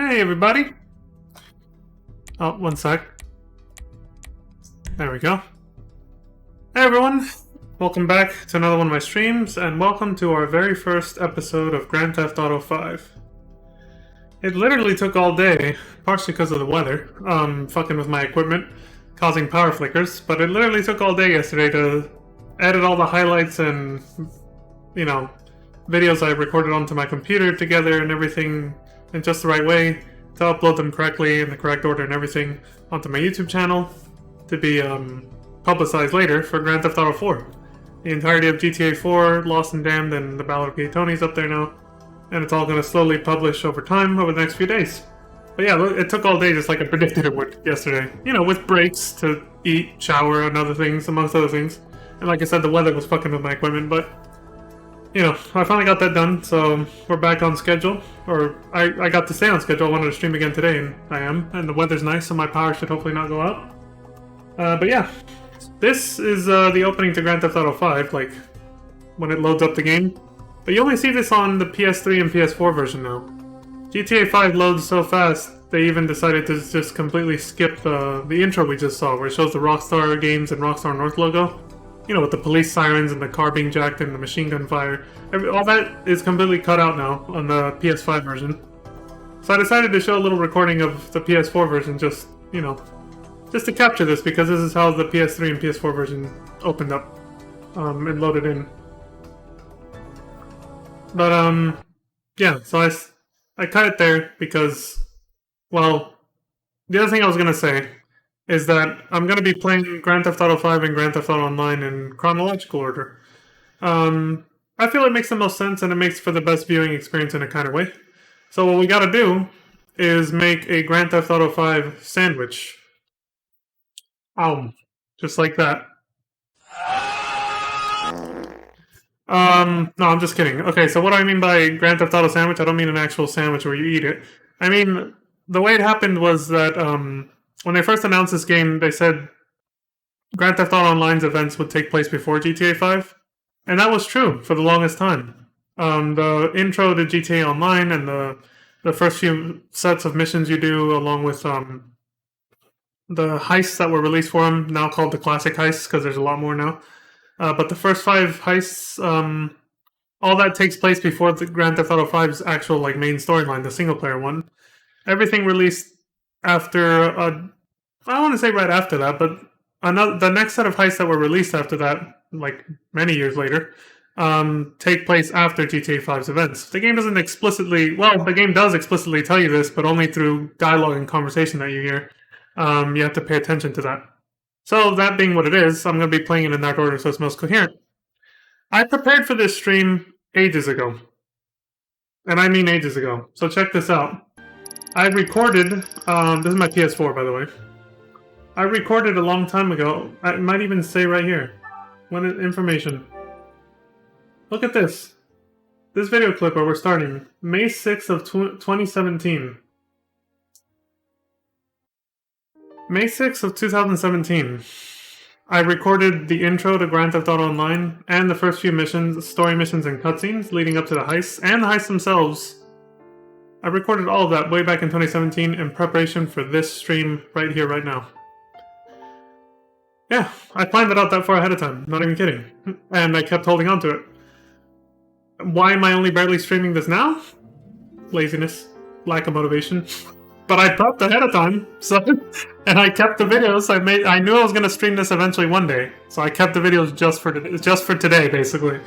Hey everybody! Oh, one sec. There we go. Hey everyone! Welcome back to another one of my streams, and welcome to our very first episode of Grand Theft Auto 5. It literally took all day, partially because of the weather, fucking with my equipment, causing power flickers, but it literally took all day yesterday to edit all the highlights and, videos I recorded onto my computer together and everything in just the right way, to upload them correctly in the correct order and everything onto my YouTube channel to be publicized later for Grand Theft Auto 4. The entirety of GTA 4, Lost and Damned, and the Ballad of Gay Tony's up there now, and it's all going to slowly publish over time over the next few days. But yeah, it took all day just like I predicted it would yesterday. With breaks to eat, shower, and other things, amongst other things. And like I said, the weather was fucking with my equipment, but I finally got that done, so we're back on schedule. Or, I got to stay on schedule. I wanted to stream again today, and I am. And the weather's nice, so my power should hopefully not go out. But yeah, this is the opening to Grand Theft Auto 5, like, when it loads up the game. But you only see this on the PS3 and PS4 version now. GTA 5 loads so fast, they even decided to just completely skip the intro we just saw, where it shows the Rockstar Games and Rockstar North logo. With the police sirens and the car being jacked and the machine gun fire. All that is completely cut out now on the PS5 version. So I decided to show a little recording of the PS4 version just to capture this, because this is how the PS3 and PS4 version opened up and loaded in. But, yeah, so I cut it there because, well, the other thing I was going to say is that I'm going to be playing Grand Theft Auto 5 and Grand Theft Auto Online in chronological order. I feel it makes the most sense, and it makes for the best viewing experience in a kind of way. So what we got to do is make a Grand Theft Auto 5 sandwich. Just like that. No, I'm just kidding. Okay, so what do I mean by Grand Theft Auto sandwich? I don't mean an actual sandwich where you eat it. I mean, the way it happened was that, when they first announced this game, they said Grand Theft Auto Online's events would take place before GTA 5. And that was true for the longest time. The intro to GTA Online and the first few sets of missions you do, along with the heists that were released for them, now called the Classic Heists, because there's a lot more now. But the first 5 heists, all that takes place before the Grand Theft Auto 5's actual main storyline, the single-player one. Everything released after, I don't want to say right after that, but the next set of heists that were released after that, many years later, take place after GTA 5's events. The game doesn't explicitly, the game does explicitly tell you this, but only through dialogue and conversation that you hear. You have to pay attention to that. So that being what it is, I'm going to be playing it in that order so it's most coherent. I prepared for this stream ages ago. And I mean ages ago. So check this out. I recorded, this is my PS4 by the way. I recorded a long time ago. I might even say right here. Information. Look at this. This video clip where we're starting. May 6th of 2017. May 6th of 2017. I recorded the intro to Grand Theft Auto Online and the first few missions, story missions and cutscenes leading up to the heists, and the heists themselves. I recorded all of that way back in 2017 in preparation for this stream right here, right now. Yeah, I planned it out that far ahead of time, not even kidding. And I kept holding on to it. Why am I only barely streaming this now? Laziness. Lack of motivation. But I prepped ahead of time, and I kept the videos I knew I was going to stream this eventually one day, so I kept the videos just for today, basically.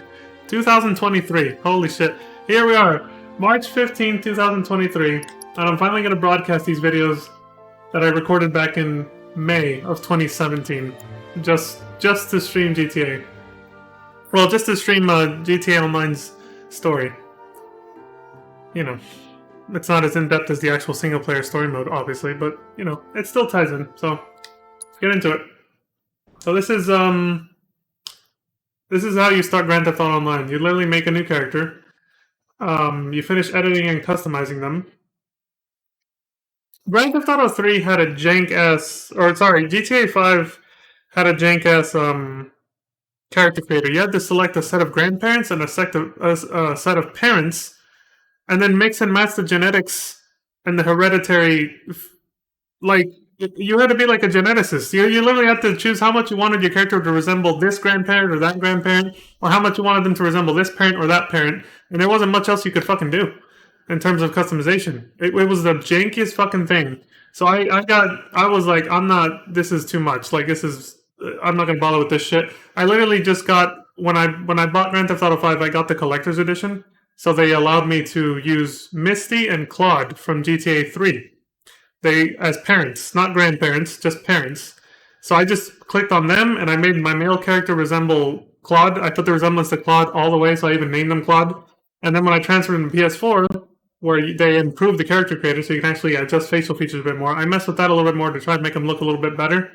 2023, holy shit. Here we are. March 15, 2023, and I'm finally going to broadcast these videos that I recorded back in May of 2017, just to stream GTA. Well, just to stream GTA Online's story. It's not as in-depth as the actual single-player story mode, obviously, but, it still ties in, so let's get into it. So this is how you start Grand Theft Auto Online. You literally make a new character. You finish editing and customizing them. Grand Theft Auto 3 had a GTA 5 had a jank-ass character creator. You had to select a set of grandparents and a set of parents, and then mix and match the genetics and the hereditary, like, you had to be like a geneticist. You literally had to choose how much you wanted your character to resemble this grandparent or that grandparent, or how much you wanted them to resemble this parent or that parent, and there wasn't much else you could fucking do in terms of customization. It was the jankiest fucking thing. So I was like, this is too much. Like, I'm not gonna bother with this shit. I literally just got, when I bought Grand Theft Auto 5, I got the collector's edition. So they allowed me to use Misty and Claude from GTA 3. They, as parents, not grandparents, just parents. So I just clicked on them, and I made my male character resemble Claude. I put the resemblance to Claude all the way, so I even named them Claude. And then when I transferred them to PS4, where they improved the character creator, so you can actually adjust facial features a bit more, I messed with that a little bit more to try and make them look a little bit better.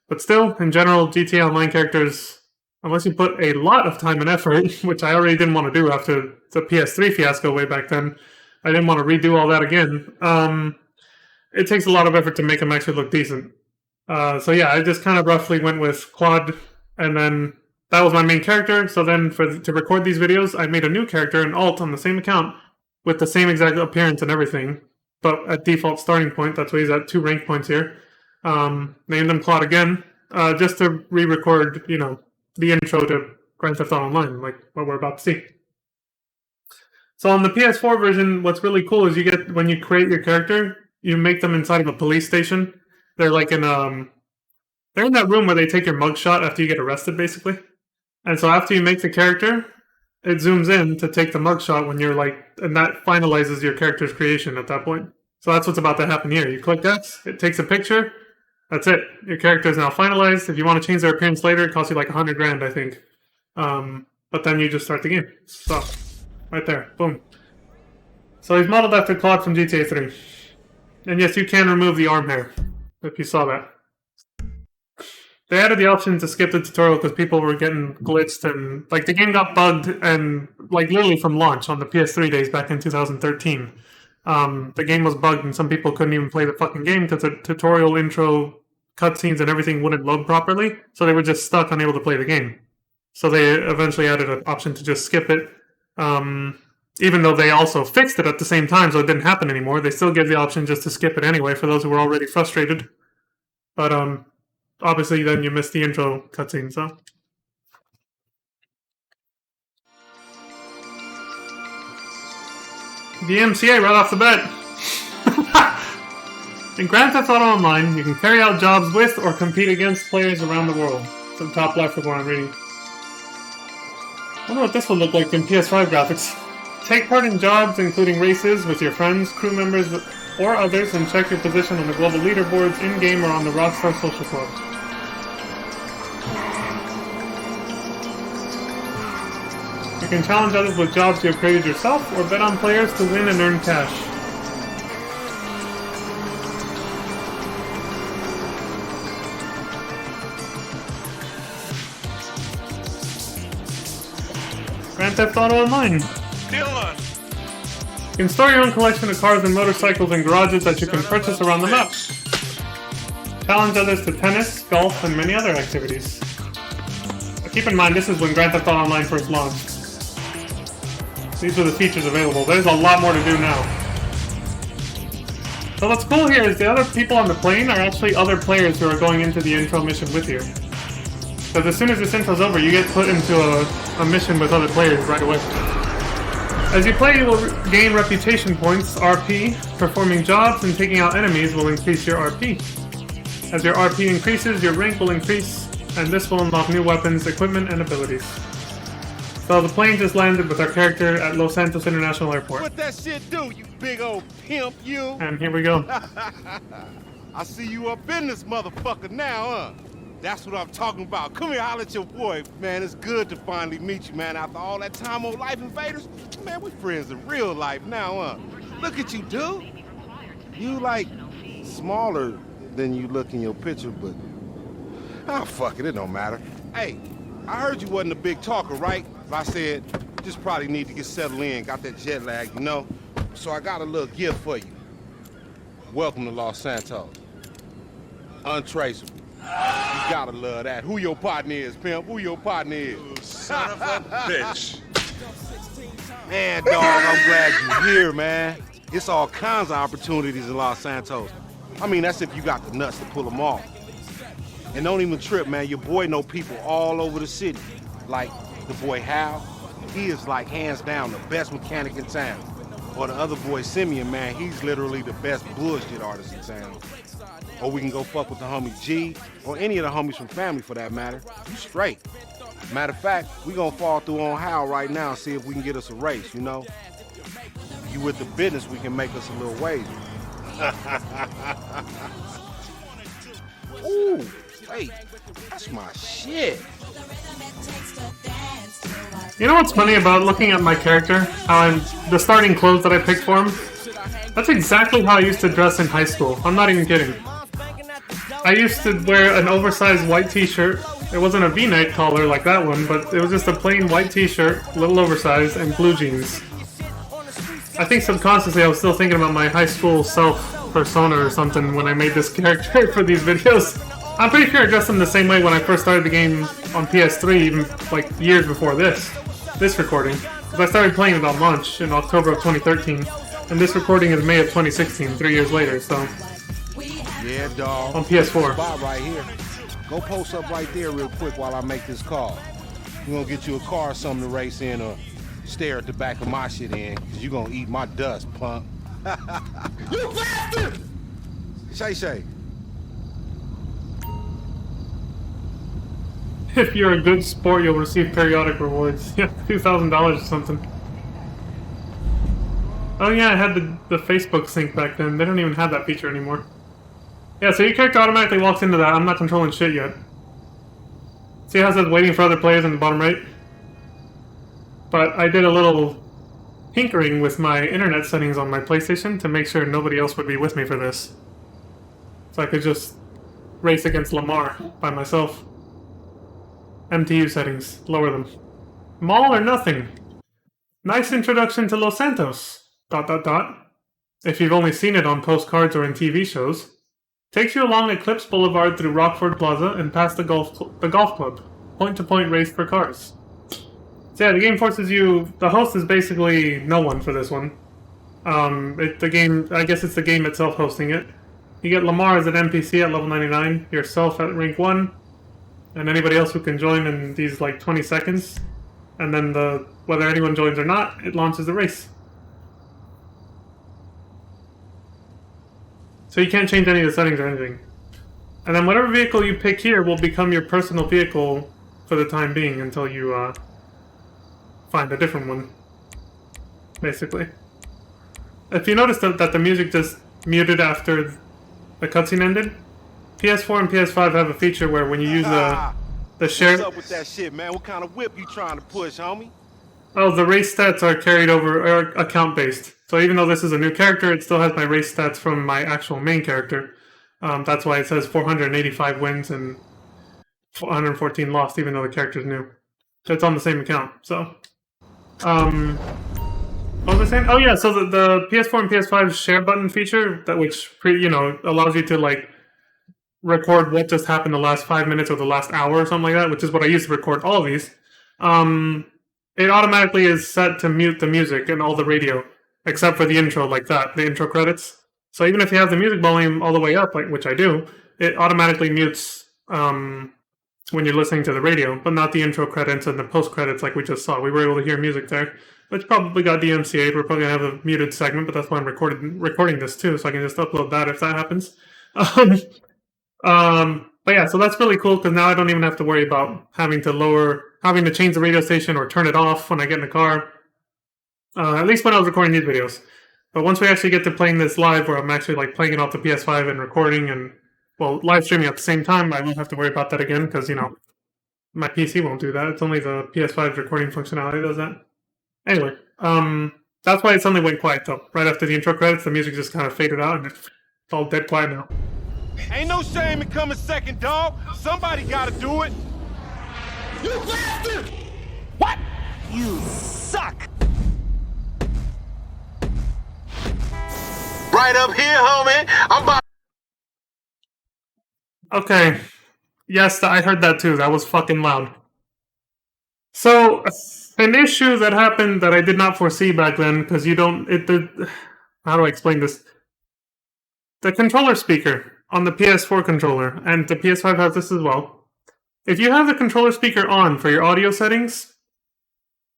But still, in general, GTA Online characters, unless you put a lot of time and effort, which I already didn't want to do after the PS3 fiasco way back then, I didn't want to redo all that again. It takes a lot of effort to make them actually look decent. So yeah, I just kind of roughly went with Claude, and then that was my main character. So then to record these videos, I made a new character, an alt, on the same account, with the same exact appearance and everything, but at default starting point. That's why he's at 2 rank points here. Named him Claude again, just to re-record, the intro to Grand Theft Auto Online, like what we're about to see. So on the PS4 version, what's really cool is when you create your character, you make them inside of a police station. They're like they're in that room where they take your mugshot after you get arrested, basically. And so after you make the character, it zooms in to take the mugshot when you're and that finalizes your character's creation at that point. So that's what's about to happen here. You click X, it takes a picture. That's it. Your character is now finalized. If you want to change their appearance later, it costs you like $100,000, I think. But then you just start the game. So, right there. Boom. So he's modeled after Claude from GTA 3. And yes, you can remove the arm hair, if you saw that. They added the option to skip the tutorial because people were getting glitched, and the game got bugged, and literally from launch on the PS3 days back in 2013. The game was bugged and some people couldn't even play the fucking game because the tutorial intro cutscenes and everything wouldn't load properly, so they were just stuck unable to play the game. So they eventually added an option to just skip it. Even though they also fixed it at the same time, so it didn't happen anymore, they still gave the option just to skip it anyway for those who were already frustrated. But obviously then you missed the intro cutscene, so. The MCA right off the bat. In Grand Theft Auto Online, you can carry out jobs with or compete against players around the world. It's in the top left of what I'm reading. I wonder what this will look like in PS5 graphics. Take part in jobs including races with your friends, crew members, or others, and check your position on the global leaderboards in-game or on the Rockstar Social Club. You can challenge others with jobs you have created yourself, or bet on players to win and earn cash. Grand Theft Auto Online. Dylan. You can store your own collection of cars and motorcycles in garages that you can purchase around the map. Challenge others to tennis, golf, and many other activities. But keep in mind, this is when Grand Theft Auto Online first launched. These are the features available. There's a lot more to do now. So what's cool here is the other people on the plane are actually other players who are going into the intro mission with you. Because as soon as this intro's over, you get put into a mission with other players right away. As you play, you will gain reputation points, RP. Performing jobs and taking out enemies will increase your RP. As your RP increases, your rank will increase, and this will unlock new weapons, equipment, and abilities. So the plane just landed with our character at Los Santos International Airport. What that shit do, you big old pimp, you? And here we go. I see you up in this motherfucker now, huh? That's what I'm talking about. Come here, holler at your boy. Man, it's good to finally meet you, man. After all that time on Life Invaders, man, we friends in real life now, huh? Look at you, dude. You, smaller than you look in your picture, but... Oh, fuck it, it don't matter. Hey, I heard you wasn't a big talker, right? I said, just probably need to get settled in, got that jet lag, you know? So I got a little gift for you. Welcome to Los Santos. Untraceable. You gotta love that. Who your partner is, pimp? Who your partner is? Son of a bitch. Man, dog, I'm glad you're here, man. It's all kinds of opportunities in Los Santos. I mean, that's if you got the nuts to pull them off. And don't even trip, man. Your boy know people all over the city. Like the boy Hal, he is like hands down the best mechanic in town. Or the other boy Simeon, man, he's literally the best bullshit artist in town. Or we can go fuck with the homie G, or any of the homies from family for that matter. You straight. Matter of fact, we gonna fall through on Hal right now and see if we can get us a race, you know? You with the business, we can make us a little wager. Ooh, wait, that's my shit. You know what's funny about looking at my character? The starting clothes that I picked for him? That's exactly how I used to dress in high school. I'm not even kidding. I used to wear an oversized white t-shirt. It wasn't a V-neck collar like that one, but it was just a plain white t-shirt, a little oversized, and blue jeans. I think subconsciously I was still thinking about my high school self-persona or something when I made this character for these videos. I'm pretty sure I dressed him the same way when I first started the game on PS3, even like years before this recording. Because I started playing it on launch in October of 2013, and this recording is May of 2016, 3 years later, so... Yeah, dawg. On PS4. Spot right here. Go post up right there real quick while I make this call. We're gonna get you a car or something to race in, or stare at the back of my shit in, because you're gonna eat my dust, punk. You bastard! Shay. If you're a good sport, you'll receive periodic rewards. Yeah, $2,000 or something. Oh yeah, I had the Facebook sync back then. They don't even have that feature anymore. Yeah, so your character automatically walks into that. I'm not controlling shit yet. See how it says waiting for other players in the bottom right? But I did a little tinkering with my internet settings on my PlayStation to make sure nobody else would be with me for this. So I could just race against Lamar by myself. MTU settings, lower them. Mall or nothing. Nice introduction to Los Santos. ... If you've only seen it on postcards or in TV shows. Takes you along Eclipse Boulevard through Rockford Plaza and past the golf club. Point-to-point race for cars. So yeah, the game forces you... The host is basically no one for this one. I guess it's the game itself hosting it. You get Lamar as an NPC at level 99, yourself at rank 1, and anybody else who can join in these like 20 seconds. And then whether anyone joins or not, it launches the race. So you can't change any of the settings or anything. And then whatever vehicle you pick here will become your personal vehicle for the time being until you find a different one. Basically. If you notice that the music just muted after the cutscene ended, PS4 and PS5 have a feature where when you use the share... What's up with that shit, man? What kind of whip you trying to push, homie? Oh, the race stats are carried over, or account-based. So even though this is a new character, it still has my race stats from my actual main character. That's why it says 485 wins and 114 lost, even though the character's new. So it's on the same account, so... what was I saying? Oh yeah, so the PS4 and PS5 share button feature, which allows you to like record what just happened the last 5 minutes or the last hour or something like that, which is what I use to record all of these. It automatically is set to mute the music and all the radio, except for the intro, like that, the intro credits. So even if you have the music volume all the way up, which I do, it automatically mutes when you're listening to the radio, but not the intro credits and the post credits like we just saw. We were able to hear music there, which probably got DMCA'd. We're probably going to have a muted segment, but that's why I'm recording this too, so I can just upload that if that happens. But yeah, so that's really cool because now I don't even have to worry about having to change the radio station or turn it off when I get in the car. At least when I was recording these videos. But once we actually get to playing this live, where I'm actually like playing it off the PS5 and recording and live streaming at the same time, I won't have to worry about that again because my PC won't do that. It's only the PS5's recording functionality that does that. Anyway, that's why it suddenly went quiet though. Right after the intro credits, the music just kind of faded out and it's all dead quiet now. Ain't no shame in coming second, dog. Somebody gotta do it. You bastard! What? You suck! Right up here, homie. I'm about... Okay. Yes, I heard that too. That was fucking loud. So, an issue that happened that I did not foresee back then, because how do I explain this? The controller speaker on the PS4 controller, and the PS5 has this as well. If you have the controller speaker on for your audio settings,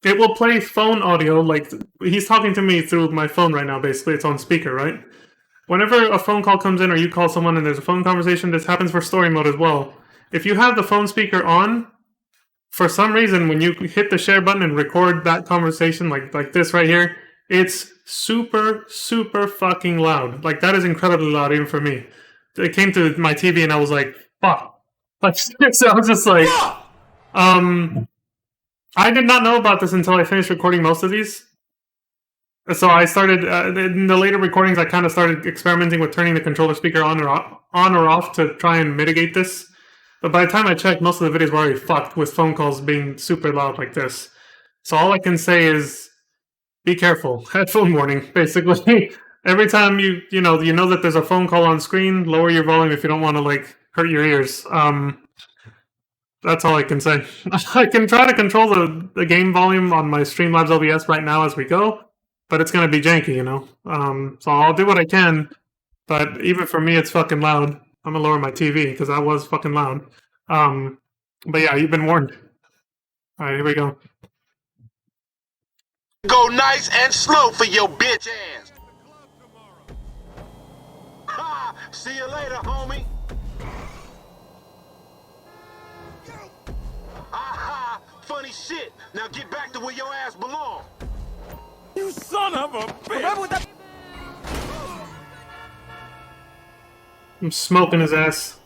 it will play phone audio, like he's talking to me through my phone right now, basically. It's on speaker, right? Whenever a phone call comes in or you call someone and there's a phone conversation, this happens for story mode as well. If you have the phone speaker on, for some reason, when you hit the share button and record that conversation, like this right here, it's super, super fucking loud. Like, that is incredibly loud, even for me. It came to my TV and I was like, fuck. Like, so I was just like, I did not know about this until I finished recording most of these. So I started, in the later recordings, I kind of started experimenting with turning the controller speaker on or off to try and mitigate this. But by the time I checked, most of the videos were already fucked with phone calls being super loud like this. So all I can say is, be careful. Headphone warning, basically. Every time you know that there's a phone call on screen, lower your volume if you don't want to, like, hurt your ears. That's all I can say. I can try to control the game volume on my Streamlabs OBS right now as we go, but it's going to be janky, you know? So I'll do what I can, but even for me, it's fucking loud. I'm going to lower my TV, because that was fucking loud. But yeah, you've been warned. Alright, here we go. Go nice and slow for your bitch ass. Ha! See you later, homie. Aha! Funny shit. Now get back to where your ass belong. You son of a bitch! I'm smoking his ass.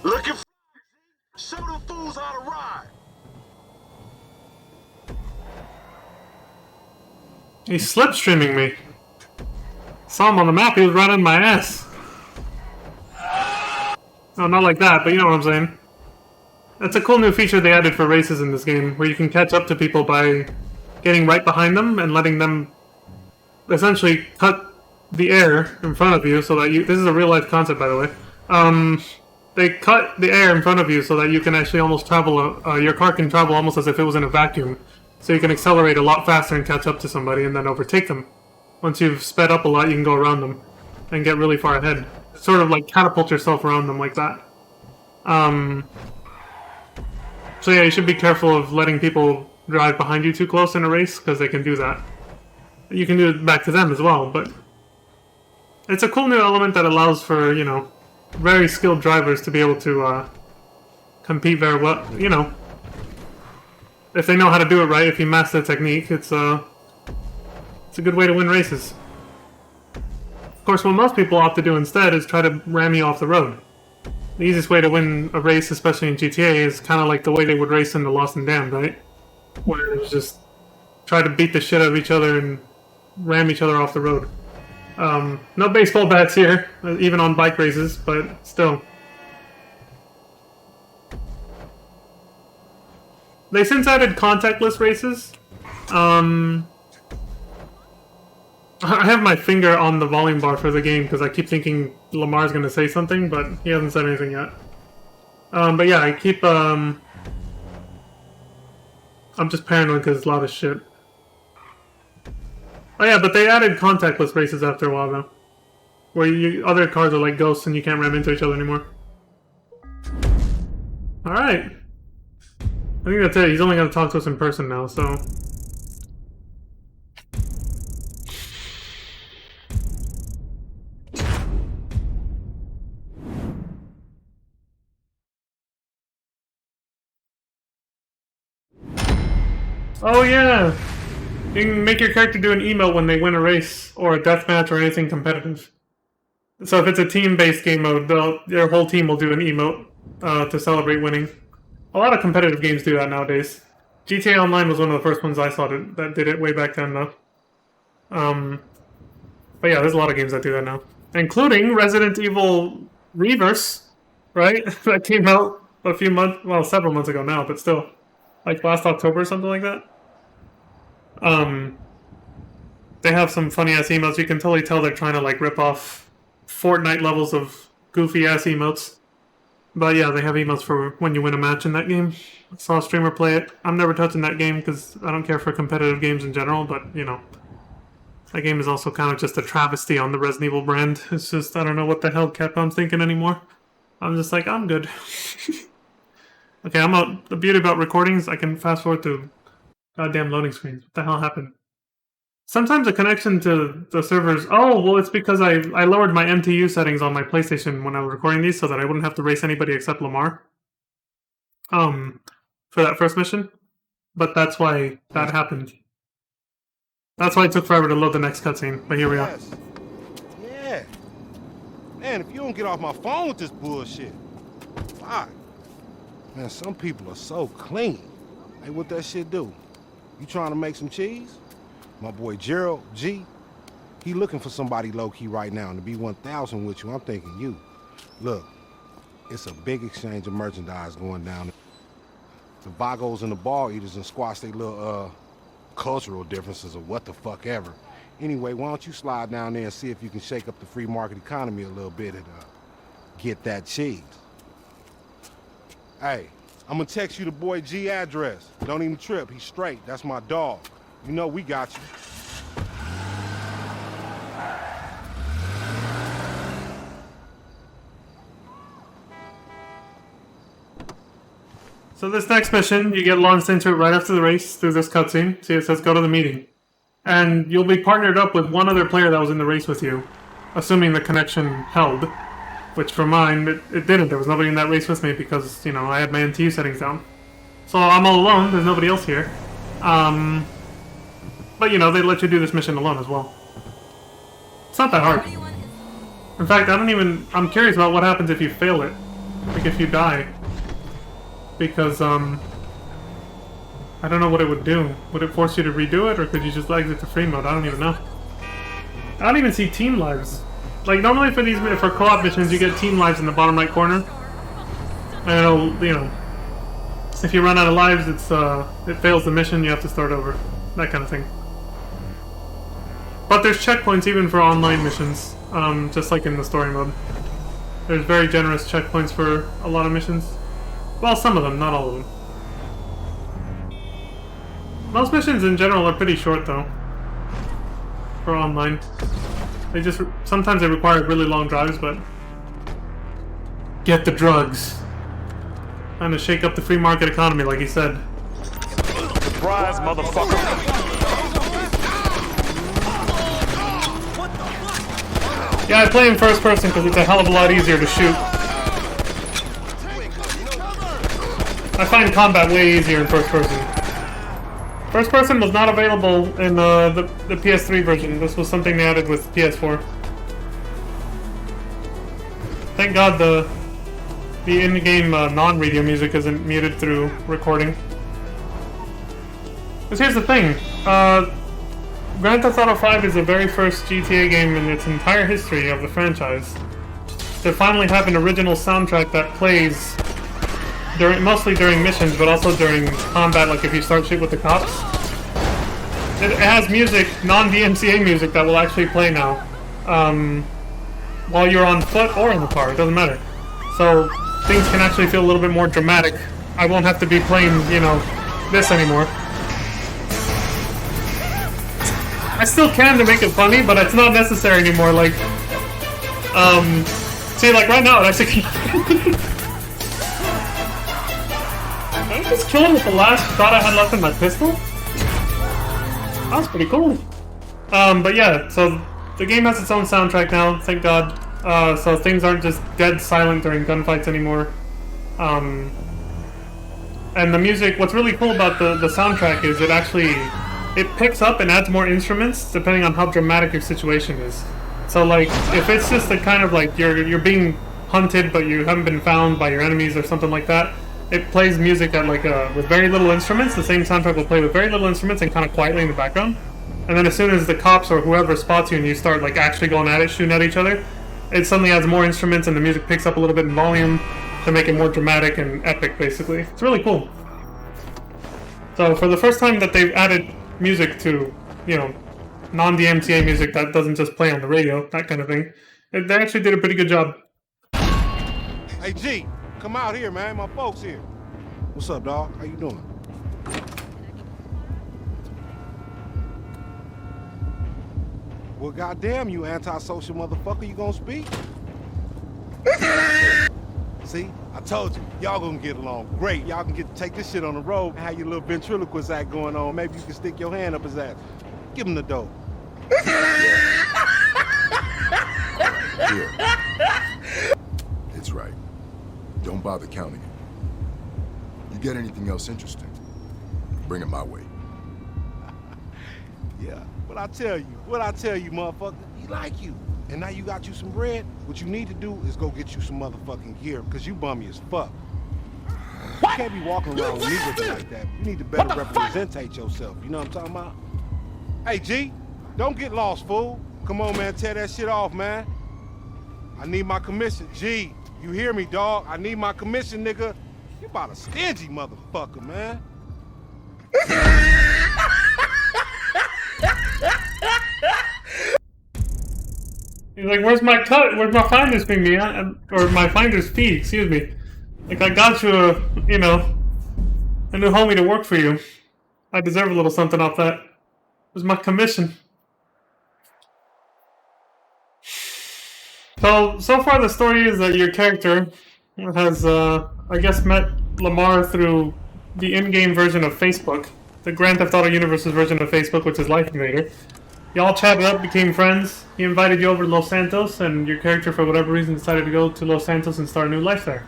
Looking for show them fools how to ride. He's slipstreaming me. Saw him on the map, he was right on my ass. No, not like that, but you know what I'm saying. That's a cool new feature they added for races in this game, where you can catch up to people by getting right behind them and letting them essentially cut the air in front of you so that you... This is a real-life concept, by the way. They cut the air in front of you so that you can actually almost travel... your car can travel almost as if it was in a vacuum. So you can accelerate a lot faster and catch up to somebody and then overtake them. Once you've sped up a lot, you can go around them and get really far ahead. Sort of like catapult yourself around them like that. So yeah, you should be careful of letting people drive behind you too close in a race, because they can do that. You can do it back to them as well, but... It's a cool new element that allows for, you know, very skilled drivers to be able to compete very well, you know. If they know how to do it right, if you master the technique, it's a good way to win races. Of course, what most people opt to do instead is try to ram you off the road. The easiest way to win a race, especially in GTA, is kind of like the way they would race in the Lost and Damned, right? Where it was just try to beat the shit out of each other and ram each other off the road. No baseball bats here, even on bike races, but still. They since added contactless races. I have my finger on the volume bar for the game because I keep thinking Lamar's going to say something, but he hasn't said anything yet. But yeah, I keep... I'm just paranoid because it's loud as shit. Oh yeah, but they added contactless races after a while though. Where other cars are like ghosts and you can't ram into each other anymore. Alright. I think that's it. He's only going to talk to us in person now, so... Oh yeah! You can make your character do an emote when they win a race, or a deathmatch, or anything competitive. So if it's a team-based game mode, your whole team will do an emote to celebrate winning. A lot of competitive games do that nowadays. GTA Online was one of the first ones I saw that did it way back then, though. But yeah, there's a lot of games that do that now. Including Resident Evil Reverse, right? That came out a few months, well, several months ago now, but still. Like last October or something like that. They have some funny ass emails. You can totally tell they're trying to like rip off Fortnite levels of goofy ass emotes. But yeah, they have emotes for when you win a match in that game. I saw a streamer play it. I'm never touching that game because I don't care for competitive games in general, but you know. That game is also kind of just a travesty on the Resident Evil brand. It's just, I don't know what the hell Capcom's thinking anymore. I'm just like, I'm good. Okay, I'm out. The beauty about recordings, I can fast forward to goddamn loading screens. What the hell happened? Sometimes the connection to the servers... Oh, well, it's because I lowered my MTU settings on my PlayStation when I was recording these so that I wouldn't have to race anybody except Lamar. For that first mission. But that's why that happened. That's why it took forever to load the next cutscene, but here we are. Yeah. Man, if you don't get off my phone with this bullshit. Fuck. Man, some people are so clean. Hey, what that shit do? You trying to make some cheese? My boy Gerald G, he looking for somebody low-key right now, and to be 1,000 with you, I'm thinking you. Look, it's a big exchange of merchandise going down. The Vagos and the Ball Eaters and squash their little, cultural differences or what the fuck ever. Anyway, why don't you slide down there and see if you can shake up the free market economy a little bit and get that cheese. Hey, I'm gonna text you the boy G address. Don't even trip, he's straight. That's my dog. You know we got you. So this next mission, you get launched into it right after the race through this cutscene. See, it says go to the meeting. And you'll be partnered up with one other player that was in the race with you, assuming the connection held. Which for mine, it didn't. There was nobody in that race with me because, you know, I had my MTU settings down. So I'm all alone, there's nobody else here. But you know, they let you do this mission alone as well. It's not that hard. In fact, I'm curious about what happens if you fail it. Like if you die. Because, I don't know what it would do. Would it force you to redo it, or could you just exit the free mode? I don't even know. I don't even see team lives. Like, normally for co-op missions, you get team lives in the bottom right corner. And it'll, you know, if you run out of lives, it fails the mission, you have to start over. That kind of thing. But there's checkpoints even for online missions, just like in the story mode. There's very generous checkpoints for a lot of missions. Well, some of them, not all of them. Most missions in general are pretty short, though. For online. Sometimes they require really long drives, but... Get the drugs. Trying to shake up the free market economy, like he said. Surprise, motherfucker! Yeah, I play in first person because it's a hell of a lot easier to shoot. I find combat way easier in first person. First person was not available in the PS3 version. This was something they added with PS4. Thank God the in-game non-radio music isn't muted through recording. Because here's the thing. Grand Theft Auto 5 is the very first GTA game in its entire history of the franchise to finally have an original soundtrack that plays mostly during missions, but also during combat, like if you start shit with the cops. It has music, non-DMCA music, that will actually play now. While you're on foot or in the car, it doesn't matter. So, things can actually feel a little bit more dramatic. I won't have to be playing, you know, this anymore. I still can to make it funny, but it's not necessary anymore, like... See, like, right now, it actually... Did I just kill him with the last shot I had left in my pistol? That was pretty cool. But yeah, so the game has its own soundtrack now, thank God. So things aren't just dead silent during gunfights anymore. And the music, what's really cool about the soundtrack is it picks up and adds more instruments depending on how dramatic your situation is. So like, if it's just a kind of like you're being hunted but you haven't been found by your enemies or something like that, it plays music at like with very little instruments. The same soundtrack will play with very little instruments and kind of quietly in the background. And then as soon as the cops or whoever spots you and you start like actually going at it, shooting at each other, it suddenly adds more instruments and the music picks up a little bit in volume to make it more dramatic and epic, basically. It's really cool. So for the first time that they've added music to, you know, non-DMCA music that doesn't just play on the radio, that kind of thing, They actually did a pretty good job. Hey, G, come out here, man. My folks here. What's up, dog? How you doing? Well, goddamn you, antisocial motherfucker. You gonna speak? See, I told you, y'all gonna get along great. Y'all can take this shit on the road and have your little ventriloquist act going on. Maybe you can stick your hand up his ass. Give him the dope. Here. It's right. Don't bother counting it. You get anything else interesting, bring it my way. Yeah, what I tell you, motherfucker, he like you. And now you got you some bread. What you need to do is go get you some motherfucking gear, because you bummy as fuck. You can't be walking around with me looking like that. You need to better representate yourself. You know what I'm talking about? Hey, G, don't get lost, fool. Come on, man, tear that shit off, man. I need my commission. G, you hear me, dog? I need my commission, nigga. You about a stingy motherfucker, man. He's like, where's my cut? Where's my finder's fee, man? Or my finder's fee, excuse me. Like, I got you a new homie to work for you. I deserve a little something off that. It was my commission. So far the story is that your character has, I guess, met Lamar through the in-game version of Facebook. The Grand Theft Auto Universe's version of Facebook, which is Life Invader. Y'all chatted up, became friends. He invited you over to Los Santos, and your character, for whatever reason, decided to go to Los Santos and start a new life there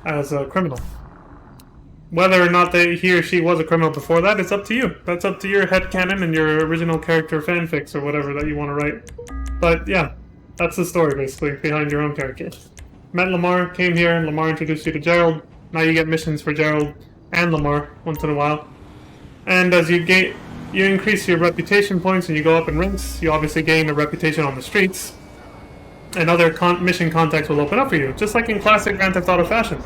as a criminal. Whether or not he or she was a criminal before that, it's up to you. That's up to your headcanon and your original character fanfics or whatever that you want to write. But yeah, that's the story, basically, behind your own character. Met Lamar, came here, Lamar introduced you to Gerald. Now you get missions for Gerald and Lamar once in a while. And as you increase your reputation points and you go up in ranks, you obviously gain a reputation on the streets. And other mission contacts will open up for you, just like in classic Grand Theft Auto fashion.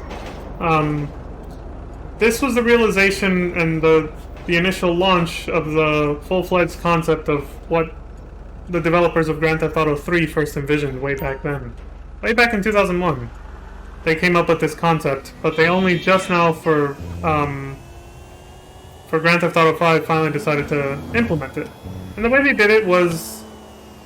This was the realization and the initial launch of the full-fledged concept of what the developers of Grand Theft Auto 3 first envisioned way back then. Way back in 2001. They came up with this concept, but they only just now for Grand Theft Auto 5 finally decided to implement it. And the way they did it was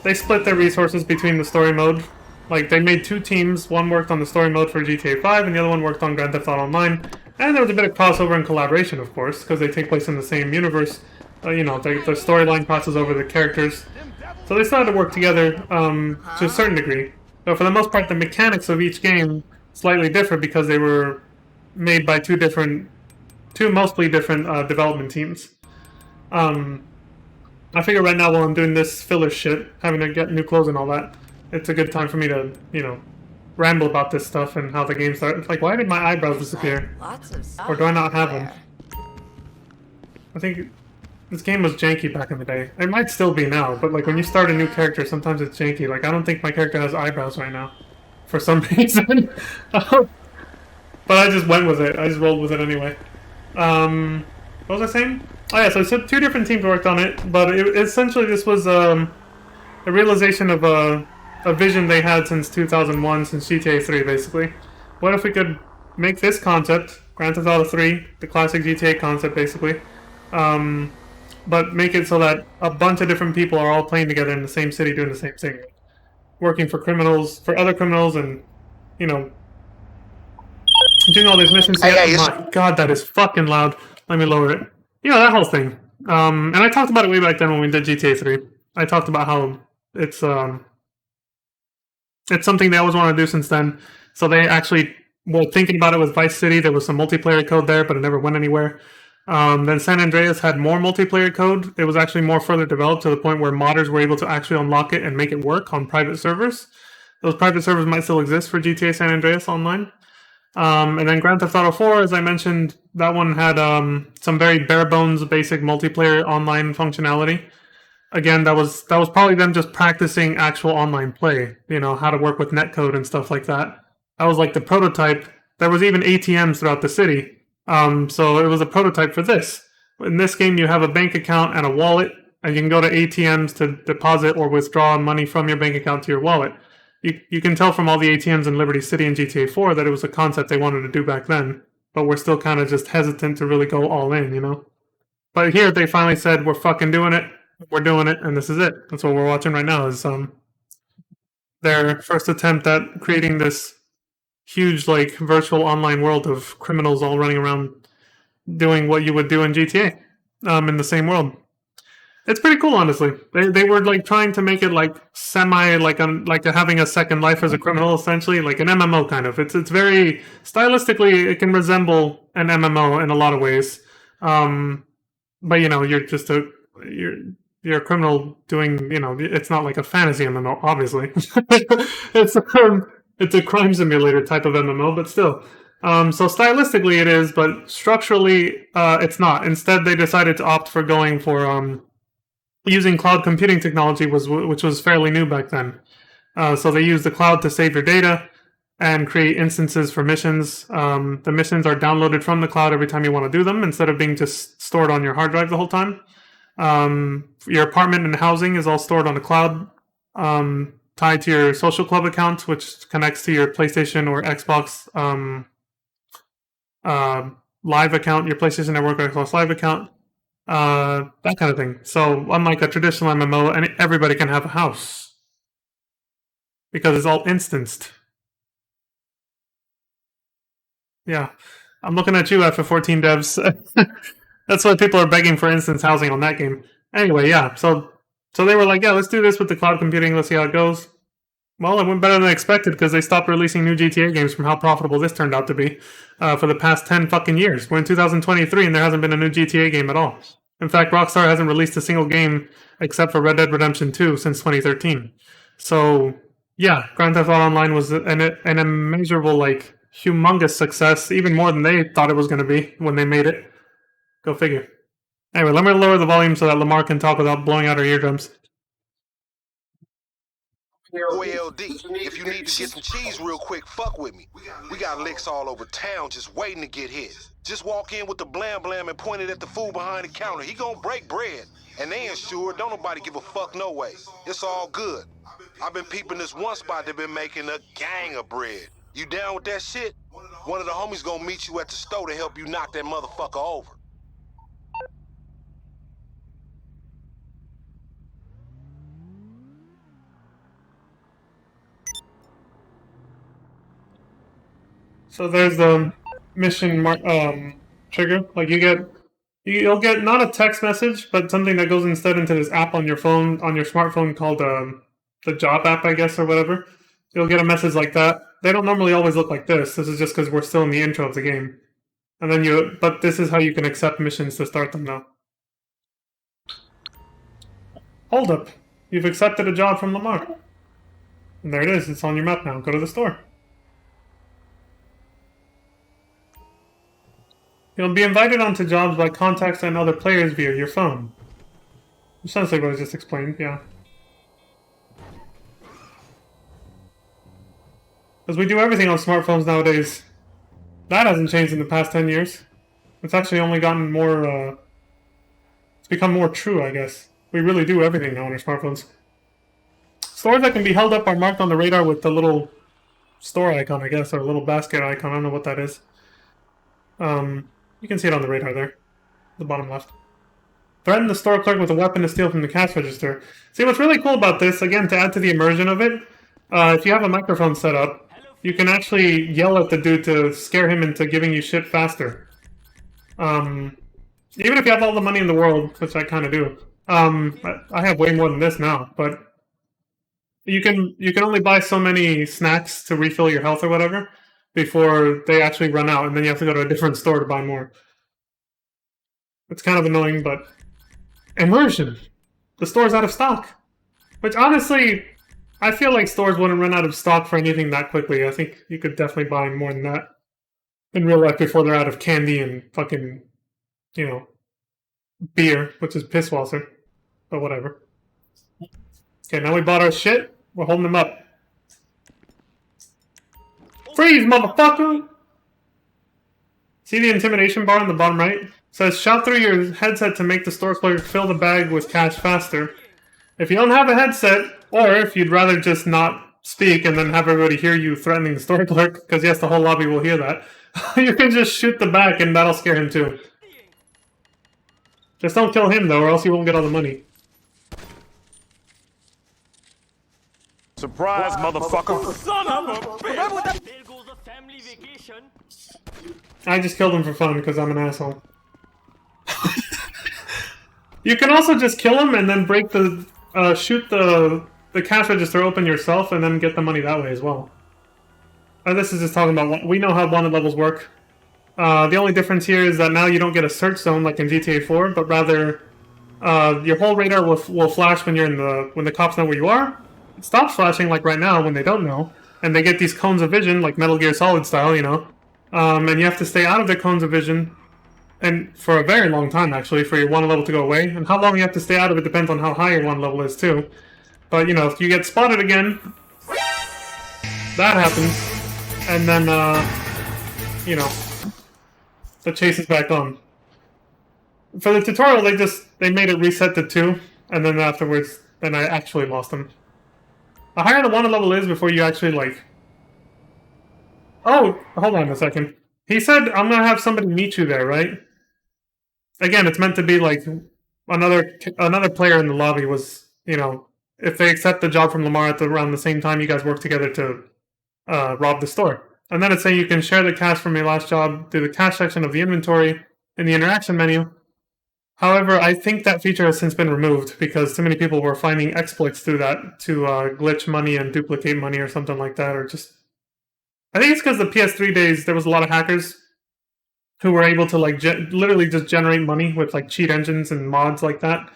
they split their resources between the story mode. Like, they made two teams. One worked on the story mode for GTA 5, and the other one worked on Grand Theft Auto Online. And there was a bit of crossover and collaboration, of course, because they take place in the same universe. The storyline crosses over the characters. So they started to work together to a certain degree. But for the most part, the mechanics of each game slightly differ because they were made by two mostly different development teams. I figure right now while I'm doing this filler shit, having to get new clothes and all that, it's a good time for me to, ramble about this stuff and how the game started. It's like, why did my eyebrows disappear? Lots of stuff. Or do I not have them? I think this game was janky back in the day. It might still be now, but like when you start a new character, sometimes it's janky. Like, I don't think my character has eyebrows right now. For some reason. But I just went with it. I just rolled with it anyway. What was I saying? Oh yeah, so two different teams worked on it, but essentially this was a realization of a vision they had since 2001, since GTA 3 basically. What if we could make this concept, Grand Theft Auto 3, the classic GTA concept basically, but make it so that a bunch of different people are all playing together in the same city doing the same thing. Working for other criminals and, doing all these missions. My God, that is fucking loud. Let me lower it. That whole thing. And I talked about it way back then when we did GTA 3. I talked about how it's something they always want to do since then. So they actually were thinking about it with Vice City. There was some multiplayer code there, but it never went anywhere. Then San Andreas had more multiplayer code. It was actually more further developed to the point where modders were able to actually unlock it and make it work on private servers. Those private servers might still exist for GTA San Andreas Online. And then Grand Theft Auto 4, as I mentioned, that one had some very bare bones basic multiplayer online functionality. Again, that was probably them just practicing actual online play, how to work with netcode and stuff like that. That was like the prototype. There was even ATMs throughout the city. So it was a prototype for this. In this game, you have a bank account and a wallet, and you can go to ATMs to deposit or withdraw money from your bank account to your wallet. you can tell from all the ATMs in Liberty City and GTA 4 that it was a concept they wanted to do back then, but we're still kind of just hesitant to really go all in, you know? But here they finally said, we're fucking doing it, we're doing it, and this is it. That's what we're watching right now is their first attempt at creating this huge, like, virtual online world of criminals all running around doing what you would do in GTA in the same world. It's pretty cool, honestly. They were like trying to make it like semi like having a second life as a criminal, essentially, like an MMO kind of. It's very stylistically it can resemble an MMO in a lot of ways. But you know, you're a criminal doing, you know, it's not like a fantasy MMO, obviously. It's a crime simulator type of MMO, but still. So stylistically it is, but structurally it's not. Instead, they decided to opt for going for using cloud computing technology, which was fairly new back then. So they use the cloud to save your data and create instances for missions. The missions are downloaded from the cloud every time you want to do them, instead of being just stored on your hard drive the whole time. Your apartment and housing is all stored on the cloud, tied to your social club account, which connects to your PlayStation or Xbox Live account, your PlayStation Network or Xbox Live account. That kind of thing. So unlike a traditional MMO, everybody can have a house because it's all instanced. Yeah, I'm looking at you, FF14 devs. That's why people are begging for instance housing on that game. Anyway, yeah. So they were like, yeah, let's do this with the cloud computing. Let's see how it goes. Well, it went better than expected because they stopped releasing new GTA games from how profitable this turned out to be for the past 10 fucking years. We're in 2023 and there hasn't been a new GTA game at all. In fact, Rockstar hasn't released a single game except for Red Dead Redemption 2 since 2013. So, yeah, Grand Theft Auto Online was an immeasurable, like, humongous success, even more than they thought it was going to be when they made it. Go figure. Anyway, let me lower the volume so that Lamar can talk without blowing out her eardrums. OLD, if you need to get some cheese real quick, fuck with me. We got licks all over town just waiting to get hit. Just walk in with the blam blam and point it at the fool behind the counter. He gonna break bread. And they insured, don't nobody give a fuck no way. It's all good. I've been peeping this one spot that been making a gang of bread. You down with that shit? One of the homies gonna meet you at the store to help you knock that motherfucker over. So there's the mission trigger. Like you'll get not a text message, but something that goes instead into this app on your phone, on your smartphone called the job app, I guess, or whatever. You'll get a message like that. They don't normally always look like this. This is just because we're still in the intro of the game. And then but this is how you can accept missions to start them now. Hold up. You've accepted a job from Lamar. And there it is. It's on your map now. Go to the store. You'll be invited onto jobs by contacts and other players via your phone. Sounds like what I just explained, yeah. Because we do everything on smartphones nowadays. That hasn't changed in the past 10 years. It's actually only gotten more, it's become more true, I guess. We really do everything now on our smartphones. Stores that can be held up are marked on the radar with the little store icon, I guess, or a little basket icon. I don't know what that is. You can see it on the radar there, the bottom left. Threaten the store clerk with a weapon to steal from the cash register. See, what's really cool about this, again, to add to the immersion of it, if you have a microphone set up, you can actually yell at the dude to scare him into giving you shit faster. Even if you have all the money in the world, which I kind of do. I have way more than this now, but you can only buy so many snacks to refill your health or whatever before they actually run out, and then you have to go to a different store to buy more. It's kind of annoying, but immersion. The store's out of stock. Which, honestly, I feel like stores wouldn't run out of stock for anything that quickly. I think you could definitely buy more than that in real life before they're out of candy and fucking, you know, beer, which is pisswasser. But whatever. Okay, now we bought our shit. We're holding them up. Freeze, motherfucker! See the intimidation bar on the bottom right? It says, shout through your headset to make the store clerk fill the bag with cash faster. If you don't have a headset, or if you'd rather just not speak and then have everybody hear you threatening the store clerk, because yes, the whole lobby will hear that. You can just shoot the back and that'll scare him too. Just don't kill him though, or else you won't get all the money. Surprise, motherfucker. Son of a bitch! There goes a family vacation. I just killed him for fun because I'm an asshole. You can also just kill him and then break the shoot the cash register open yourself and then get the money that way as well. This is just talking about, we know how wanted levels work. The only difference here is that now you don't get a search zone like in GTA 4, but rather your whole radar will flash when you're when the cops know where you are. It stops flashing like right now when they don't know, and they get these cones of vision like Metal Gear Solid style, you know. And you have to stay out of the cones of vision, and for a very long time actually, for your wanted level to go away. And how long you have to stay out of it depends on how high your wanted level is too. But you know, if you get spotted again, that happens, and then you know, the chase is back on. For the tutorial, they made it reset to 2, and then afterwards, then I actually lost them. The higher the wanted level is before you actually like. Oh, hold on a second. He said I'm gonna have somebody meet you there, right? Again, it's meant to be like another player in the lobby was, you know, if they accept the job from Lamar around the same time, you guys work together to rob the store. And then it's saying you can share the cash from your last job through the cash section of the inventory in the interaction menu. However, I think that feature has since been removed because too many people were finding exploits through that to glitch money and duplicate money or something like that, or just... I think it's because the PS3 days, there was a lot of hackers who were able to like literally just generate money with like cheat engines and mods like that.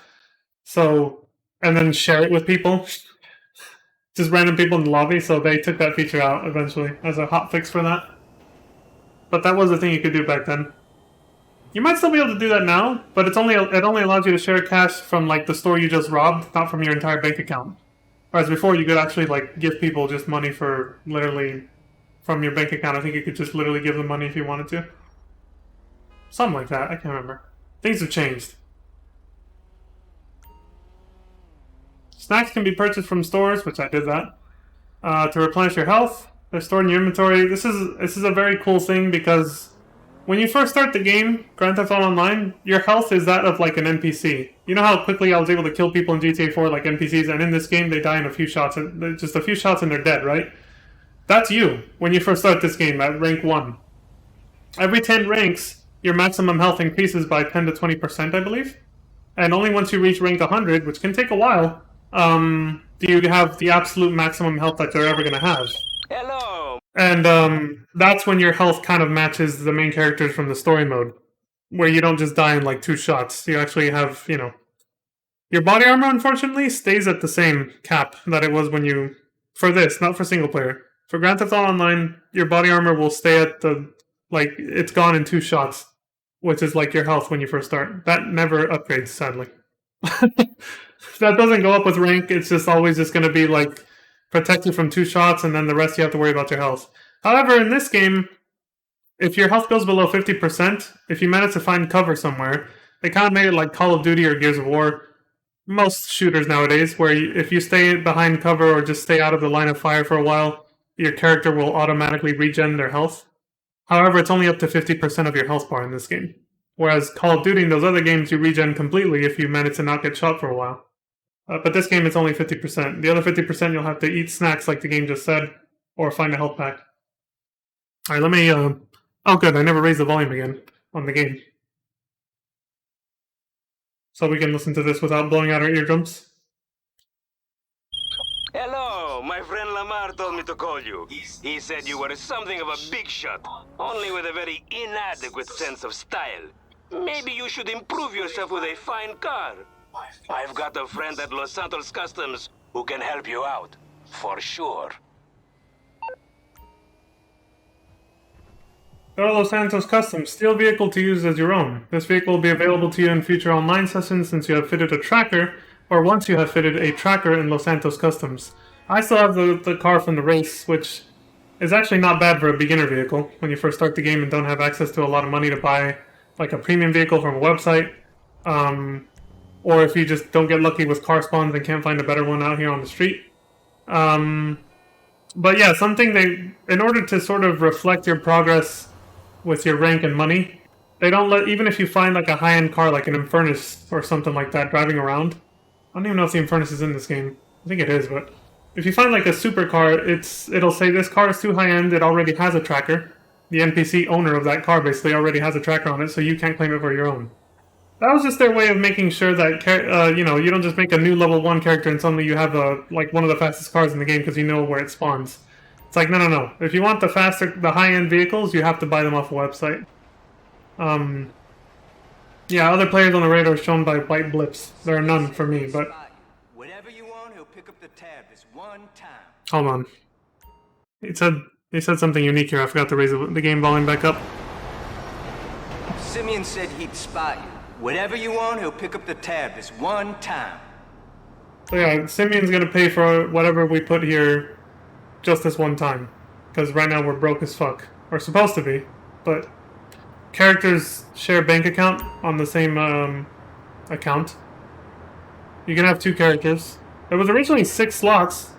So, and then share it with people. Just random people in the lobby, so they took that feature out eventually as a hotfix for that. But that was the thing you could do back then. You might still be able to do that now, but it only allows you to share cash from like the store you just robbed, not from your entire bank account. Whereas before you could actually like give people just money for literally from your bank account. I think you could just literally give them money if you wanted to. Something like that, I can't remember. Things have changed. Snacks can be purchased from stores, which I did that, to replenish your health. They're stored in your inventory. This is a very cool thing because when you first start the game, Grand Theft Auto Online, your health is that of like an NPC. You know how quickly I was able to kill people in GTA 4 like NPCs, and in this game they die in a few shots, just a few shots and they're dead, right? That's you when you first start this game at rank 1. Every 10 ranks, your maximum health increases by 10 to 20%, I believe. And only once you reach rank 100, which can take a while, do you have the absolute maximum health that you're ever going to have. Hello! And that's when your health kind of matches the main characters from the story mode, where you don't just die in like 2 shots. You actually have, you know... Your body armor, unfortunately, stays at the same cap that it was when you... For this, not for single player. For Grand Theft Auto Online, your body armor will stay at the... Like, it's gone in 2 shots, which is like your health when you first start. That never upgrades, sadly. That doesn't go up with rank, it's just always just going to be like protect you from 2 shots and then the rest you have to worry about your health. However, in this game, if your health goes below 50%, if you manage to find cover somewhere, they kind of made it like Call of Duty or Gears of War, most shooters nowadays, where if you stay behind cover or just stay out of the line of fire for a while, your character will automatically regen their health. However, it's only up to 50% of your health bar in this game. Whereas Call of Duty and those other games, you regen completely if you manage to not get shot for a while. But this game, it's only 50%. The other 50% you'll have to eat snacks like the game just said, or find a health pack. Alright, let me... Oh good, I never raised the volume again on the game. So we can listen to this without blowing out our eardrums. Hello, my friend Lamar told me to call you. He said you were something of a big shot, only with a very inadequate sense of style. Maybe you should improve yourself with a fine car. I've got a friend at Los Santos Customs who can help you out, for sure. Go to Los Santos Customs. Steal vehicle to use as your own. This vehicle will be available to you in future online sessions since you have fitted a tracker, or once you have fitted a tracker in Los Santos Customs. I still have the car from the race, which is actually not bad for a beginner vehicle when you first start the game and don't have access to a lot of money to buy like a premium vehicle from a website. Or if you just don't get lucky with car spawns and can't find a better one out here on the street. But yeah, something in order to sort of reflect your progress with your rank and money, they don't let, even if you find like a high-end car like an Infernus or something like that driving around. I don't even know if the Infernus is in this game. I think it is, but if you find like a supercar, it'll say this car is too high-end, it already has a tracker. The NPC owner of that car basically already has a tracker on it, so you can't claim it for your own. That was just their way of making sure that, you know, you don't just make a new level 1 character and suddenly you have like one of the fastest cars in the game because you know where it spawns. It's like, no. If you want the high-end vehicles, you have to buy them off a website. Yeah, other players on the radar are shown by white blips. There are none for me, but... Whatever you want, he'll pick up the tab this one time. Hold on. He said something unique here. I forgot to raise the game volume back up. Simeon said he'd spot you. Whatever you want, he'll pick up the tab this one time. So yeah, Simeon's gonna pay for whatever we put here just this one time. Because right now we're broke as fuck. Or supposed to be. But characters share bank account on the same account. You can have 2 characters. There was originally 6 slots.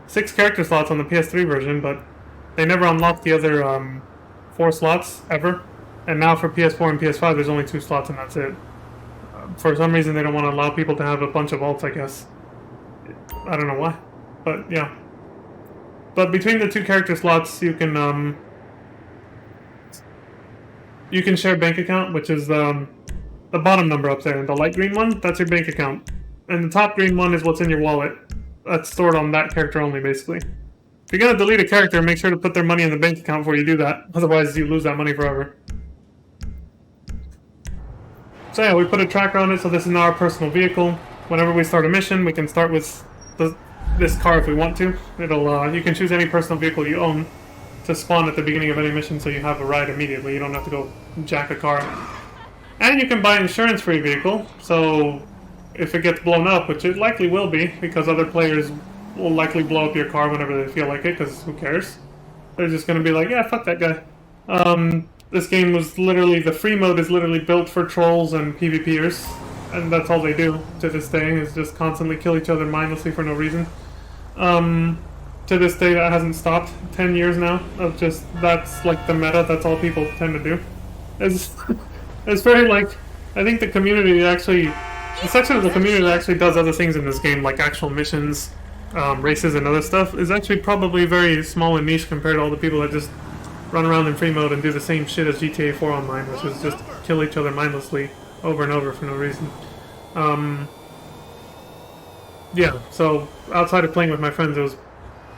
6 character slots on the PS3 version, but they never unlocked the other 4 slots ever. And now for PS4 and PS5, there's only 2 slots and that's it. For some reason, they don't want to allow people to have a bunch of alts, I guess. I don't know why, but yeah. But between the 2 character slots, you can share bank account, which is the bottom number up there. The light green one, that's your bank account. And the top green one is what's in your wallet. That's stored on that character only, basically. If you're going to delete a character, make sure to put their money in the bank account before you do that. Otherwise, you lose that money forever. So yeah, we put a tracker on it, so this is now our personal vehicle. Whenever we start a mission, we can start with this car if we want to. You can choose any personal vehicle you own to spawn at the beginning of any mission, so you have a ride immediately. You don't have to go jack a car. And you can buy insurance for your vehicle, so if it gets blown up, which it likely will be, because other players will likely blow up your car whenever they feel like it, because who cares? They're just going to be like, yeah, fuck that guy. This game was literally, the free mode is literally built for trolls and PvPers, and that's all they do to this day, is just constantly kill each other mindlessly for no reason. To this day, that hasn't stopped. 10 years now of just, that's like the meta, that's all people tend to do. It's very like, I think the community actually, the section of the community that actually does other things in this game, like actual missions, races and other stuff, is actually probably very small and niche compared to all the people that just run around in free mode and do the same shit as GTA 4 Online, which is just kill each other mindlessly over and over for no reason. Yeah, so outside of playing with my friends,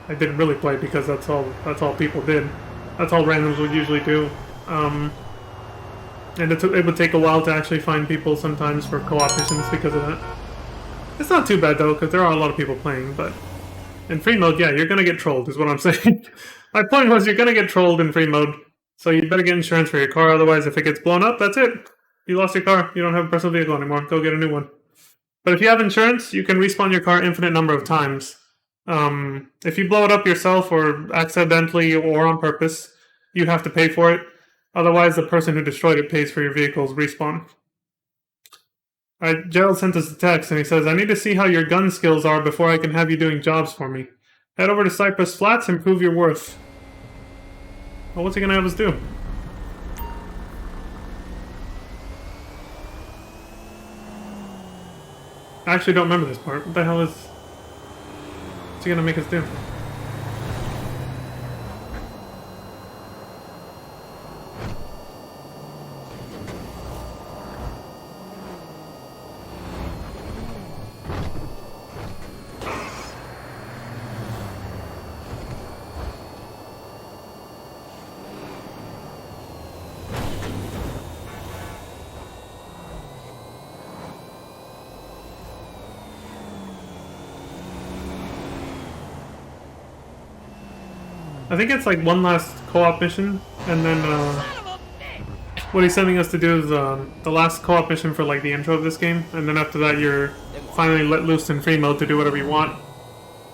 I didn't really play because that's all people did. That's all randoms would usually do. And it would take a while to actually find people sometimes for co-op missions because of that. It's not too bad though, because there are a lot of people playing, but in free mode, yeah, you're gonna get trolled, is what I'm saying. My point was, you're gonna get trolled in free mode, so you better get insurance for your car, otherwise if it gets blown up, that's it. You lost your car, you don't have a personal vehicle anymore, go get a new one. But if you have insurance, you can respawn your car infinite number of times. If you blow it up yourself, or accidentally, or on purpose, you have to pay for it. Otherwise, the person who destroyed it pays for your vehicle's respawn. Alright, Gerald sent us a text and he says, I need to see how your gun skills are before I can have you doing jobs for me. Head over to Cypress Flats and prove your worth. Well, what's he gonna have us do? I actually don't remember this part. What the hell what's he gonna make us do? I think it's like one last co-op mission, and then what he's sending us to do is the last co-op mission for like the intro of this game, and then after that you're finally let loose in free mode to do whatever you want.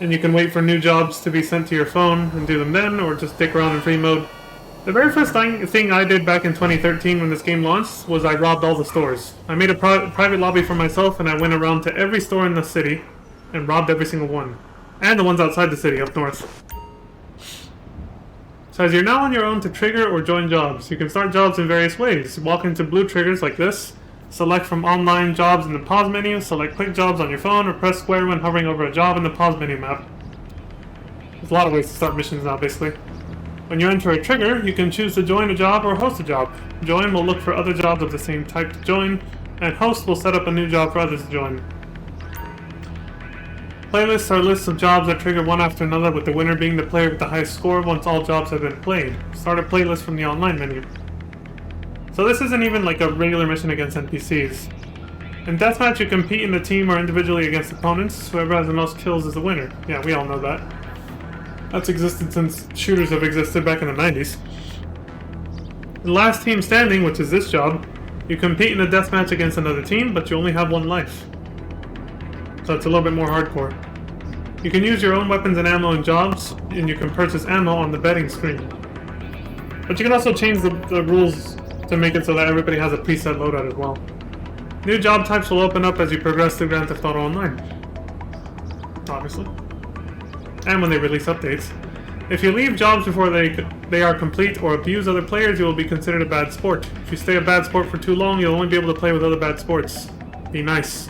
And you can wait for new jobs to be sent to your phone and do them then, or just stick around in free mode. The very first thing I did back in 2013 when this game launched was I robbed all the stores. I made a private lobby for myself, and I went around to every store in the city and robbed every single one. And the ones outside the city, up north. says you're now on your own to trigger or join jobs. You can start jobs in various ways. Walk into blue triggers like this. Select from online jobs in the pause menu. Select quick jobs on your phone or press square when hovering over a job in the pause menu map. There's a lot of ways to start missions now, basically. When you enter a trigger, you can choose to join a job or host a job. Join will look for other jobs of the same type to join, and host will set up a new job for others to join. Playlists are lists of jobs that trigger one after another, with the winner being the player with the highest score once all jobs have been played. Start a playlist from the online menu. So this isn't even like a regular mission against NPCs. In Deathmatch, you compete in a team or individually against opponents. Whoever has the most kills is the winner. Yeah, we all know that. That's existed since shooters have existed back in the 90s. The last team standing, which is this job, you compete in a deathmatch against another team, but you only have one life. So it's a little bit more hardcore. You can use your own weapons and ammo in jobs, and you can purchase ammo on the betting screen. But you can also change the rules to make it so that everybody has a preset loadout as well. New job types will open up as you progress through Grand Theft Auto Online. Obviously. And when they release updates. If you leave jobs before they are complete or abuse other players, you will be considered a bad sport. If you stay a bad sport for too long, you'll only be able to play with other bad sports. Be nice.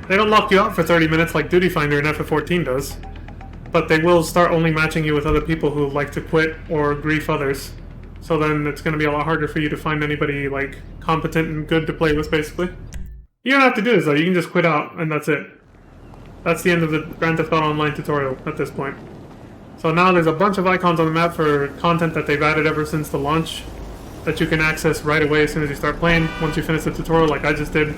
They don't lock you out for 30 minutes like Duty Finder in FF14 does, but they will start only matching you with other people who like to quit or grief others. So then it's going to be a lot harder for you to find anybody like competent and good to play with, basically. You don't have to do this though, you can just quit out and that's it. That's the end of the Grand Theft Auto Online tutorial at this point. So now there's a bunch of icons on the map for content that they've added ever since the launch that you can access right away as soon as you start playing, once you finish the tutorial like I just did.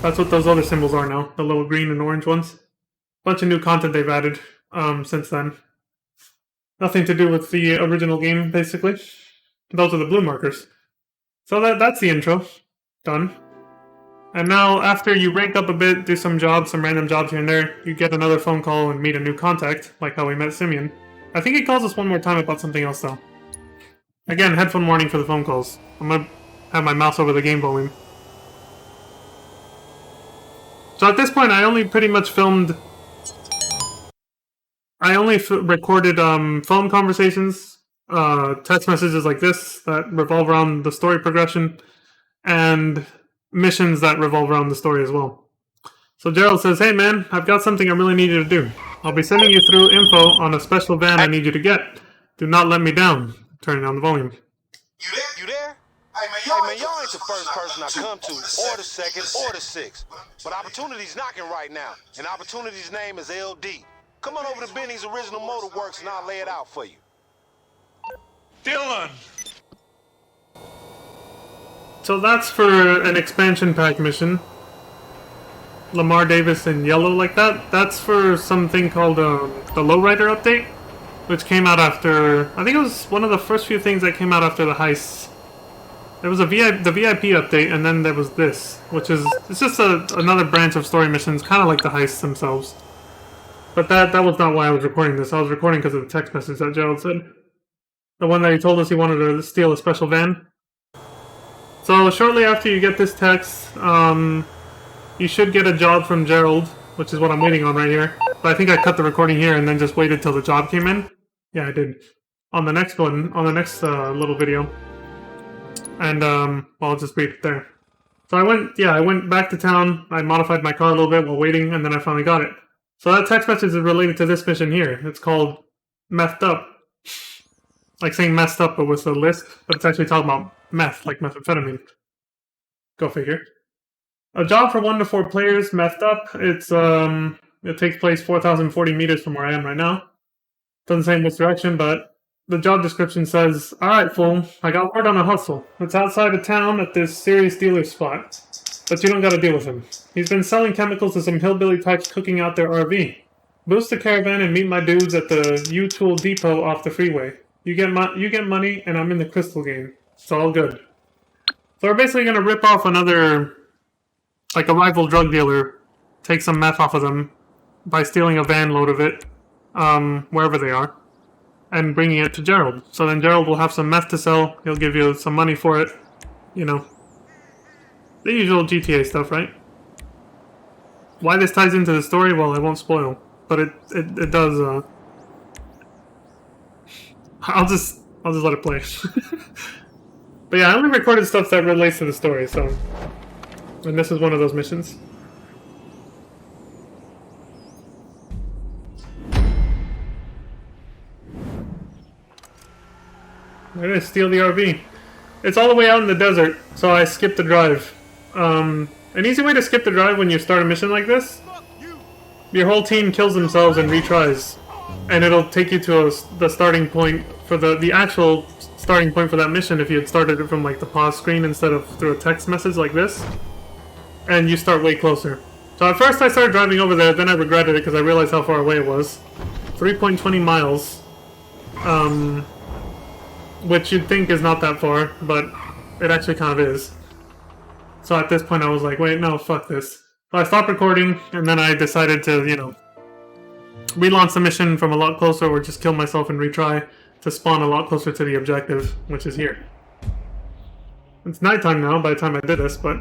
That's what those other symbols are now, the little green and orange ones. Bunch of new content they've added since then. Nothing to do with the original game, basically. Those are the blue markers. So that's the intro. Done. And now, after you rank up a bit, do some jobs, some random jobs here and there, you get another phone call and meet a new contact, like how we met Simeon. I think he calls us one more time about something else, though. Again, headphone warning for the phone calls. I'm gonna have my mouse over the game volume. So at this point, I only pretty much filmed... I only recorded phone conversations, text messages like this that revolve around the story progression, and missions that revolve around the story as well. So Gerald says, "Hey man, I've got something I really need you to do. I'll be sending you through info on a special van I need you to get. Do not let me down." Turning down the volume. You there? Hey man, y'all ain't the first person I come to, or the second, or the sixth. But Opportunity's knocking right now, and Opportunity's name is LD. Come on over to Benny's Original Motor Works and I'll lay it out for you. Dylan! So that's for an expansion pack mission. Lamar Davis in yellow like that. That's for something called the Lowrider update, which came out after... I think it was one of the first few things that came out after the heists. There was the VIP update, and then there was this, which is... It's just another branch of story missions, kind of like the heists themselves. But that was not why I was recording this. I was recording because of the text message that Gerald said. The one that he told us he wanted to steal a special van. So shortly after you get this text, you should get a job from Gerald, which is what I'm waiting on right here. But I think I cut the recording here and then just waited till the job came in. Yeah, I did. On the next one, on the next little video. And, well, I'll just wait there. So I went back to town. I modified my car a little bit while waiting, and then I finally got it. So that text message is related to this mission here. It's called Methed Up. Like saying messed up, but with a list. But it's actually talking about meth, like methamphetamine. Go figure. A job for 1 to 4 players, Methed Up. It takes place 4,040 meters from where I am right now. Doesn't say in which direction, but the job description says, "Alright, fool, I got word on a hustle. It's outside of town at this serious dealer spot. But you don't gotta deal with him. He's been selling chemicals to some hillbilly types cooking out their RV. Boost the caravan and meet my dudes at the U-Tool Depot off the freeway. You get money, and I'm in the crystal game. It's all good." So we're basically gonna rip off another, like a rival drug dealer, take some meth off of them by stealing a van load of it, wherever they are, and bringing it to Gerald. So then Gerald will have some meth to sell. He'll give you some money for it. You know, the usual GTA stuff, right? Why this ties into the story, well, I won't spoil, but it does I'll just let it play. But yeah, I only recorded stuff that relates to the story, so... And this is one of those missions. I'm gonna steal the RV. It's all the way out in the desert, so I skipped the drive. An easy way to skip the drive when you start a mission like this, your whole team kills themselves and retries. And it'll take you to the starting point for the actual starting point for that mission if you had started it from like the pause screen instead of through a text message like this. And you start way closer. So at first I started driving over there, then I regretted it because I realized how far away it was. 3.20 miles. Which you'd think is not that far, but it actually kind of is. So at this point I was like, wait, no, fuck this. So I stopped recording, and then I decided to, you know, relaunch the mission from a lot closer, or just kill myself and retry to spawn a lot closer to the objective, which is here. It's nighttime now by the time I did this, but...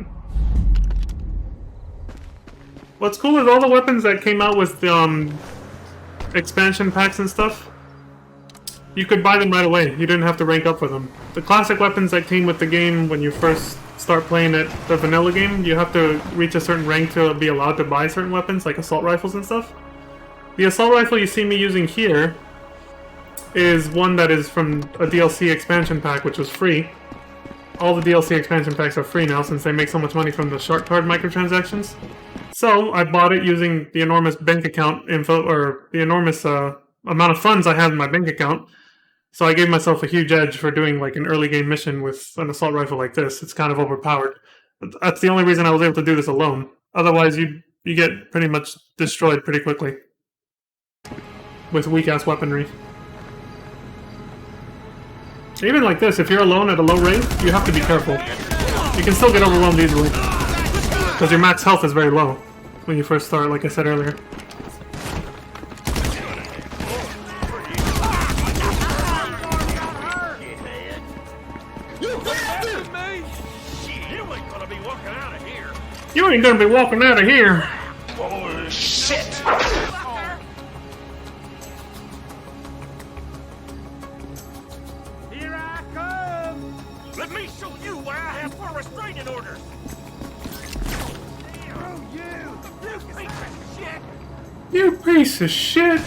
What's cool is all the weapons that came out with the expansion packs and stuff, you could buy them right away. You didn't have to rank up for them. The classic weapons that came with the game when you first start playing it, the vanilla game, you have to reach a certain rank to be allowed to buy certain weapons, like assault rifles and stuff. The assault rifle you see me using here is one that is from a DLC expansion pack, which was free. All the DLC expansion packs are free now since they make so much money from the Shark Card microtransactions. So I bought it using the enormous bank account info, or the enormous amount of funds I have in my bank account. So I gave myself a huge edge for doing like an early game mission with an assault rifle like this. It's kind of overpowered. That's the only reason I was able to do this alone. Otherwise, you get pretty much destroyed pretty quickly with weak-ass weaponry. Even like this, if you're alone at a low rank, you have to be careful. You can still get overwhelmed easily, because your max health is very low when you first start, like I said earlier. You ain't gonna be walking out of here! Oh, shit! Here I come! Let me show you why I have 4 restraining orders! Oh, you piece of shit! You piece of shit!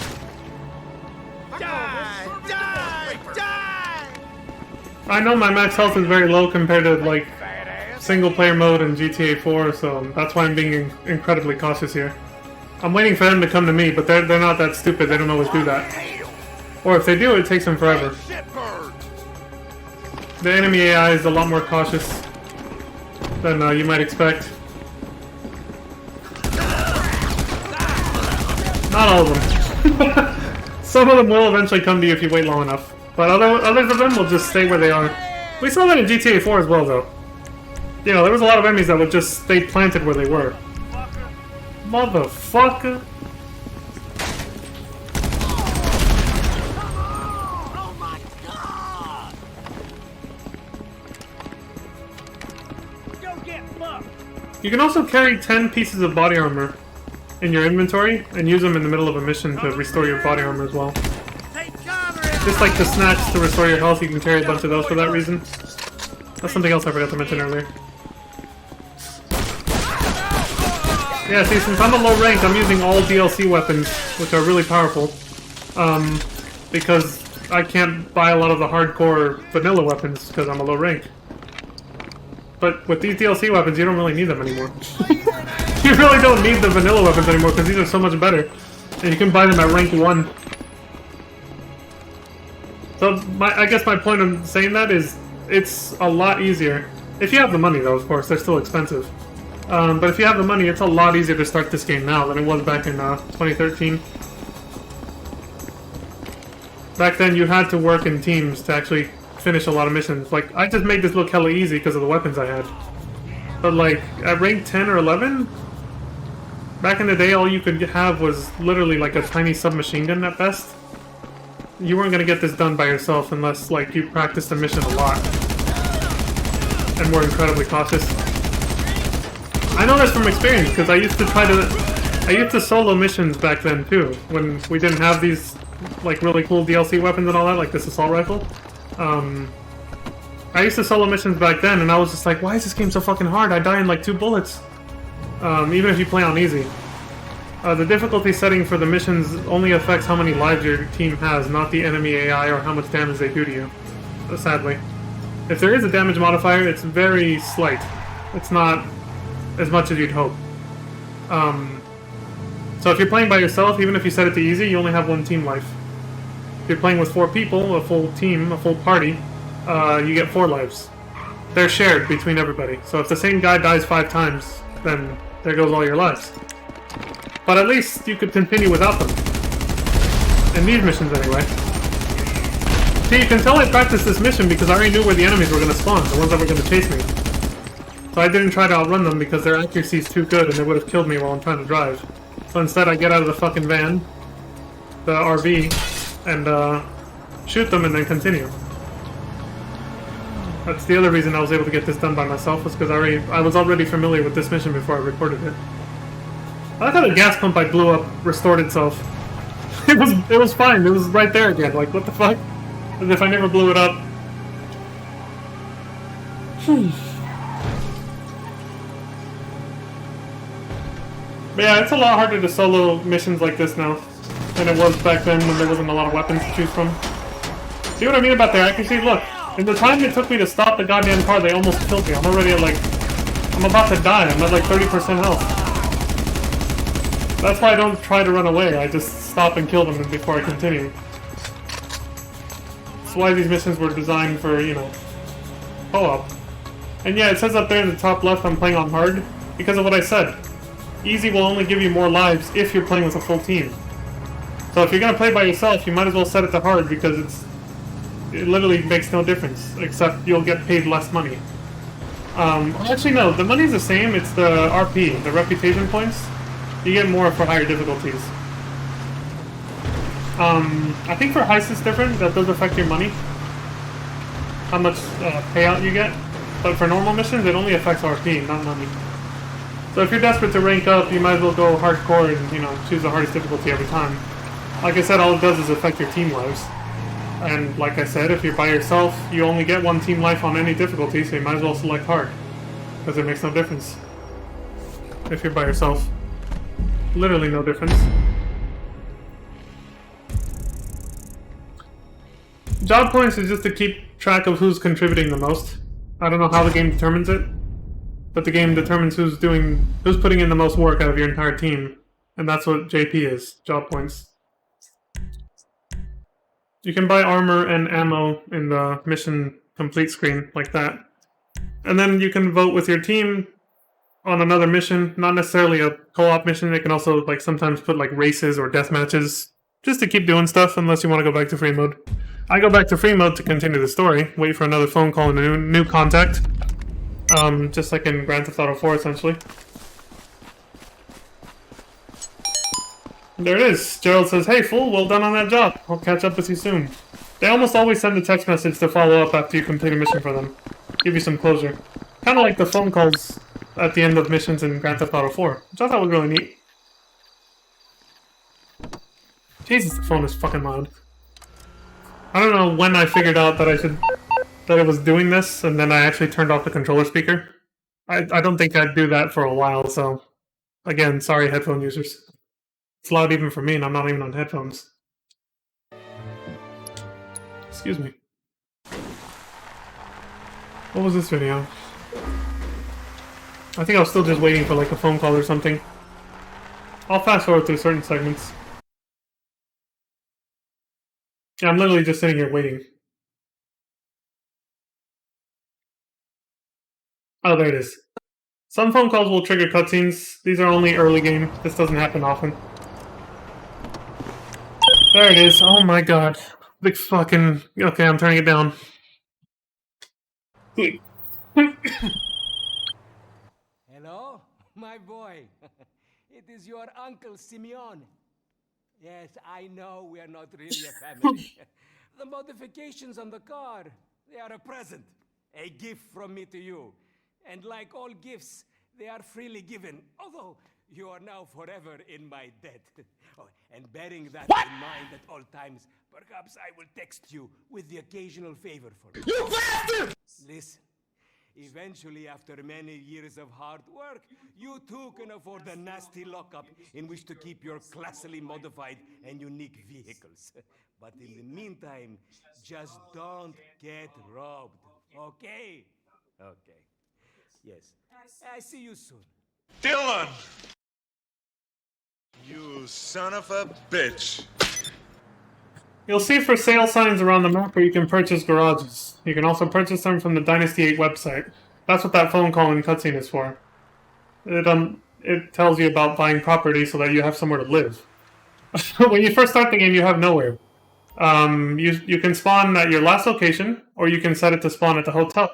Die! Die! Die! I know my max health is very low compared to, like, single-player mode in GTA 4, so that's why I'm being incredibly cautious here. I'm waiting for them to come to me, but they're not that stupid, they don't always do that. Or if they do, it takes them forever. The enemy AI is a lot more cautious than you might expect. Not all of them. Some of them will eventually come to you if you wait long enough, but others of them will just stay where they are. We saw that in GTA 4 as well, though. You know, there was a lot of enemies that would just stay planted where they were. Motherfucker! Oh my god! Go get fucked! You can also carry 10 pieces of body armor in your inventory and use them in the middle of a mission to restore your body armor as well. Just like the snacks to restore your health, you can carry a bunch of those for that reason. That's something else I forgot to mention earlier. Yeah, see, since I'm a low rank, I'm using all DLC weapons, which are really powerful. Because I can't buy a lot of the hardcore vanilla weapons because I'm a low rank. But with these DLC weapons, you don't really need them anymore. You really don't need the vanilla weapons anymore because these are so much better. And you can buy them at rank 1. So I guess my point of saying that is it's a lot easier. If you have the money though, of course, they're still expensive. But if you have the money, it's a lot easier to start this game now than it was back in 2013. Back then, you had to work in teams to actually finish a lot of missions. Like, I just made this look hella easy because of the weapons I had. But like, at rank 10 or 11, back in the day, all you could have was literally like a tiny submachine gun at best. You weren't going to get this done by yourself unless, like, you practiced the mission a lot. And were incredibly cautious. I know this from experience, because I used to solo missions back then, too. When we didn't have these like really cool DLC weapons and all that, like this assault rifle. I used to solo missions back then, and I was just like, why is this game so fucking hard? I die in like 2 bullets. Even if you play on easy. The difficulty setting for the missions only affects how many lives your team has, not the enemy AI or how much damage they do to you, sadly. If there is a damage modifier, it's very slight. It's not as much as you'd hope. So if you're playing by yourself, even if you set it to easy, you only have 1 team life. If you're playing with 4 people, a full team, a full party, you get 4 lives. They're shared between everybody. So if the same guy dies 5 times, then there goes all your lives. But at least you could continue without them. In these missions, anyway. See, you can tell I practiced this mission because I already knew where the enemies were going to spawn, the ones that were going to chase me. So I didn't try to outrun them because their accuracy is too good and they would have killed me while I'm trying to drive. So instead I get out of the fucking van, the RV, and shoot them and then continue. That's the other reason I was able to get this done by myself, was because I was already familiar with this mission before I recorded it. I like how the gas pump I blew up restored itself. It was fine, it was right there again, like what the fuck? As if I never blew it up. But yeah, it's a lot harder to solo missions like this now than it was back then when there wasn't a lot of weapons to choose from. See what I mean about the accuracy? Look, in the time it took me to stop the goddamn car, they almost killed me. I'm already at like... I'm about to die. I'm at like 30% health. That's why I don't try to run away. I just stop and kill them before I continue. That's why these missions were designed for, you know, co-op. And yeah, it says up there in the top left I'm playing on hard because of what I said. Easy will only give you more lives if you're playing with a full team. So if you're gonna play by yourself, you might as well set it to hard because it literally makes no difference, except you'll get paid less money. Actually no, the money's the same, it's the RP, the reputation points. You get more for higher difficulties. I think for heists it's different, that does affect your money. How much payout you get. But for normal missions, it only affects RP, not money. So if you're desperate to rank up, you might as well go hardcore and, you know, choose the hardest difficulty every time. Like I said, all it does is affect your team lives. And like I said, if you're by yourself, you only get 1 team life on any difficulty, so you might as well select hard. Because it makes no difference. If you're by yourself. Literally no difference. Job points is just to keep track of who's contributing the most. I don't know how the game determines it, but the game determines who's putting in the most work out of your entire team. And that's what JP is, job points. You can buy armor and ammo in the mission complete screen, like that. And then you can vote with your team on another mission, not necessarily a co-op mission. They can also like sometimes put like races or death matches, just to keep doing stuff unless you want to go back to free mode. I go back to free mode to continue the story, wait for another phone call and a new contact. Just like in Grand Theft Auto 4, essentially. There it is. Gerald says, "Hey, fool, well done on that job. I'll catch up with you soon." They almost always send a text message to follow up after you complete a mission for them. Give you some closure. Kind of like the phone calls at the end of missions in Grand Theft Auto 4, which I thought was really neat. Jesus, the phone is fucking loud. I don't know when I figured out that it was doing this, and then I actually turned off the controller speaker. I don't think I'd do that for a while, so... Again, sorry headphone users. It's loud even for me, and I'm not even on headphones. Excuse me. What was this video? I think I was still just waiting for like a phone call or something. I'll fast forward through certain segments. Yeah, I'm literally just sitting here waiting. Oh, there it is. Some phone calls will trigger cutscenes. These are only early game. This doesn't happen often. There it is. Oh my god. Big fucking... Okay, I'm turning it down. Hello, my boy. It is your Uncle Simeon. Yes, I know we are not really a family. The modifications on the car, they are a present. A gift from me to you. And like all gifts, they are freely given. Although, You are now forever in my debt. Oh, and bearing that in mind at all times, perhaps I will text you with the occasional favor for me. You bastard! Listen, eventually, after many years of hard work, you too can afford a nasty lockup in which to keep your classily modified and unique vehicles. But in the meantime, just don't get robbed, okay? Okay. Yes. I see you soon. Dylan! You son of a bitch. You'll see for sale signs around the map where you can purchase garages. You can also purchase them from the Dynasty 8 website. That's what that phone call and cutscene is for. It tells you about buying property so that you have somewhere to live. When you first start the game, you have nowhere. You can spawn at your last location, or you can set it to spawn at the hotel.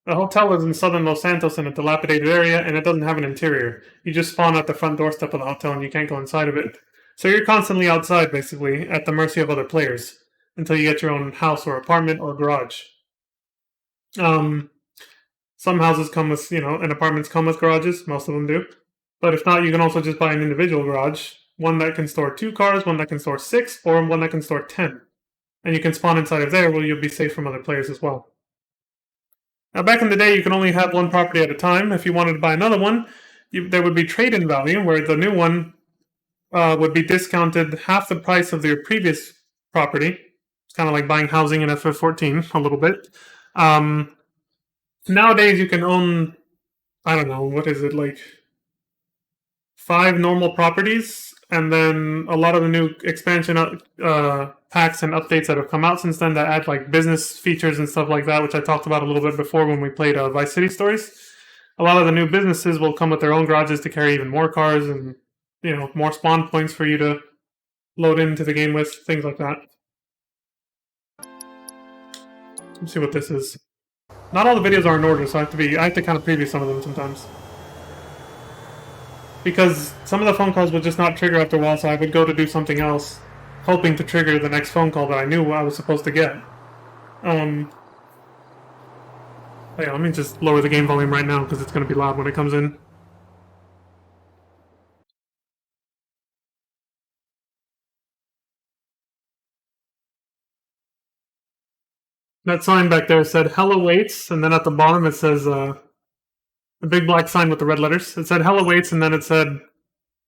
The hotel is in southern Los Santos in a dilapidated area, and it doesn't have an interior. You just spawn at the front doorstep of the hotel, and you can't go inside of it. So you're constantly outside, basically, at the mercy of other players, until you get your own house or apartment or garage. Some houses come with, and apartments come with garages. Most of them do. But if not, you can also just buy an individual garage. One that can store 2 cars, one that can store 6, or one that can store 10. And you can spawn inside of there where you'll be safe from other players as well. Now, back in the day, you could only have one property at a time. If you wanted to buy another one, there would be trade-in value, where the new one would be discounted half the price of your previous property. It's kind of like buying housing in FF14 a little bit. Nowadays, you can own, I don't know, what is it, like 5 normal properties, and then a lot of the new expansion packs and updates that have come out since then that add like business features and stuff like that, which I talked about a little bit before when we played Vice City Stories. A lot of the new businesses will come with their own garages to carry even more cars and, more spawn points for you to load into the game with, things like that. Let's see what this is. Not all the videos are in order, so I have to kind of preview some of them sometimes. Because some of the phone calls would just not trigger after a while, so I would go to do something else, hoping to trigger the next phone call that I knew I was supposed to get. Yeah, let me just lower the game volume right now, because it's going to be loud when it comes in. That sign back there said, "Hell awaits," and then at the bottom it says, a big black sign with the red letters. It said, "Hell awaits," and then it said,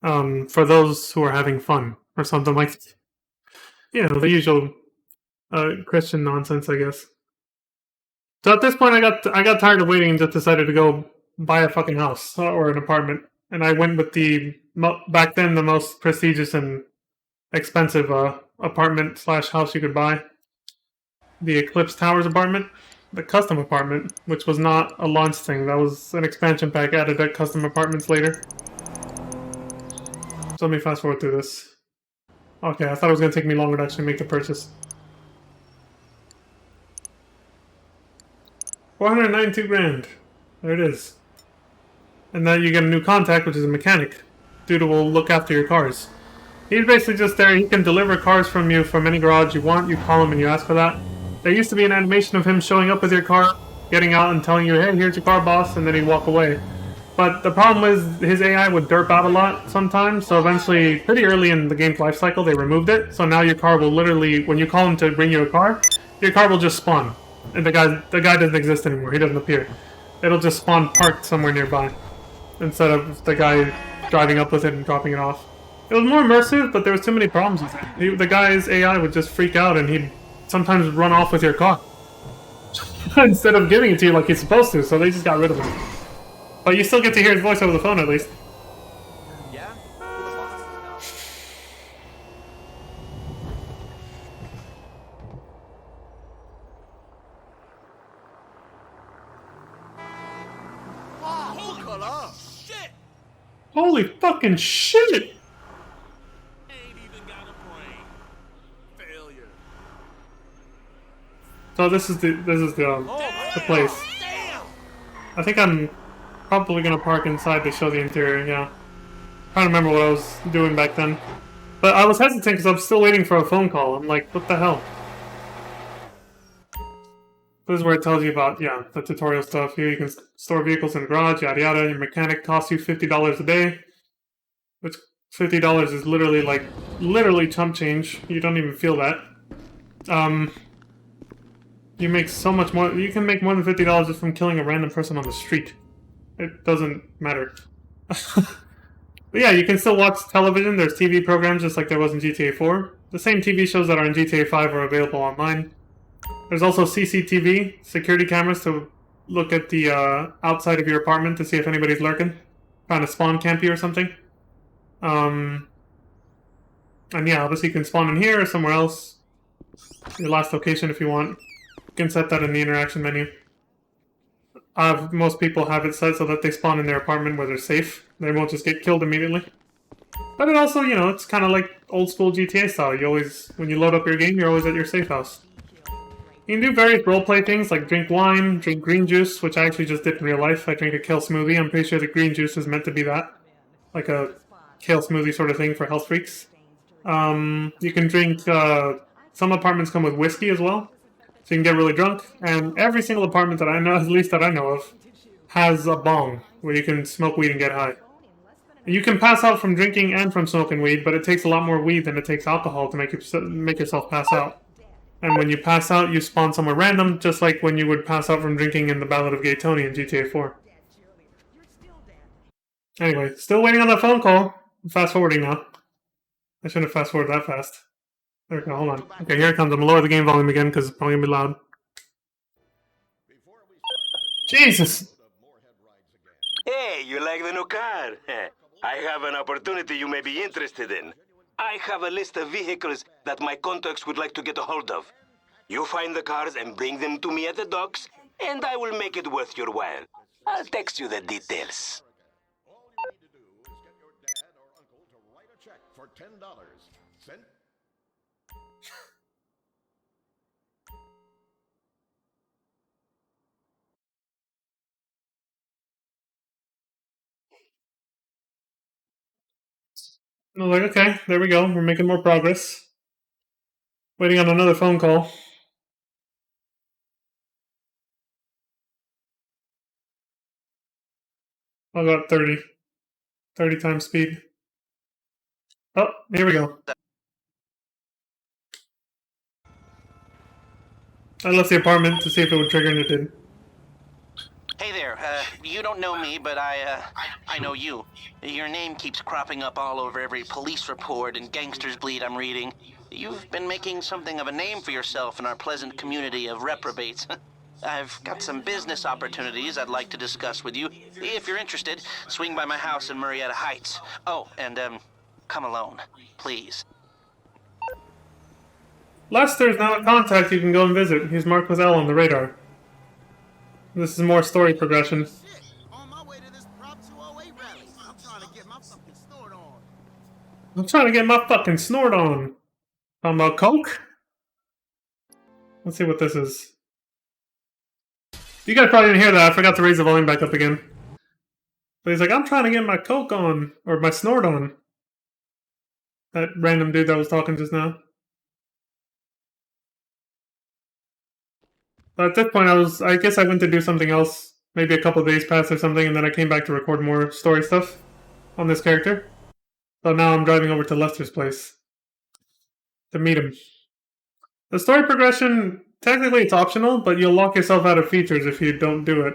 "For those who are having fun," or something like that. The usual Christian nonsense, I guess. So at this point, I got tired of waiting and just decided to go buy a fucking house or an apartment. And I went with back then, the most prestigious and expensive apartment/house you could buy. The Eclipse Towers apartment. The custom apartment, which was not a launch thing. That was an expansion pack added at custom apartments later. So let me fast forward through this. Okay, I thought it was going to take me longer to actually make the purchase. 492 grand. There it is. And then you get a new contact, which is a mechanic. Dude will look after your cars. He's basically just there. He can deliver cars from you from any garage you want. You call him and you ask for that. There used to be an animation of him showing up with your car, getting out and telling you, "Hey, here's your car, boss," and then he'd walk away. But the problem is his AI would derp out a lot sometimes, so eventually, pretty early in the game's life cycle, they removed it. So now your car will literally, when you call him to bring you a car, your car will just spawn. And the guy doesn't exist anymore. He doesn't appear. It'll just spawn parked somewhere nearby, instead of the guy driving up with it and dropping it off. It was more immersive, but there was too many problems with it. The guy's AI would just freak out, and he'd sometimes run off with your car instead of giving it to you like he's supposed to, so they just got rid of him. But you still get to hear his voice over the phone, at least. Yeah? Shit! Holy fucking shit! Ain't even got a brain. Failure. So this is the place. Damn! I think I'm probably gonna park inside to show the interior. Yeah, trying to remember what I was doing back then, but I was hesitant because I'm still waiting for a phone call. I'm like, what the hell? This is where it tells you about the tutorial stuff. Here you can store vehicles in the garage, yada yada. Your mechanic costs you $50 a day. which $50 is literally chump change. You don't even feel that. You make so much more. You can make more than $50 just from killing a random person on the street. It doesn't matter. But yeah, you can still watch television. There's TV programs just like there was in GTA 4. The same TV shows that are in GTA 5 are available online. There's also CCTV, security cameras to look at the outside of your apartment to see if anybody's lurking, trying to spawn camp you or something. And yeah, obviously you can spawn in here or somewhere else. Your last location if you want. You can set that in the interaction menu. Most people have it set so that they spawn in their apartment where they're safe. They won't just get killed immediately. But it also, you know, it's kind of like old school GTA style. You always, when you load up your game, you're always at your safe house. You can do various roleplay things like drink wine, drink green juice, which I actually just did in real life. I drink a kale smoothie. I'm pretty sure the green juice is meant to be that. Like a kale smoothie sort of thing for health freaks. You can drink, some apartments come with whiskey as well. So you can get really drunk. And every single apartment that I know, at least that I know of, has a bong where you can smoke weed and get high. And you can pass out from drinking and from smoking weed, but it takes a lot more weed than it takes alcohol to make yourself pass out. And when you pass out, you spawn somewhere random, just like when you would pass out from drinking in the Ballad of Gay Tony in GTA 4. Anyway, still waiting on that phone call. I'm fast forwarding now. I shouldn't have fast forwarded that fast. There we go, hold on. Okay, here it comes. I'm gonna lower the game volume again because it's probably gonna be loud. Jesus! Hey, you like the new car? I have an opportunity you may be interested in. I have a list of vehicles that my contacts would like to get a hold of. You find the cars and bring them to me at the docks, and I will make it worth your while. I'll text you the details. All you need to do is get your dad or uncle to write a check for $10. Send. I was like, okay, there we go. We're making more progress. Waiting on another phone call. I got 30. 30 times speed. Oh, here we go. I left the apartment to see if it would trigger, and it did. Hey there, you don't know me, but I know you. Your name keeps cropping up all over every police report and Gangsters Bleed I'm reading. You've been making something of a name for yourself in our pleasant community of reprobates. I've got some business opportunities I'd like to discuss with you. If you're interested, swing by my house in Murrieta Heights. Oh, and, come alone, please. Lester is now a contact you can go and visit. He's marked with L on the radar. This is more story progression. On my way to this Prop 208 rally. I'm trying to get my fucking snort on. I'm trying to get my fucking snort on. Talking about coke? Let's see what this is. You guys probably didn't hear that. I forgot to raise the volume back up again. But he's like, I'm trying to get my coke on. Or my snort on. That random dude that was talking just now. But at this point, I guess I went to do something else. Maybe a couple days passed or something, and then I came back to record more story stuff on this character. So now I'm driving over to Lester's place to meet him. The story progression, technically it's optional, but you'll lock yourself out of features if you don't do it.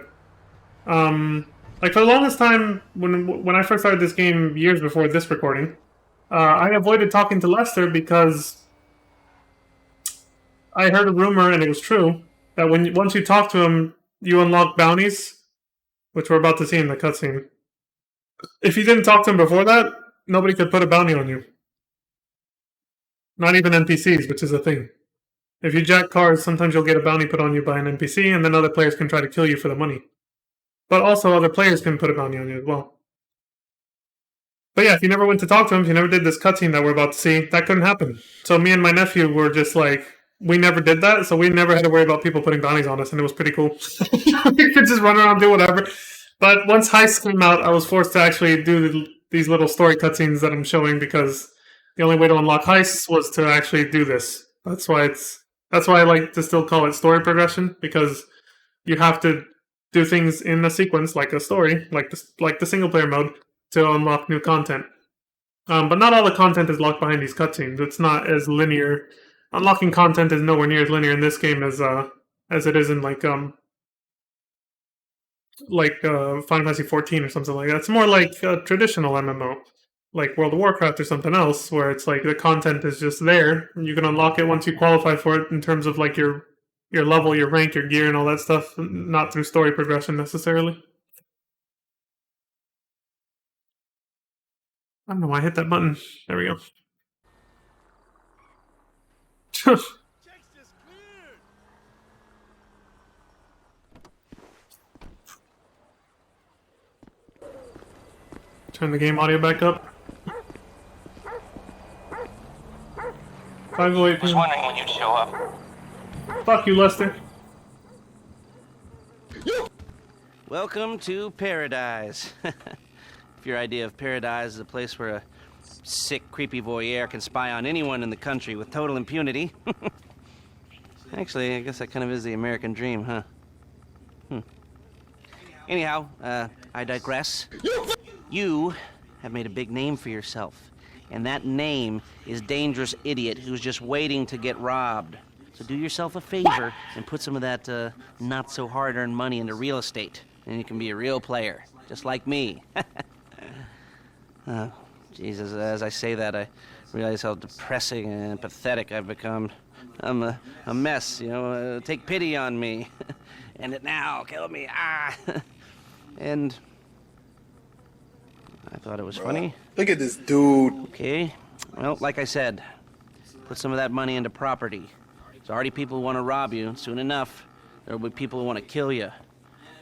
Like for the longest time, when I first started this game years before this recording, I avoided talking to Lester because I heard a rumor, and it was true, that once you talk to him, you unlock bounties, which we're about to see in the cutscene. If you didn't talk to him before that, nobody could put a bounty on you. Not even NPCs, which is a thing. If you jack cars, sometimes you'll get a bounty put on you by an NPC, and then other players can try to kill you for the money. But also, other players can put a bounty on you as well. But yeah, if you never went to talk to him, if you never did this cutscene that we're about to see, that couldn't happen. So me and my nephew were just like, we never did that, so we never had to worry about people putting bounties on us, and it was pretty cool. We could just run around and do whatever. But once Heist came out, I was forced to actually do these little story cutscenes that I'm showing, because the only way to unlock Heists was to actually do this. That's why I like to still call it story progression, because you have to do things in a sequence, like a story, like the single player mode, to unlock new content. But not all the content is locked behind these cutscenes. It's not as linear. Unlocking content is nowhere near as linear in this game as it is in like Final Fantasy 14 or something like that. It's more like a traditional MMO, like World of Warcraft or something else, where it's like the content is just there. And you can unlock it once you qualify for it in terms of like your level, your rank, your gear, and all that stuff, not through story progression necessarily. I don't know why I hit that button. There we go. Turn the game audio back up. 508. Was wondering when you'd show up. Fuck you, Lester. Welcome to paradise. If your idea of paradise is a place where a sick, creepy voyeur can spy on anyone in the country with total impunity. Actually, I guess that kind of is the American dream, huh? Anyhow, I digress. You have made a big name for yourself, and that name is Dangerous Idiot who's just waiting to get robbed. So do yourself a favor and put some of that not-so-hard-earned money into real estate, and you can be a real player, just like me. Jesus, as I say that, I realize how depressing and pathetic I've become. I'm a mess, you know. Take pity on me. End it now. Kill me. And I thought it was funny. Look at this dude. Okay. Well, like I said, put some of that money into property. There's already people who want to rob you. Soon enough, there will be people who want to kill you.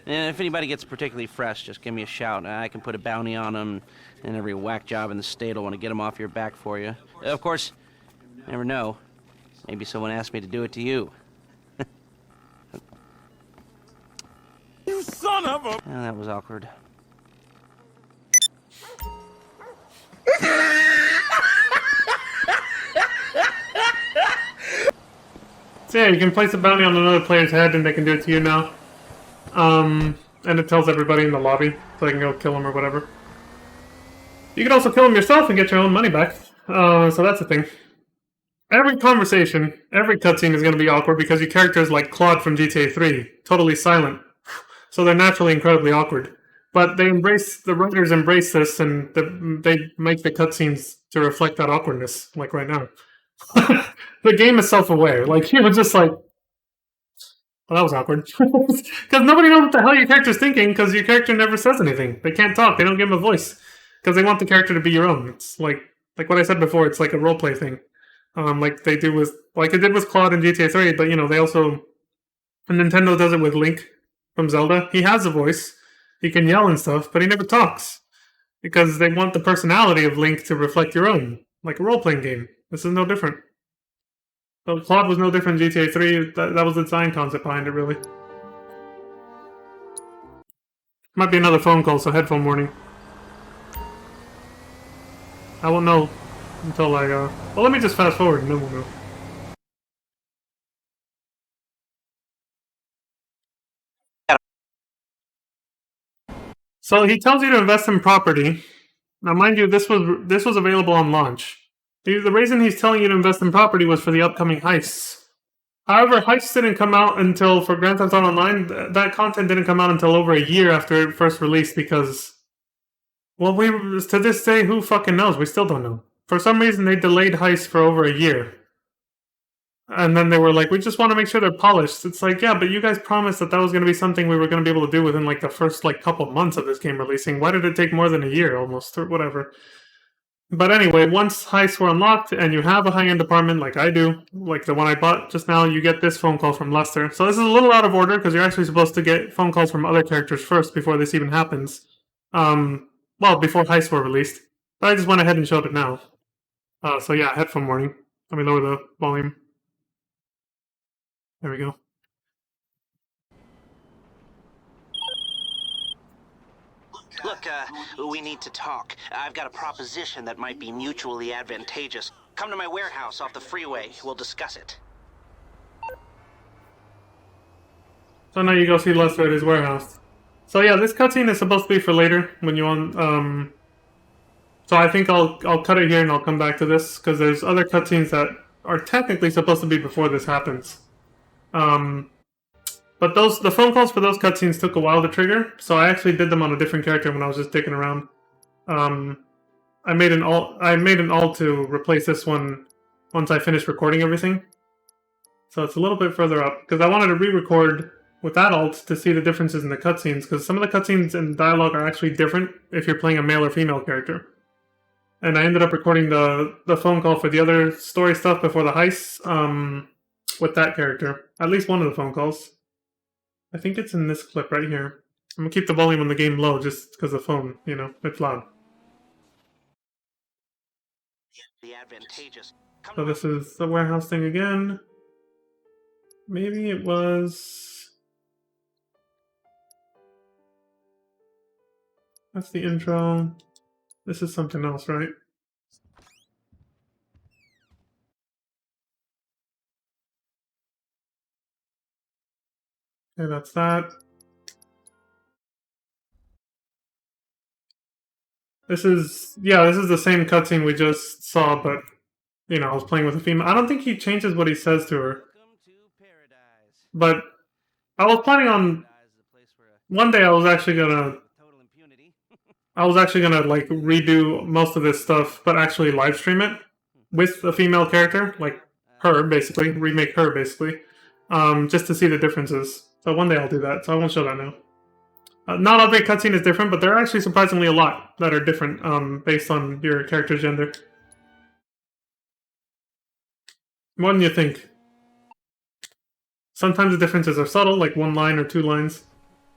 And if anybody gets particularly fresh, just give me a shout. I can put a bounty on them, and every whack job in the state will want to get them off your back for you. Of course, you never know. Maybe someone asked me to do it to you. You son of a... Oh, that was awkward. So yeah, you can place a bounty on another player's head and they can do it to you now. And it tells everybody in the lobby, so they can go kill him or whatever. You can also kill him yourself and get your own money back. So that's the thing. Every conversation, every cutscene is going to be awkward because your character is like Claude from GTA 3, totally silent. So they're naturally incredibly awkward. But the writers embrace this, and they make the cutscenes to reflect that awkwardness, like right now. The game is self-aware. Like, you were just like, well, that was awkward. Because nobody knows what the hell your character's thinking, because your character never says anything. They can't talk. They don't give them a voice. Because they want the character to be your own. It's like what I said before, it's like a roleplay thing. Like they do with, like it did with Claude in GTA 3, but, you know, they also, and Nintendo does it with Link from Zelda. He has a voice. He can yell and stuff, but he never talks. Because they want the personality of Link to reflect your own. Like a role-playing game. This is no different. So Claude was no different in GTA 3. That was the design concept behind it, really. Might be another phone call, so headphone warning. I won't know until I, well, let me just fast forward and then we'll know. So he tells you to invest in property. Now, mind you, this was available on launch. The reason he's telling you to invest in property was for the upcoming heists. However, heists didn't come out until, for Grand Theft Auto Online, that content didn't come out until over a year after it first released because, well, to this day, who fucking knows? We still don't know. For some reason, they delayed heists for over a year. And then they were like, we just want to make sure they're polished. It's like, yeah, but you guys promised that was going to be something we were going to be able to do within like the first like couple months of this game releasing. Why did it take more than a year almost, or whatever? But anyway, once heists were unlocked and you have a high-end apartment like I do, like the one I bought just now, you get this phone call from Lester. So this is a little out of order because you're actually supposed to get phone calls from other characters first before this even happens. Well, before heists were released. But I just went ahead and showed it now. So yeah, headphone warning. Let me lower the volume. There we go. Look, we need to talk. I've got a proposition that might be mutually advantageous. Come to my warehouse off the freeway. We'll discuss it. So now you go see Lester at his warehouse. So yeah, this cutscene is supposed to be for later, when you so So I think I'll cut it here and I'll come back to this because there's other cutscenes that are technically supposed to be before this happens. But the phone calls for those cutscenes took a while to trigger, so I actually did them on a different character when I was just dicking around. I made an alt to replace this one once I finished recording everything. So it's a little bit further up because I wanted to re-record with that alt to see the differences in the cutscenes, because some of the cutscenes and dialogue are actually different if you're playing a male or female character. And I ended up recording the phone call for the other story stuff before the heist with that character. At least one of the phone calls. I think it's in this clip right here. I'm gonna keep the volume on the game low just because the phone, you know, it's loud. The advantageous. So this is the warehouse thing again. Maybe it was... That's the intro. This is something else, right? Okay, that's that. This is the same cutscene we just saw, but, you know, I was playing with a female. I don't think he changes what he says to her. But I was planning on... One day I was actually gonna, like, redo most of this stuff, but actually live stream it with a female character, like her, basically. Remake her, basically. Just to see the differences. So one day I'll do that, so I won't show that now. Not every cutscene is different, but there are actually surprisingly a lot that are different based on your character's gender. More than you think. Sometimes the differences are subtle, like 1 line or 2 lines.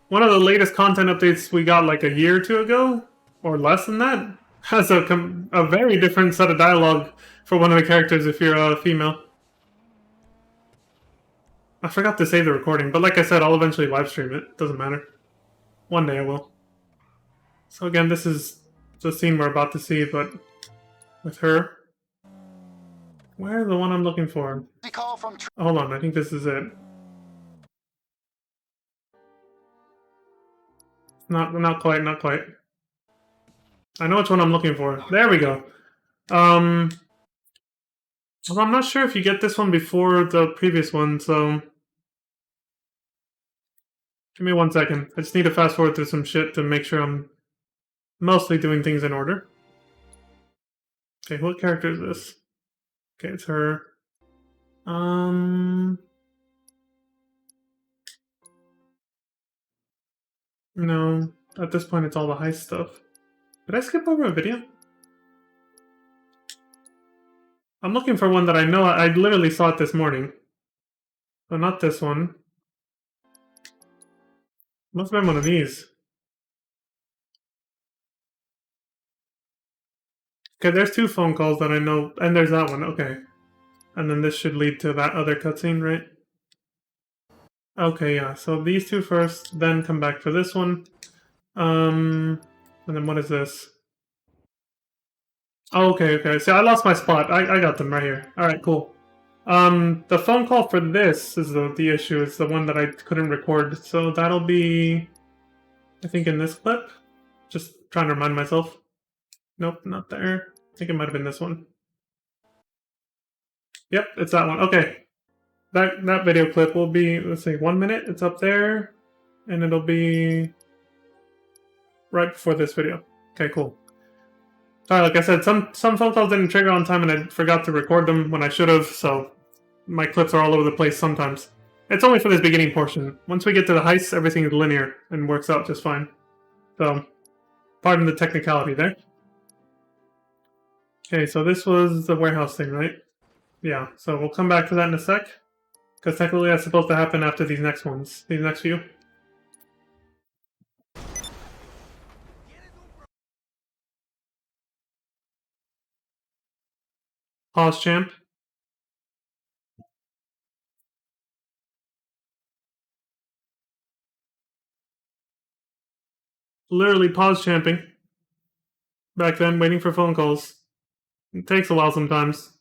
One of the latest content updates we got like a year or 2 ago, or less than that, has a very different set of dialogue for one of the characters if you're a female. I forgot to save the recording, but like I said, I'll eventually live stream it. Doesn't matter. One day I will. So again, this is the scene we're about to see, but with her. Where's the one I'm looking for? Hold on, I think this is it. Not quite. I know which one I'm looking for. There we go. Well, I'm not sure if you get this one before the previous one, so... Give me 1 second. I just need to fast forward through some shit to make sure I'm mostly doing things in order. Okay, what character is this? Okay, it's her. No, at this point it's all the heist stuff. Did I skip over a video? I'm looking for one that I know I literally saw it this morning. So not this one. Must have been one of these. Okay, there's 2 phone calls that I know, and there's that one, okay. And then this should lead to that other cutscene, right? Okay, yeah, so these 2 first, then come back for this one. And then what is this? Oh, okay. See, I lost my spot. I got them right here. Alright, cool. The phone call for this is the issue. It's the one that I couldn't record. So that'll be, I think, in this clip. Just trying to remind myself. Nope, not there. I think it might have been this one. Yep, it's that one. Okay. That video clip will be, let's say, 1 minute. It's up there. And it'll be right before this video. Okay, cool. Sorry, like I said, some phone calls didn't trigger on time and I forgot to record them when I should have, so my clips are all over the place sometimes. It's only for this beginning portion. Once we get to the heist, everything is linear and works out just fine. So, pardon the technicality there. Okay, so this was the warehouse thing, right? Yeah, so we'll come back to that in a sec. Because technically that's supposed to happen after these next ones. These next few. Pause, champ. Literally pause champing. Back then, waiting for phone calls. It takes a while sometimes.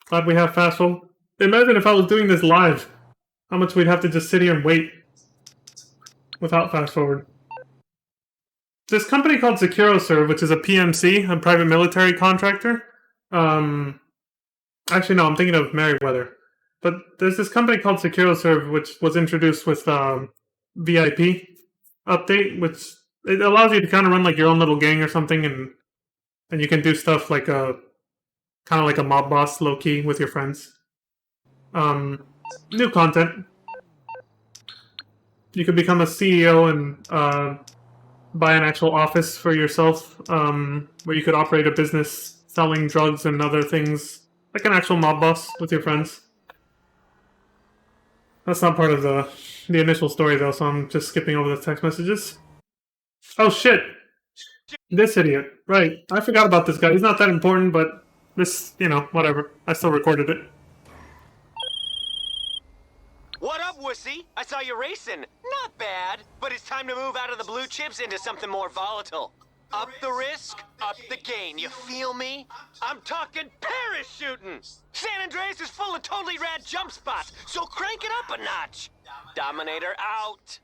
Glad we have fast forward. Imagine if I was doing this live. How much we'd have to just sit here and wait. Without fast forward. this company called SecuroServe, which is a PMC, a private military contractor. Actually, no, I'm thinking of Merryweather. But there's this company called SecuroServe, which was introduced with VIP update, which it allows you to kind of run like your own little gang or something, and you can do stuff like kind of like a mob boss, low key, with your friends. New content. You could become a CEO and buy an actual office for yourself, where you could operate a business selling drugs and other things, like an actual mob boss with your friends. That's not part of the initial story though, so I'm just skipping over the text messages. Oh shit! This idiot. Right. I forgot about this guy. He's not that important, but this, whatever. I still recorded it. What up, wussy? I saw you racing. Not bad, but it's time to move out of the blue chips into something more volatile. Up the risk, up the gain. You feel me? I'm talking parachuting. San Andreas is full of totally rad jump spots, so crank it up a notch. Dominator out.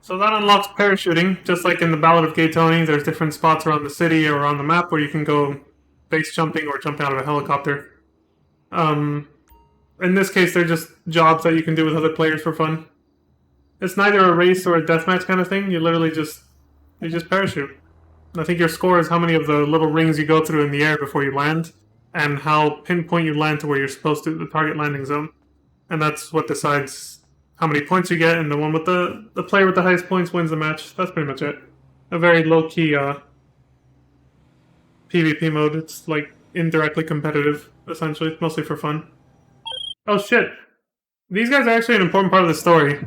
So that unlocks parachuting, just like in the Ballad of Gay Tony. There's different spots around the city or on the map where you can go base jumping or jump out of a helicopter. In this case, they're just jobs that you can do with other players for fun. It's neither a race or a deathmatch kind of thing. You literally just parachute. I think your score is how many of the little rings you go through in the air before you land, and how pinpoint you land to where you're supposed to, the target landing zone. And that's what decides how many points you get, and the one with the player with the highest points wins the match. That's pretty much it. A very low-key PvP mode. It's like indirectly competitive, essentially, mostly for fun. Oh shit. These guys are actually an important part of the story.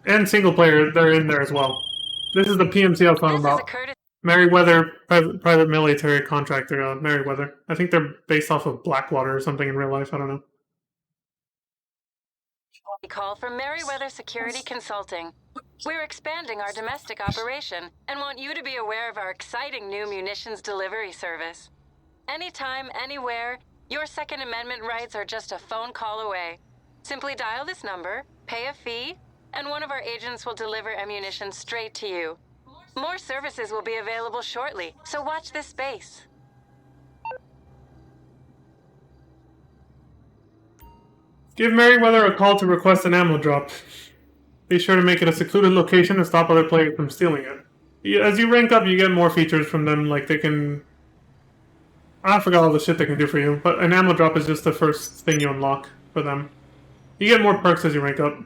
And single player, they're in there as well. This is the PMC I was talking about. Merryweather, private military contractor, Merryweather. I think they're based off of Blackwater or something in real life, I don't know. Call from Merryweather Security Consulting. We're expanding our domestic operation and want you to be aware of our exciting new munitions delivery service. Anytime, anywhere, your Second Amendment rights are just a phone call away. Simply dial this number, pay a fee, and one of our agents will deliver ammunition straight to you. More services will be available shortly, so watch this space. Give Merryweather a call to request an ammo drop. Be sure to make it a secluded location and stop other players from stealing it. As you rank up, you get more features from them, like they can... I forgot all the shit they can do for you, but an ammo drop is just the first thing you unlock for them. You get more perks as you rank up.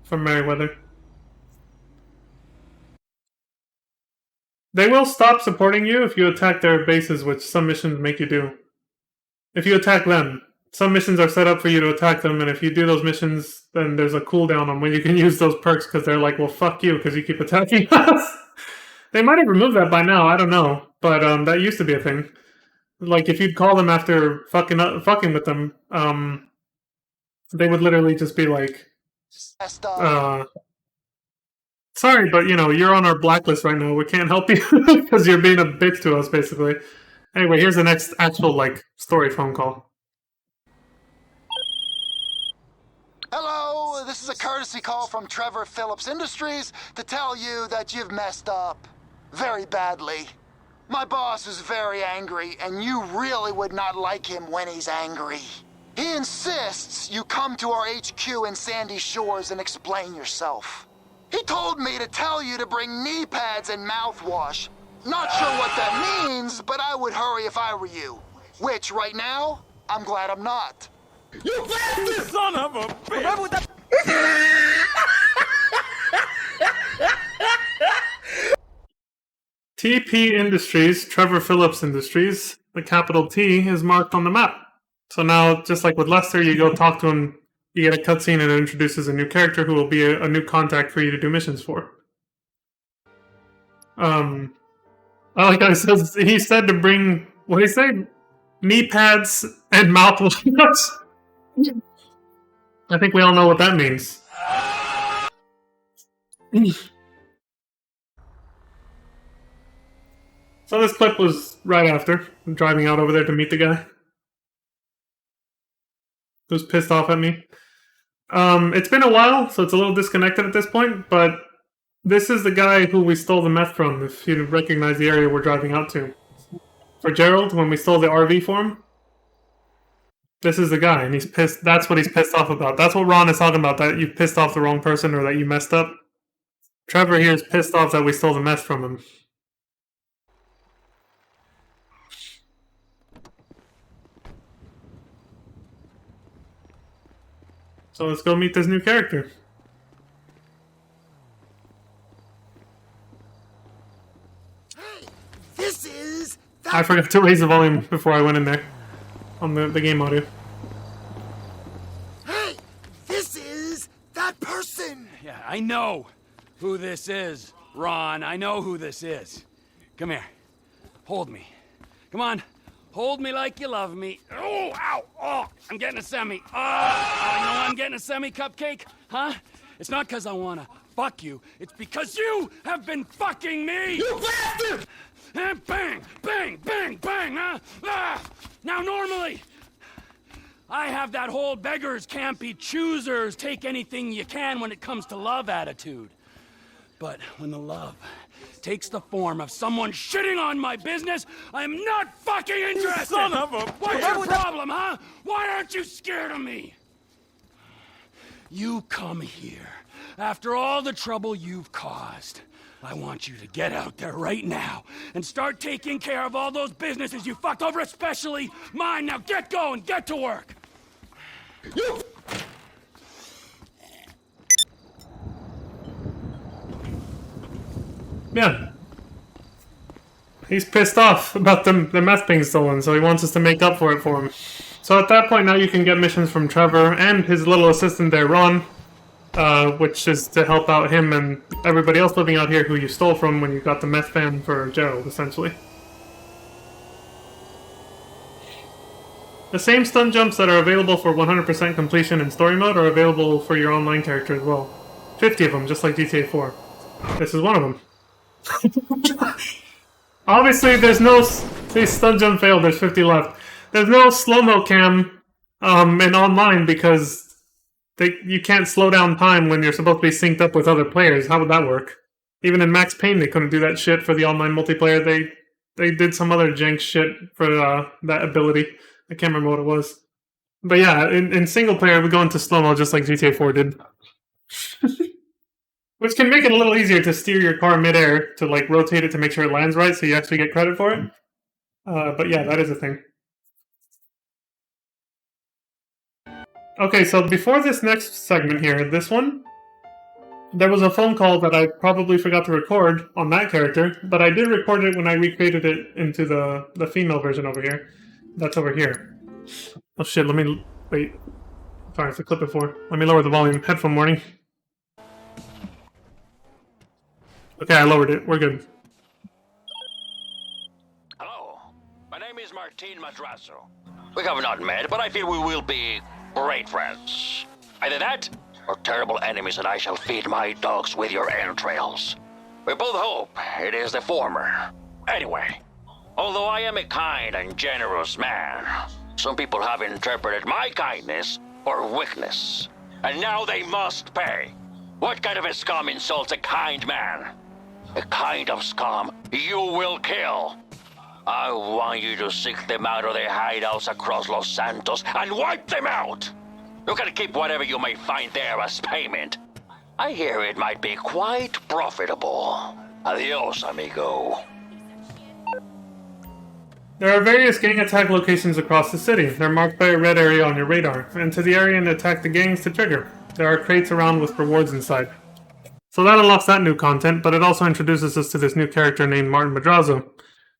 From Merryweather. They will stop supporting you if you attack their bases, which some missions make you do. If you attack them. Some missions are set up for you to attack them, and if you do those missions, then there's a cooldown on when you can use those perks, because they're like, well, fuck you, because you keep attacking us. They might have removed that by now, I don't know. But that used to be a thing. Like, if you'd call them after fucking with them, they would literally just be like, sorry, but, you're on our blacklist right now. We can't help you, because you're being a bitch to us, basically. Anyway, here's the next actual, story phone call. Hello, this is a courtesy call from Trevor Phillips Industries to tell you that you've messed up very badly. My boss is very angry, and you really would not like him when he's angry. He insists you come to our HQ in Sandy Shores and explain yourself. He told me to tell you to bring knee pads and mouthwash. Not sure what that means, but I would hurry if I were you. Which, right now, I'm glad I'm not. You bastard son of a bitch! TP Industries, Trevor Phillips Industries, the capital T is marked on the map. So now, just like with Lester, you go talk to him, you get a cutscene and it introduces a new character who will be a new contact for you to do missions for. I like how he said to bring, what did he say? Knee pads and mouthwash. I think we all know what that means. So this clip was right after. I'm driving out over there to meet the guy who's pissed off at me. It's been a while, so it's a little disconnected at this point, but this is the guy who we stole the meth from, if you recognize the area we're driving out to. For Gerald, when we stole the RV for him, this is the guy, and he's pissed. That's what he's pissed off about. That's what Ron is talking about, that you pissed off the wrong person or that you messed up. Trevor here is pissed off that we stole the meth from him. So let's go meet this new character. This is... I forgot to raise the volume before I went in there on the game audio. Hey, this is that person. Yeah, I know who this is, Ron. I know who this is. Come here. Hold me. Come on. Hold me like you love me. Oh, ow. Oh, I'm getting a semi. Oh, I know I'm getting a semi cupcake. Huh? It's not because I want to fuck you. It's because you have been fucking me. You bastard! And bang, bang, bang, bang, huh? Ah! Now, normally, I have that whole beggars can't be choosers, take anything you can when it comes to love attitude. But when the love takes the form of someone shitting on my business, I'm not fucking interested! Son of a... What's your problem, huh? Why aren't you scared of me? You come here. After all the trouble you've caused, I want you to get out there right now and start taking care of all those businesses you fucked over, especially mine. Now get going, get to work. You... Yeah. He's pissed off about the meth being stolen, so he wants us to make up for it for him. So at that point now you can get missions from Trevor and his little assistant there, Ron, which is to help out him and everybody else living out here who you stole from when you got the meth van for Gerald, essentially. The same stun jumps that are available for 100% completion in story mode are available for your online character as well. 50 of them, just like GTA 4. This is one of them. Obviously, there's no... See, stun jump failed, there's 50 left. There's no slow-mo cam in online because you can't slow down time when you're supposed to be synced up with other players. How would that work? Even in Max Payne, they couldn't do that shit for the online multiplayer. They did some other jank shit for that ability. I can't remember what it was. But yeah, in single player, we go into slow-mo just like GTA 4 did. Which can make it a little easier to steer your car midair to like rotate it to make sure it lands right so you actually get credit for it. But yeah, that is a thing. Okay, so before this next segment here, this one, there was a phone call that I probably forgot to record on that character, but I did record it when I recreated it into the female version over here. That's over here. Oh shit, let me... Wait. Sorry, it's a clip before. Let me lower the volume. Headphone warning. Okay, I lowered it. We're good. Hello. My name is Martin Madrazo. We have not met, but I feel we will be great friends. Either that, or terrible enemies, and I shall feed my dogs with your entrails. We both hope it is the former. Anyway, although I am a kind and generous man, some people have interpreted my kindness for weakness. And now they must pay. What kind of a scum insults a kind man? The kind of scum you will kill. I want you to seek them out of their hideouts across Los Santos and wipe them out. You can keep whatever you may find there as payment. I hear it might be quite profitable. Adios, amigo. There are various gang attack locations across the city. They're marked by a red area on your radar. Enter the area and attack the gangs to trigger. There are crates around with rewards inside. So that unlocks that new content, but it also introduces us to this new character named Martin Madrazo,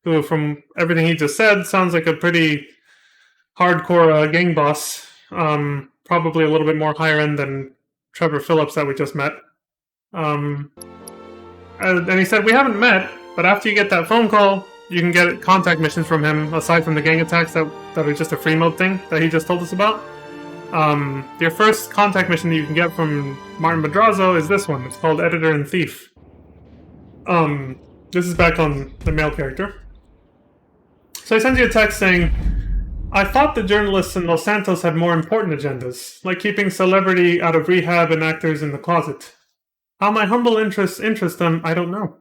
who, from everything he just said, sounds like a pretty hardcore gang boss. Probably a little bit more higher end than Trevor Phillips that we just met. And he said, we haven't met, but after you get that phone call, you can get contact missions from him, aside from the gang attacks that are just a free mode thing that he just told us about. Your first contact mission that you can get from Martin Madrazo is this one. It's called Editor and Thief. This is back on the male character. So he sends you a text saying, I thought the journalists in Los Santos had more important agendas, like keeping celebrity out of rehab and actors in the closet. How my humble interests interest them, I don't know.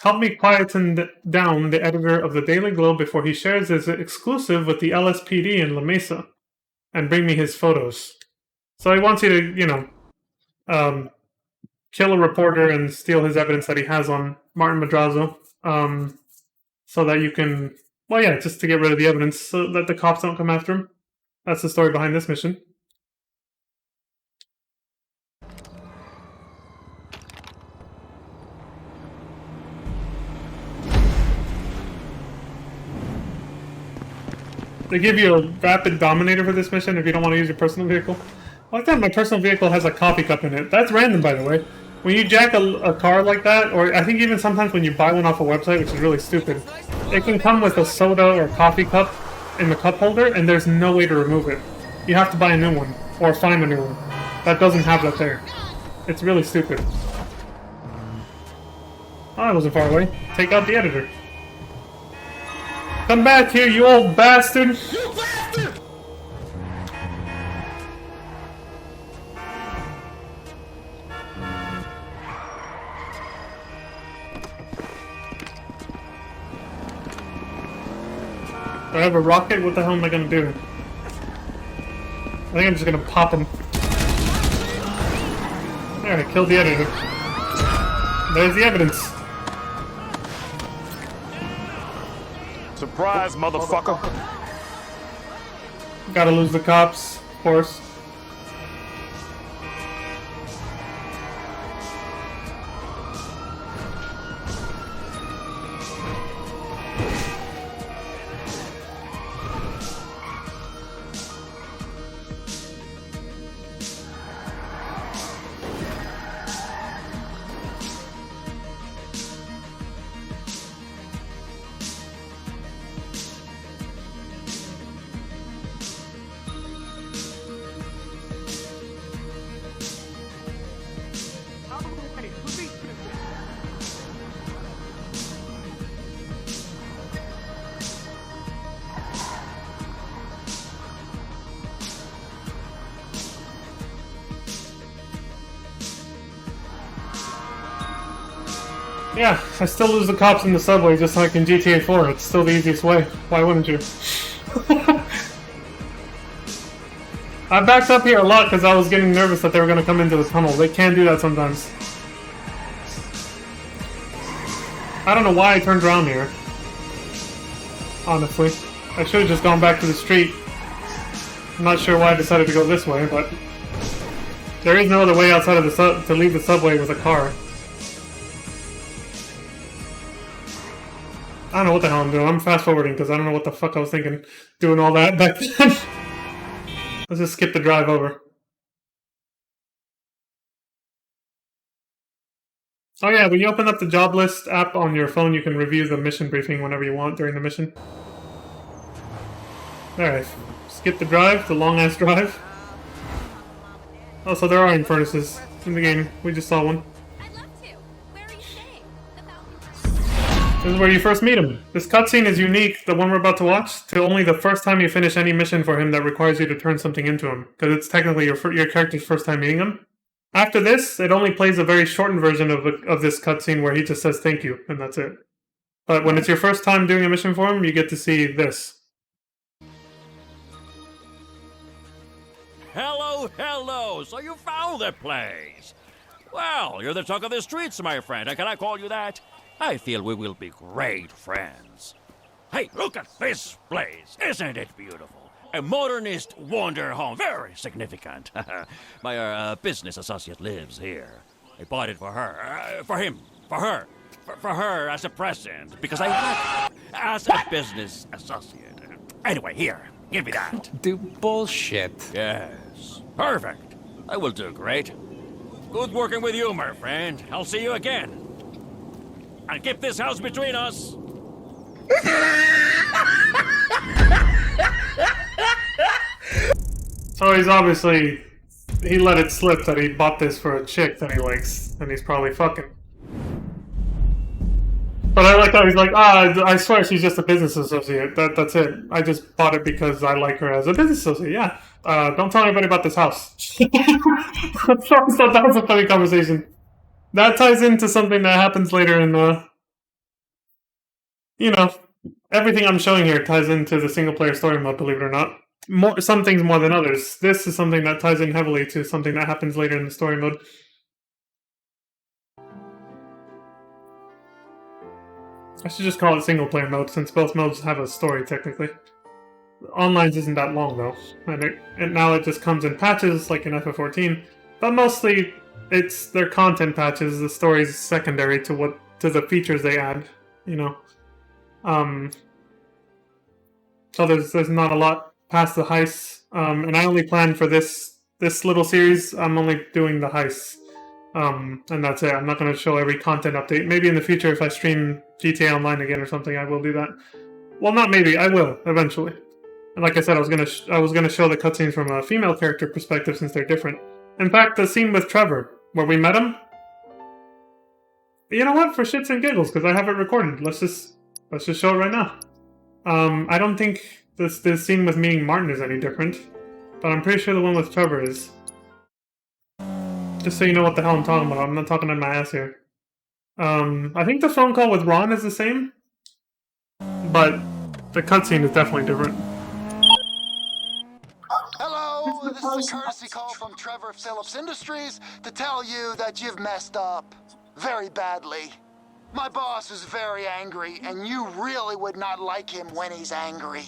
Help me quieten down the editor of the Daily Globe before he shares his exclusive with the LSPD in La Mesa, and bring me his photos. So he wants you to, you know, kill a reporter and steal his evidence that he has on Martin Madrazo, so that you can, well, yeah, just to get rid of the evidence so that the cops don't come after him. That's the story behind this mission. They give you a rapid dominator for this mission if you don't want to use your personal vehicle. I like that my personal vehicle has a coffee cup in it. That's random, by the way. When you jack a car like that, or I think even sometimes when you buy one off a website, which is really stupid, it can come with a soda or coffee cup in the cup holder, and there's no way to remove it. You have to buy a new one, or find a new one. That doesn't have that there. It's really stupid. Oh, I wasn't far away. Take out the editor. Come back here, you old bastard! You bastard! Do I have a rocket? What the hell am I gonna do? I think I'm just gonna pop him. There, I killed the editor. There's the evidence. Surprise, motherfucker. Gotta lose the cops, of course. Yeah, I still lose the cops in the subway just like in GTA 4. It's still the easiest way. Why wouldn't you? I backed up here a lot because I was getting nervous that they were going to come into the tunnel. They can do that sometimes. I don't know why I turned around here. Honestly. I should have just gone back to the street. I'm not sure why I decided to go this way, but... there is no other way outside of the to leave the subway with a car. I don't know what the hell I'm doing. I'm fast forwarding because I don't know what the fuck I was thinking doing all that back then. Let's just skip the drive over. Oh yeah, when you open up the job list app on your phone, you can review the mission briefing whenever you want during the mission. Alright, skip the drive, the long ass drive. Oh, so there are furnaces in the game. We just saw one. This is where you first meet him. This cutscene is unique, the one we're about to watch, to only the first time you finish any mission for him that requires you to turn something into him, because it's technically your character's first time meeting him. After this, it only plays a very shortened version of this cutscene where he just says thank you, and that's it. But when it's your first time doing a mission for him, you get to see this. Hello, hello! So you found the place! Well, you're the talk of the streets, my friend. Can I call you that? I feel we will be great friends. Hey, look at this place. Isn't it beautiful? A modernist wonder home. Very significant. My business associate lives here. I bought it for her. For him. For her. For her as a present. Because I like her as a business associate. Anyway, here. Give me that. Do bullshit. Yes. Perfect. I will do great. Good working with you, my friend. I'll see you again. And keep this house between us. So he's obviously... he let it slip that he bought this for a chick that he likes, and he's probably fucking. But I like how he's like, I swear she's just a business associate. That's it. I just bought it because I like her as a business associate. Yeah. Don't tell anybody about this house. I thought that was a funny conversation. That ties into something that happens later in the... You know, everything I'm showing here ties into the single-player story mode, believe it or not. Some things more than others. This is something that ties in heavily to something that happens later in the story mode. I should just call it single-player mode, since both modes have a story, technically. Online's isn't that long, though, and now it just comes in patches, like in FF14, but mostly it's their content patches, the story's secondary to the features they add, you know. So there's not a lot past the heists, and I only plan for this little series, I'm only doing the heists. And that's it. I'm not going to show every content update. Maybe in the future, if I stream GTA Online again or something, I will do that. Well, not maybe. I will eventually. And like I said, I was gonna show the cutscenes from a female character perspective since they're different. In fact, the scene with Trevor where we met him. You know what? For shits and giggles, because I have it recorded. Let's just show it right now. I don't think this scene with meeting Martin is any different, but I'm pretty sure the one with Trevor is. Just so you know what the hell I'm talking about. I'm not talking on my ass here. I think the phone call with Ron is the same, but the cutscene is definitely different. Hello, this is a courtesy call from Trevor Phillips Industries to tell you that you've messed up very badly. My boss is very angry, and you really would not like him when he's angry.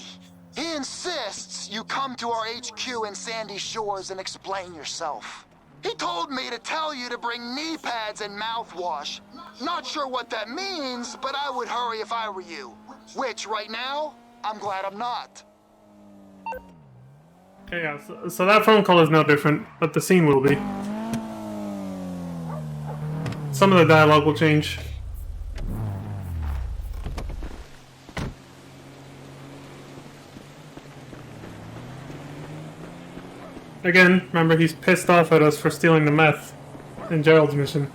He insists you come to our HQ in Sandy Shores and explain yourself. He told me to tell you to bring knee pads and mouthwash. Not sure what that means, but I would hurry if I were you. Which, right now, I'm glad I'm not. Okay, yeah, so that phone call is no different, but the scene will be. Some of the dialogue will change. Again, remember he's pissed off at us for stealing the meth in Gerald's mission.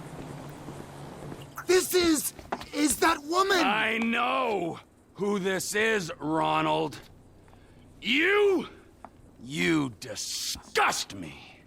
This is that woman! I know who this is, Ronald. You disgust me.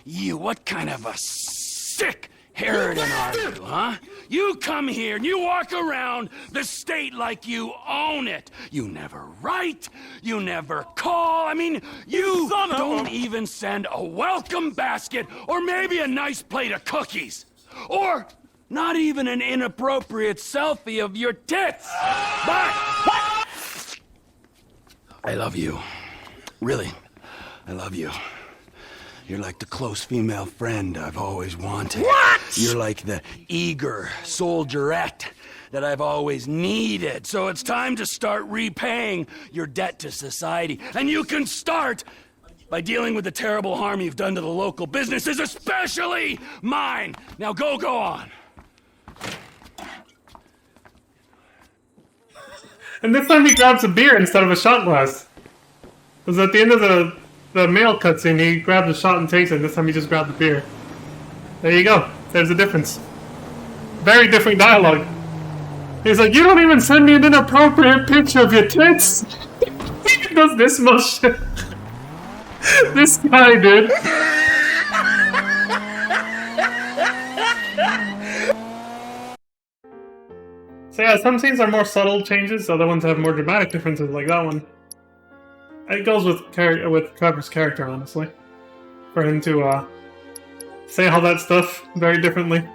What kind of a sick Harridan are you, huh? You come here and you walk around the state like you own it. You never write, you never call. I mean, you don't even send a welcome basket or maybe a nice plate of cookies. Or not even an inappropriate selfie of your tits. But I love you. Really, I love you. You're like the close female friend I've always wanted. What? You're like the eager soldierette that I've always needed. So it's time to start repaying your debt to society. And you can start by dealing with the terrible harm you've done to the local businesses, especially mine. Now go on. And this time he grabs a beer instead of a shot glass. Because at the end of the male cutscene, he grabs a shot and takes it. This time he just grabbed the beer. There you go. There's a difference. Very different dialogue. He's like, you don't even send me an inappropriate picture of your tits. He does this much shit. This guy, dude. So yeah, some scenes are more subtle changes, other ones have more dramatic differences, like that one. It goes with Trevor's character, honestly. For him to say all that stuff very differently.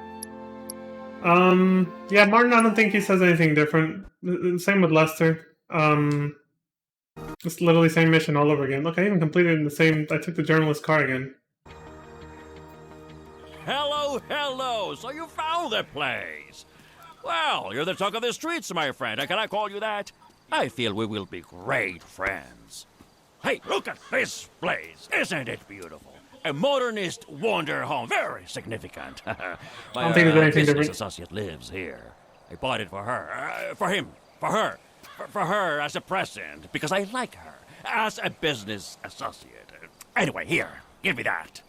Yeah, Martin, I don't think he says anything different. Same with Lester. It's literally same mission all over again. Look, I even completed it in the same... I took the journalist car again. Hello! So you found the place! Well, you're the talk of the streets, my friend. Can I call you that? I feel we will be great friends. Hey, look at this place! Isn't it beautiful? A modernist wonder home, very significant. My business associate lives here. I bought it for her, for him, for her as a present, because I like her as a business associate. Anyway, here, give me that.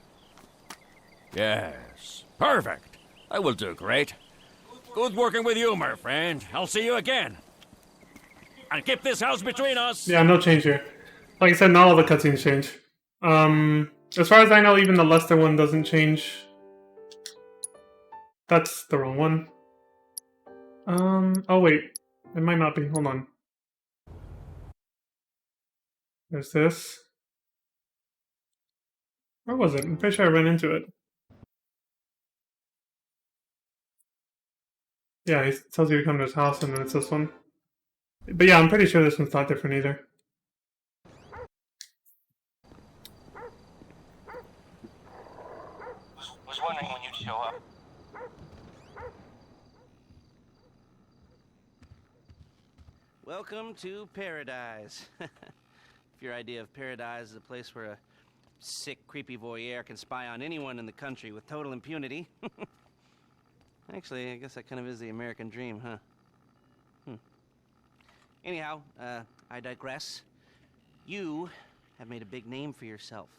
Yes, perfect. I will do great. Good working with you, my friend. I'll see you again. And keep this house between us. Yeah, no change here. Like I said, not all the cutscenes change. As far as I know, even the Lester one doesn't change. That's the wrong one. Oh wait. It might not be. Hold on. There's this. Where was it? I'm pretty sure I ran into it. Yeah, he tells you to come to his house, and then it's this one. But yeah, I'm pretty sure this one's not different either. Was wondering when you'd show up. Welcome to paradise. If your idea of paradise is a place where a sick, creepy voyeur can spy on anyone in the country with total impunity. Actually, I guess that kind of is the American dream, huh? Anyhow, I digress. You have made a big name for yourself,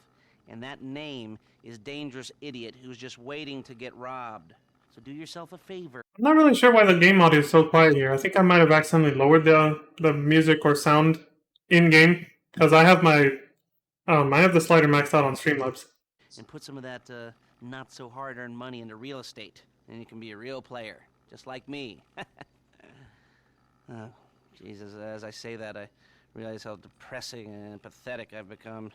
and that name is Dangerous Idiot who's just waiting to get robbed. So do yourself a favor. I'm not really sure why the game audio is so quiet here. I think I might have accidentally lowered the music or sound in-game, because I have my I have the slider maxed out on Streamlabs. And put some of that not so hard-earned money into real estate, and you can be a real player, just like me. Oh, Jesus, as I say that, I realize how depressing and pathetic I've become.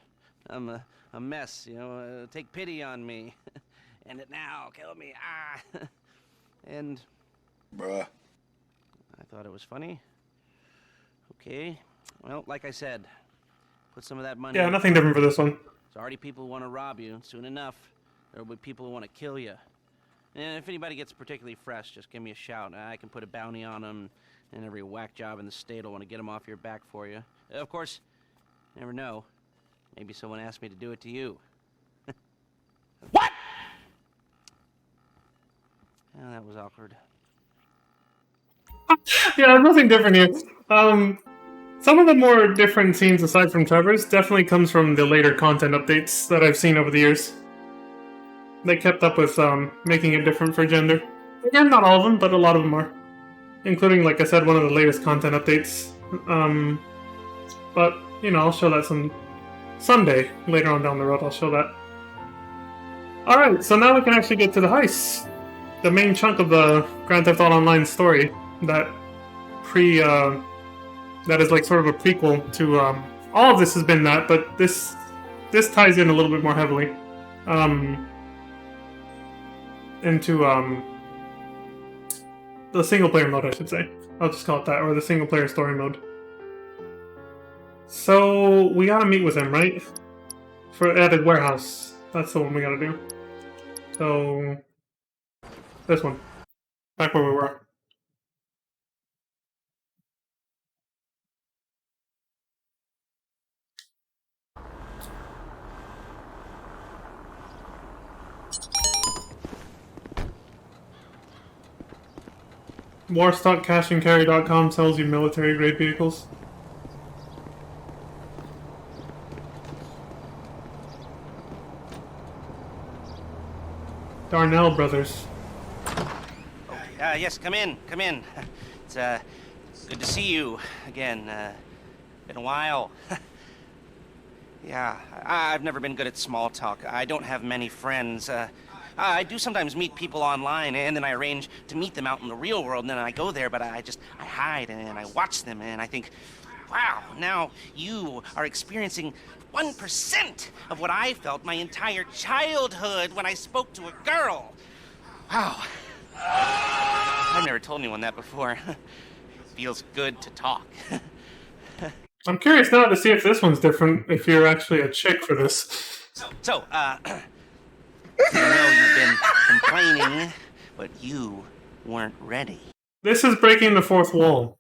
I'm a mess, you know. Take pity on me. End it now, kill me, ah! And... Bruh. I thought it was funny. Okay. Well, like I said, put some of that money... Yeah, nothing different for this one. There's already people who want to rob you. Soon enough, there will be people who want to kill you. And if anybody gets particularly fresh, just give me a shout. I can put a bounty on them, and every whack job in the state will want to get them off your back for you. Of course, you never know. Maybe someone asked me to do it to you. What? Oh, that was awkward. Yeah, there's nothing different here. Some of the more different scenes aside from Trevor's definitely comes from the later content updates that I've seen over the years. They kept up with making it different for gender. Again, not all of them, but a lot of them are. Including, like I said, one of the latest content updates. But, you know, I'll show that some Sunday. Later on down the road, I'll show that. Alright, so now we can actually get to the heist. The main chunk of the Grand Theft Auto Online story that that is like sort of a prequel to all of this has been that, but this ties in a little bit more heavily into the single player mode, I should say. I'll just call it that, or the single player story mode. So we gotta meet with him, right? At a warehouse. That's the one we gotta do. So this one. Back where we were. Warstockcashandcarry.com sells you military-grade vehicles. Darnell Brothers. Yes, come in, come in. It's good to see you again. Been a while. Yeah, I've never been good at small talk. I don't have many friends. I do sometimes meet people online, and then I arrange to meet them out in the real world, and then I go there, but I hide, and I watch them, and I think, wow, now you are experiencing 1% of what I felt my entire childhood when I spoke to a girl. Wow. I've never told anyone that before. Feels good to talk. I'm curious now to see if this one's different, if you're actually a chick for this. So, I know you've been complaining, but you weren't ready. This is breaking the fourth wall.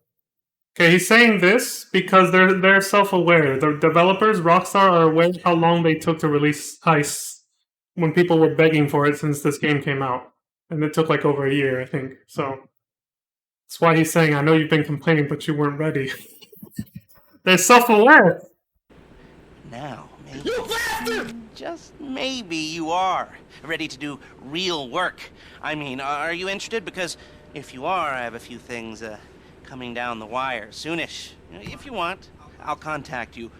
Okay, he's saying this because they're self-aware. The developers, Rockstar, are aware how long they took to release Heist when people were begging for it since this game came out. And it took like over a year, I think. So that's why he's saying, I know you've been complaining, but you weren't ready. They're self-aware. Now, maybe, just maybe you are ready to do real work. I mean, are you interested? Because If you are, I have a few things coming down the wire soonish. If you want, I'll contact you.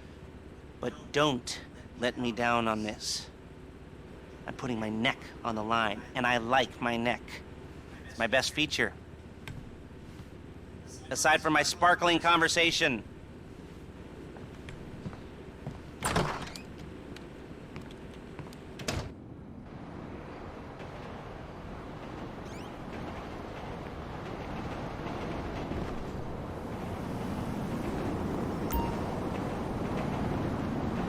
But don't let me down on this. I'm putting my neck on the line, and I like my neck. It's my best feature. Aside from my sparkling conversation.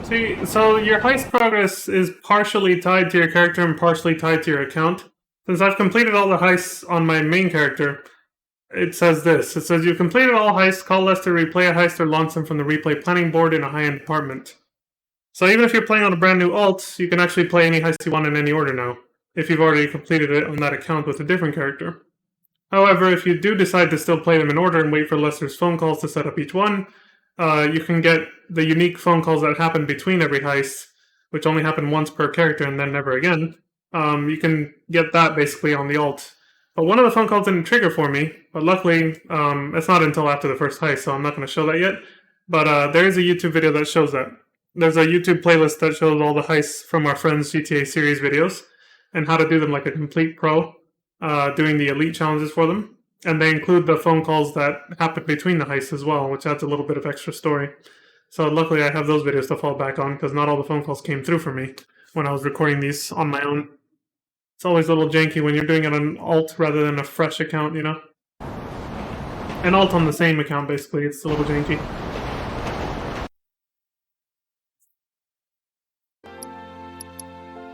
See, so your heist progress is partially tied to your character and partially tied to your account. Since I've completed all the heists on my main character, it says this. It says, you've completed all heists, call Lester to replay a heist or launch them from the replay planning board in a high-end apartment. So even if you're playing on a brand new alt, you can actually play any heist you want in any order now, if you've already completed it on that account with a different character. However, if you do decide to still play them in order and wait for Lester's phone calls to set up each one, you can get the unique phone calls that happen between every heist, which only happen once per character and then never again. You can get that basically on the alt. But one of the phone calls didn't trigger for me, but luckily, it's not until after the first heist, so I'm not going to show that yet. But there is a YouTube video that shows that. There's a YouTube playlist that shows all the heists from our friends' GTA series videos, and how to do them like a complete pro, doing the elite challenges for them. And they include the phone calls that happen between the heists as well, which adds a little bit of extra story. So luckily I have those videos to fall back on, because not all the phone calls came through for me when I was recording these on my own. It's always a little janky when you're doing it on an alt rather than a fresh account, you know? An alt on the same account, basically. It's a little janky.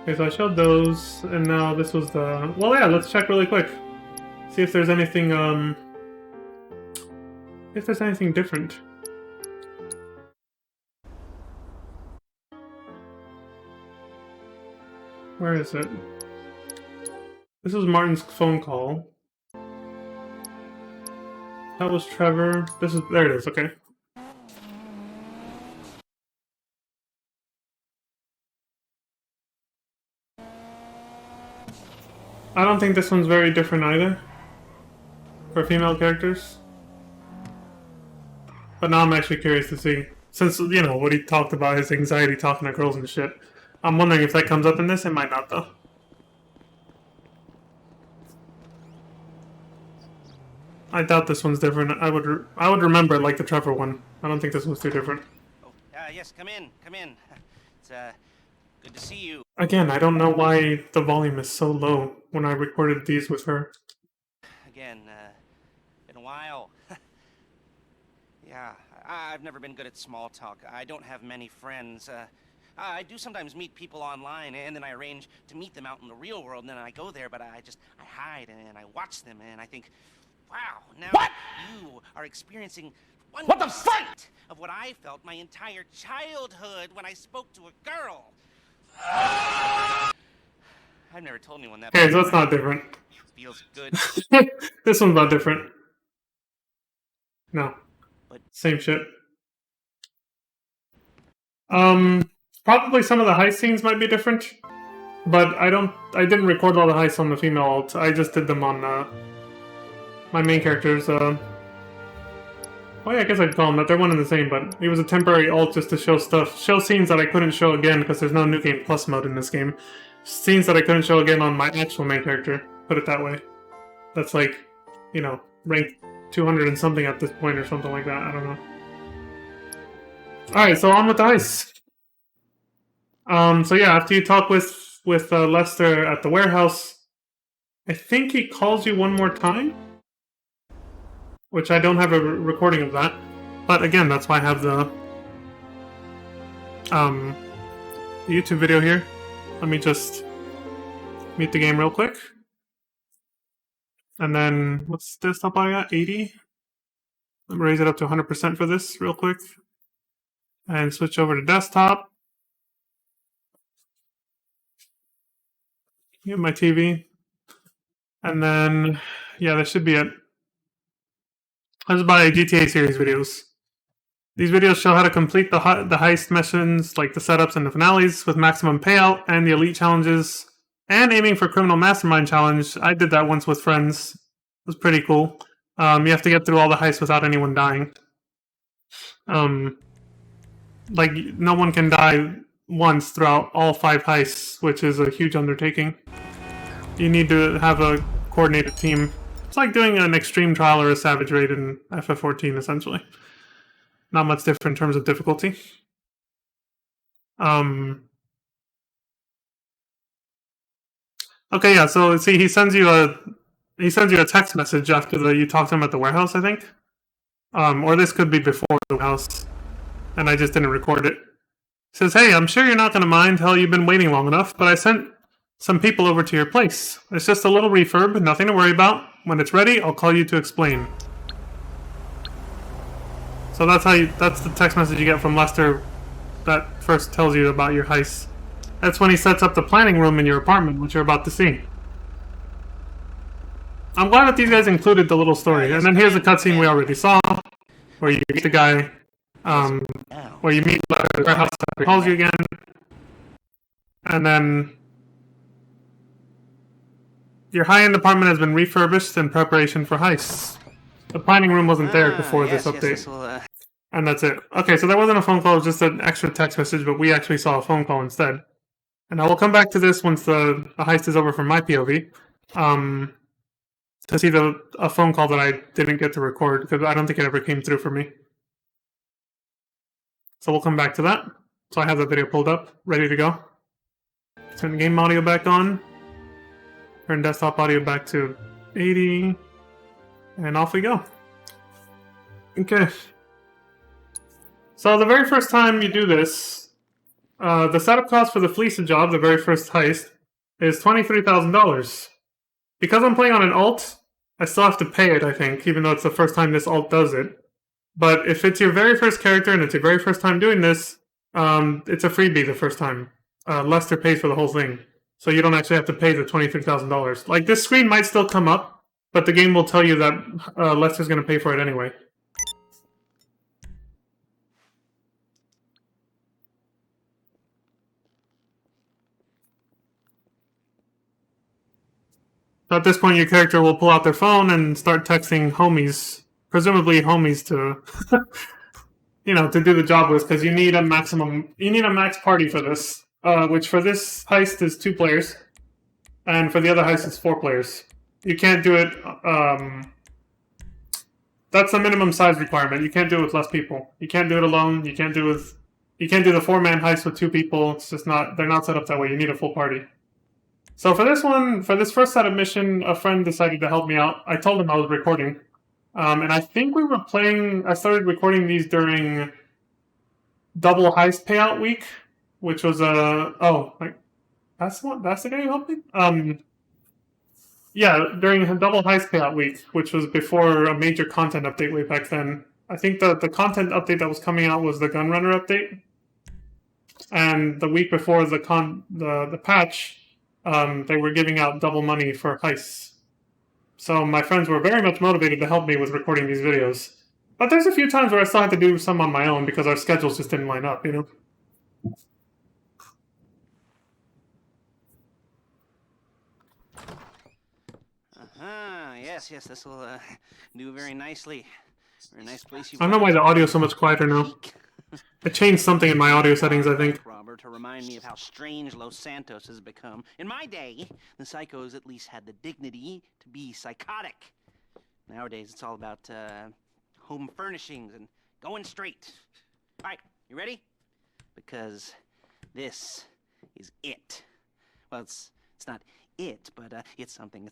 Okay, so I showed those, and now this was the... Well, yeah, let's check really quick. See if there's anything, different. Where is it? This was Martin's phone call. That was Trevor. There it is, okay. I don't think this one's very different either. For female characters. But now I'm actually curious to see. Since, you know, what he talked about, his anxiety talking to girls and shit. I'm wondering if that comes up in this. It might not, though. I doubt this one's different. I would remember it like the Trevor one. I don't think this one's too different. Oh, yes, come in. It's, good to see you. Again, I don't know why the volume is so low when I recorded these with her. Again, been a while. Yeah, I've never been good at small talk. I don't have many friends. I do sometimes meet people online, and then I arrange to meet them out in the real world, and then I go there, but I hide, and I watch them, and I think, wow, now you are experiencing what the fuck of what I felt my entire childhood when I spoke to a girl. I've never told anyone that. Okay, so it's not different. Feels good. This one's not different. No. Same shit. Probably some of the heist scenes might be different. But I didn't record all the heists on the female alt. I just did them on my main character's oh yeah, I guess I'd call them that. They're one and the same, but it was a temporary alt just to show scenes that I couldn't show again because there's no New Game Plus mode in this game. Scenes that I couldn't show again on my actual main character, put it that way. That's like, you know, ranked 200 and something at this point or something like that, I don't know. Alright, so on with the heist. So yeah, after you talk with Lester at the warehouse, I think he calls you one more time? Which I don't have a recording of that. But again, that's why I have the YouTube video here. Let me just meet the game real quick. And then, what's desktop I got? 80? Let me raise it up to 100% for this real quick. And switch over to desktop. Get my TV. And then, yeah, that should be it. This is by GTA series videos. These videos show how to complete the heist missions, like the setups and the finales, with maximum payout, and the elite challenges, and aiming for criminal mastermind challenge. I did that once with friends. was pretty cool. You have to get through all the heists without anyone dying. Like, no one can die once throughout all 5 heists, which is a huge undertaking. You need to have a coordinated team. It's like doing an extreme trial or a savage raid in FF14, essentially. Not much different in terms of difficulty. Okay, yeah. So see, he sends you a text message after you talk to him at the warehouse, I think. Or this could be before the warehouse, and I just didn't record it. He says, "Hey, I'm sure you're not going to mind. Hell, you've been waiting long enough, but I sent some people over to your place. It's just a little refurb, nothing to worry about. When it's ready, I'll call you to explain." So that's the text message you get from Lester that first tells you about your heist. That's when he sets up the planning room in your apartment, which you're about to see. I'm glad that these guys included the little story. And then here's a cutscene we already saw, where you meet the guy, where you meet the warehouse that calls you again. And then your high-end apartment has been refurbished in preparation for heists. The planning room wasn't there before this update. And that's it. Okay, so there wasn't a phone call, it was just an extra text message, but we actually saw a phone call instead. And I will come back to this once the heist is over from my POV, to see a phone call that I didn't get to record, because I don't think it ever came through for me. So we'll come back to that. So I have that video pulled up, ready to go. Turn the game audio back on. Turn desktop audio back to 80. And off we go. Okay. So the very first time you do this, the setup cost for the Fleeca job, the very first heist, is $23,000. Because I'm playing on an alt, I still have to pay it, I think, even though it's the first time this alt does it. But if it's your very first character and it's your very first time doing this, it's a freebie the first time. Lester pays for the whole thing. So you don't actually have to pay the $23,000. Like, this screen might still come up, but the game will tell you that Lester's going to pay for it anyway. So at this point, your character will pull out their phone and start texting homies, presumably homies to, to do the job with, because you need a max party for this, which for this heist is 2 players, and for the other heist is 4 players. You can't do it, that's the minimum size requirement. You can't do it with less people. You can't do it alone. You can't do the 4-man heist with 2 people. It's just they're not set up that way. You need a full party. So for this first set of mission, a friend decided to help me out. I told him I was recording. And I think I started recording these during Double Heist Payout Week, which was that's the guy who helped me? Yeah, during Double Heist Payout Week, which was before a major content update way back then. I think the content update that was coming out was the Gunrunner update. And the week before the patch, they were giving out double money for heists. So my friends were very much motivated to help me with recording these videos. But there's a few times where I still had to do some on my own because our schedules just didn't line up, Yes, this will do very nicely. Very nice place you. I don't know why the audio's so much quieter now. I changed something in my audio settings, I think. Robert, to remind me of how strange Los Santos has become. In my day, the psychos at least had the dignity to be psychotic. Nowadays, it's all about home furnishings and going straight. All right, you ready? Because this is it. Well, it's not it, but it's something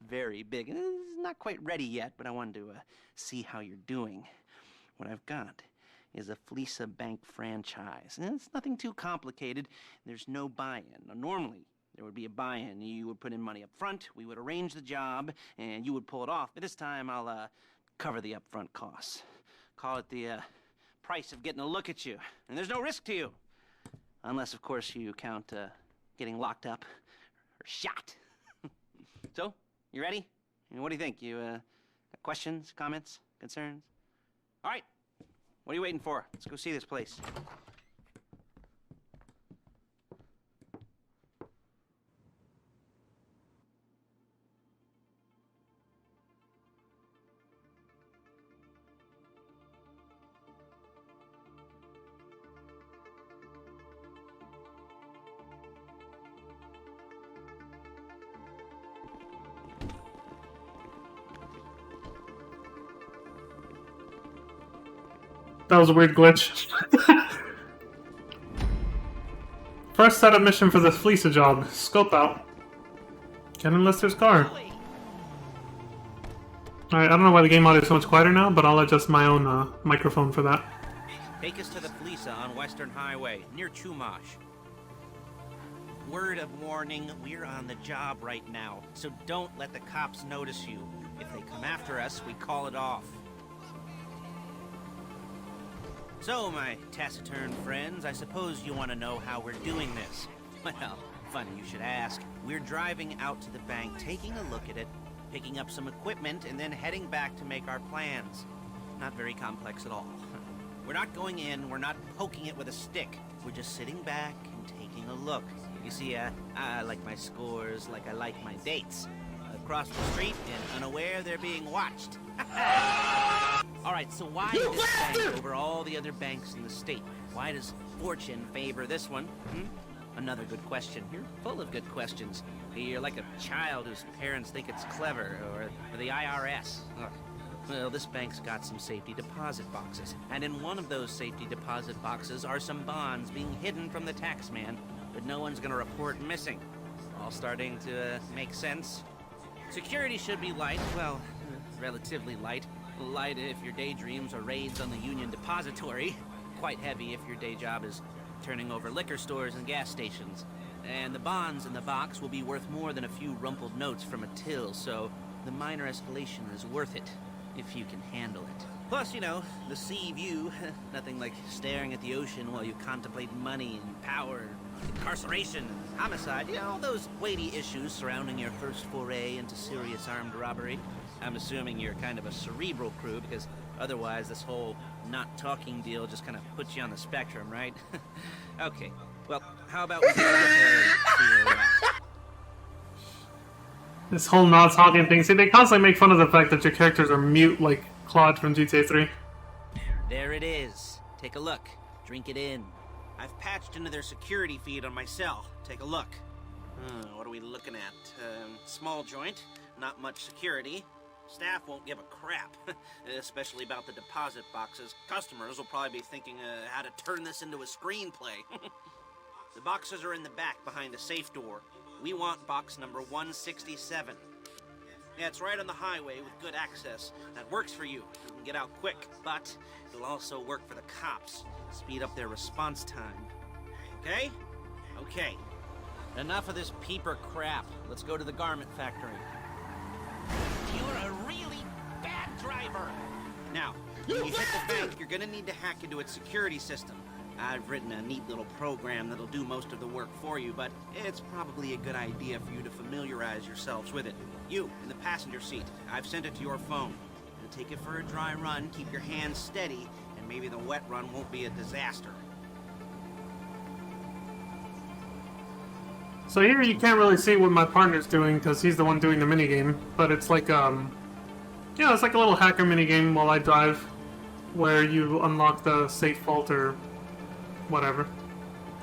very big. It's not quite ready yet, but I wanted to see how you're doing. What I've got is a Fleeca Bank franchise. And it's nothing too complicated. There's no buy-in. Now, normally, there would be a buy-in. You would put in money up front, we would arrange the job, and you would pull it off. But this time, I'll cover the upfront costs. Call it the price of getting a look at you. And there's no risk to you. Unless, of course, you count getting locked up or shot. So, you ready? What do you think? You got questions, comments, concerns? All right. What are you waiting for? Let's go see this place. That was a weird glitch. First setup mission for the Fleeca job. Scope out. Get in Lester's car. Alright, I don't know why the game audio is so much quieter now, but I'll adjust my own microphone for that. Take us to the Fleeca on Western Highway, near Chumash. Word of warning, we're on the job right now, so don't let the cops notice you. If they come after us, we call it off. So, my taciturn friends, I suppose you want to know how we're doing this. Well, funny you should ask. We're driving out to the bank, taking a look at it, picking up some equipment, and then heading back to make our plans. Not very complex at all. We're not going in, we're not poking it with a stick. We're just sitting back and taking a look. You see, I like my scores like I like my dates. Across the street and unaware they're being watched. Alright, so why this bank over all the other banks in the state? Why does fortune favor this one? Another good question. You're full of good questions. You're like a child whose parents think it's clever, or the IRS. Ugh. Well, this bank's got some safety deposit boxes, and in one of those safety deposit boxes are some bonds being hidden from the tax man, but no one's gonna report missing. All starting to make sense. Security should be light, well, relatively light. Light if your daydreams are raids on the Union Depository. Quite heavy if your day job is turning over liquor stores and gas stations. And the bonds in the box will be worth more than a few rumpled notes from a till, so the minor escalation is worth it, if you can handle it. Plus, you know, the sea view, nothing like staring at the ocean while you contemplate money and power, incarceration and homicide, you know, all those weighty issues surrounding your first foray into serious armed robbery. I'm assuming you're kind of a cerebral crew, because otherwise this whole not talking deal just kind of puts you on the spectrum, right? Okay, well, how about we get there? This whole not talking thing. See, they constantly make fun of the fact that your characters are mute like Claude from GTA 3. There it is. Take a look. Drink it in. I've patched into their security feed on my cell. Take a look. What are we looking at? Small joint, not much security. Staff won't give a crap, especially about the deposit boxes. Customers will probably be thinking how to turn this into a screenplay. The boxes are in the back behind a safe door. We want box number 167. Yeah, it's right on the highway with good access. That works for you. You can get out quick, but it'll also work for the cops. Speed up their response time. Okay? Okay. Enough of this peeper crap. Let's go to the garment factory. You're a really bad driver. Now, when you hit the bank, you're gonna need to hack into its security system. I've written a neat little program that'll do most of the work for you, but it's probably a good idea for you to familiarize yourselves with it. You, in the passenger seat, I've sent it to your phone. You'll take it for a dry run, keep your hands steady, and maybe the wet run won't be a disaster. So here you can't really see what my partner's doing because he's the one doing the minigame, but it's like, yeah, it's like a little hacker minigame while I drive, where you unlock the safe vault or whatever.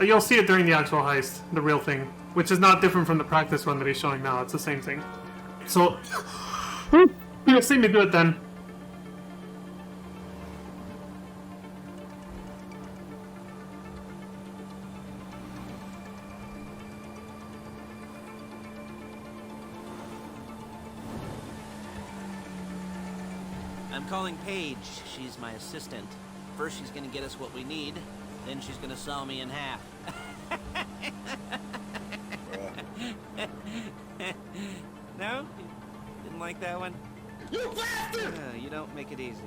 You'll see it during the actual heist, the real thing, which is not different from the practice run that he's showing now. It's the same thing. So, you'll see me do it then. I'm calling Paige. She's my assistant. First she's gonna get us what we need, then she's gonna saw me in half. No? Didn't like that one? You bastard! You don't make it easy.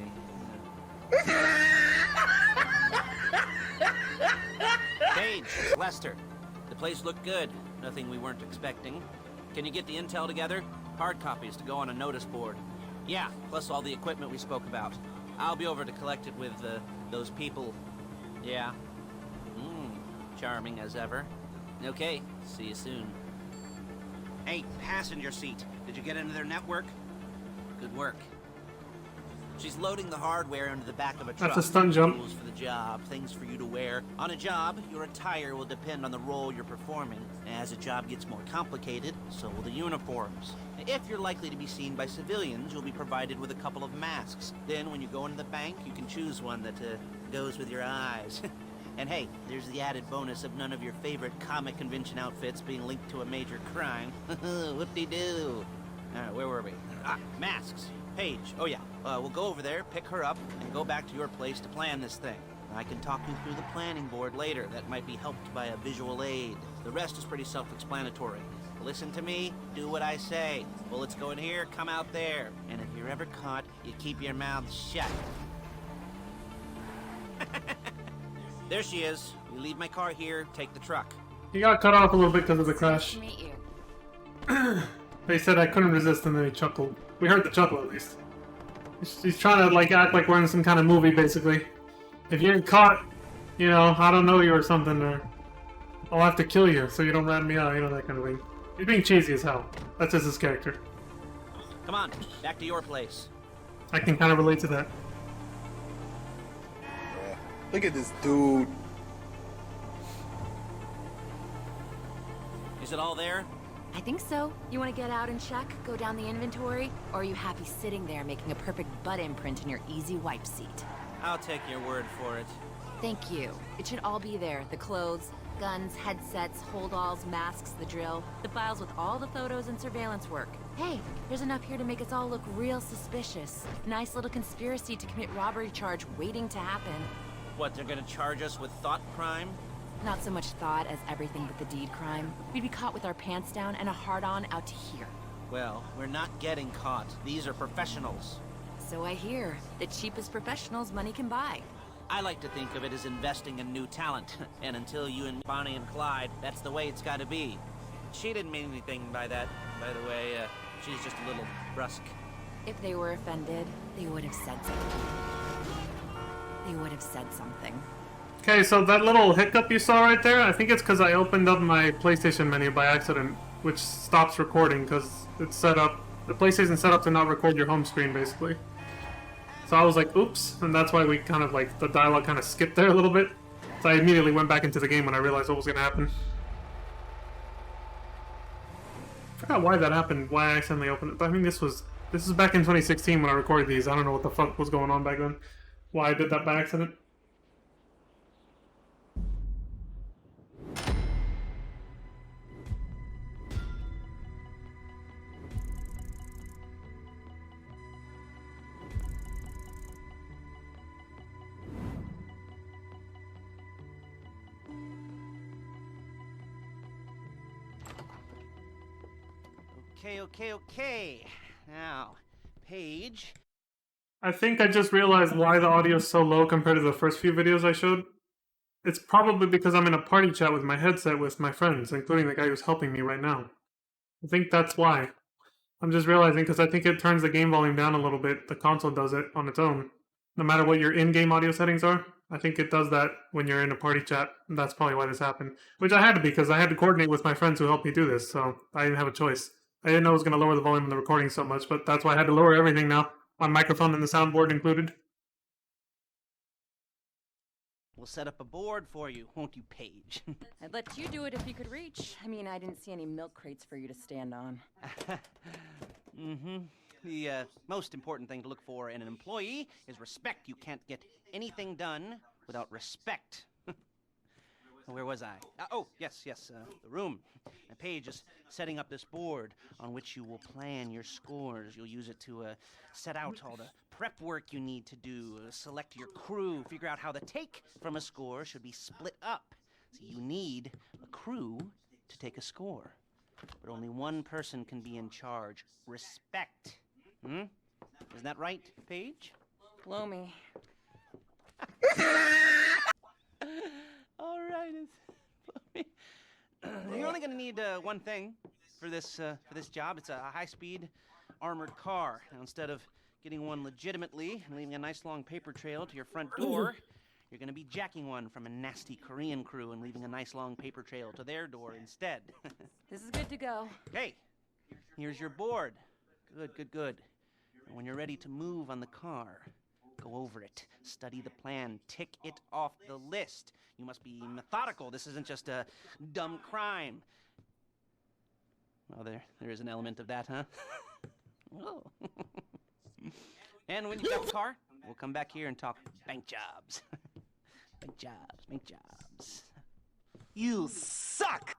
Paige, Lester. The place looked good. Nothing we weren't expecting. Can you get the intel together? Hard copies to go on a notice board. Yeah, plus all the equipment we spoke about. I'll be over to collect it with, those people. Yeah. Charming as ever. Okay, see you soon. Hey, passenger seat. Did you get into their network? Good work. She's loading the hardware into the back of a truck. That's a stun jump. Tools for the job, things for you to wear. On a job, your attire will depend on the role you're performing. As a job gets more complicated, so will the uniforms. If you're likely to be seen by civilians, you'll be provided with a couple of masks. Then, when you go into the bank, you can choose one that goes with your eyes. And hey, there's the added bonus of none of your favorite comic convention outfits being linked to a major crime. Whoop-de-doo. Alright, where were we? Ah, masks. Paige. Oh yeah, we'll go over there, pick her up, and go back to your place to plan this thing. I can talk you through the planning board later. That might be helped by a visual aid. The rest is pretty self-explanatory. Listen to me, do what I say. Bullets go in here, come out there. And if you're ever caught, you keep your mouth shut. There she is. You leave my car here, take the truck. He got cut off a little bit because of the crash. Nice to meet you. They said I couldn't resist, and then he chuckled. We heard the chuckle, at least. He's trying to, like, act like we're in some kind of movie, basically. If you get caught, you know, I don't know you or something, or I'll have to kill you so you don't rat me out, you know, that kind of thing. He's being cheesy as hell. That's just his character. Come on, back to your place. I can kind of relate to that. Look at this dude. Is it all there? I think so. You want to get out and check, go down the inventory, or are you happy sitting there making a perfect butt imprint in your easy wipe seat? I'll take your word for it. Thank you. It should all be there. The clothes, guns, headsets, holdalls, masks, the drill, the files with all the photos and surveillance work. Hey, there's enough here to make us all look real suspicious. Nice little conspiracy to commit robbery charge waiting to happen. What, they're gonna charge us with thought crime? Not so much thought as everything but the deed crime. We'd be caught with our pants down and a hard-on out to here. Well, we're not getting caught. These are professionals. So I hear. The cheapest professionals money can buy. I like to think of it as investing in new talent. And until you and Bonnie and Clyde, that's the way it's gotta be. She didn't mean anything by that, by the way. She's just a little brusque. If they were offended, they would have said something. They would have said something. Okay, so that little hiccup you saw right there, I think it's because I opened up my PlayStation menu by accident, which stops recording because it's set up, the PlayStation's set up to not record your home screen, basically. So I was like, oops, and that's why we kind of like, the dialogue kind of skipped there a little bit. So I immediately went back into the game when I realized what was going to happen. I forgot why that happened, why I accidentally opened it, but I mean this was back in 2016 when I recorded these. I don't know what the fuck was going on back then. Why I did that by accident. Okay. Now, Paige. I think I just realized why the audio is so low compared to the first few videos I showed. It's probably because I'm in a party chat with my headset with my friends, including the guy who's helping me right now. I think that's why. I'm just realizing because I think it turns the game volume down a little bit. The console does it on its own. No matter what your in-game audio settings are, I think it does that when you're in a party chat. And that's probably why this happened. Which I had to because I had to coordinate with my friends who helped me do this, so I didn't have a choice. I didn't know it was going to lower the volume of the recording so much, but that's why I had to lower everything now. My microphone and the soundboard included. We'll set up a board for you, won't you, Paige? I'd let you do it if you could reach. I mean, I didn't see any milk crates for you to stand on. The most important thing to look for in an employee is respect. You can't get anything done without respect. Where was I? Oh, yes, the room. And Paige is setting up this board on which you will plan your scores. You'll use it to set out all the prep work you need to do, select your crew, figure out how the take from a score should be split up. So you need a crew to take a score. But only one person can be in charge. Respect. Isn't that right, Paige? Blow me. All right. You're only going to need one thing for this job. It's a high-speed armored car. Now, instead of getting one legitimately and leaving a nice long paper trail to your front door, you're going to be jacking one from a nasty Korean crew and leaving a nice long paper trail to their door instead. This is good to go. Hey, here's your board. Good. And when you're ready to move on the car, go over it, study the plan, tick it off the list. You must be methodical. This isn't just a dumb crime. Well, there is an element of that, huh? Oh. And when you get the car, we'll come back here and talk bank jobs. Make jobs, make jobs. You suck!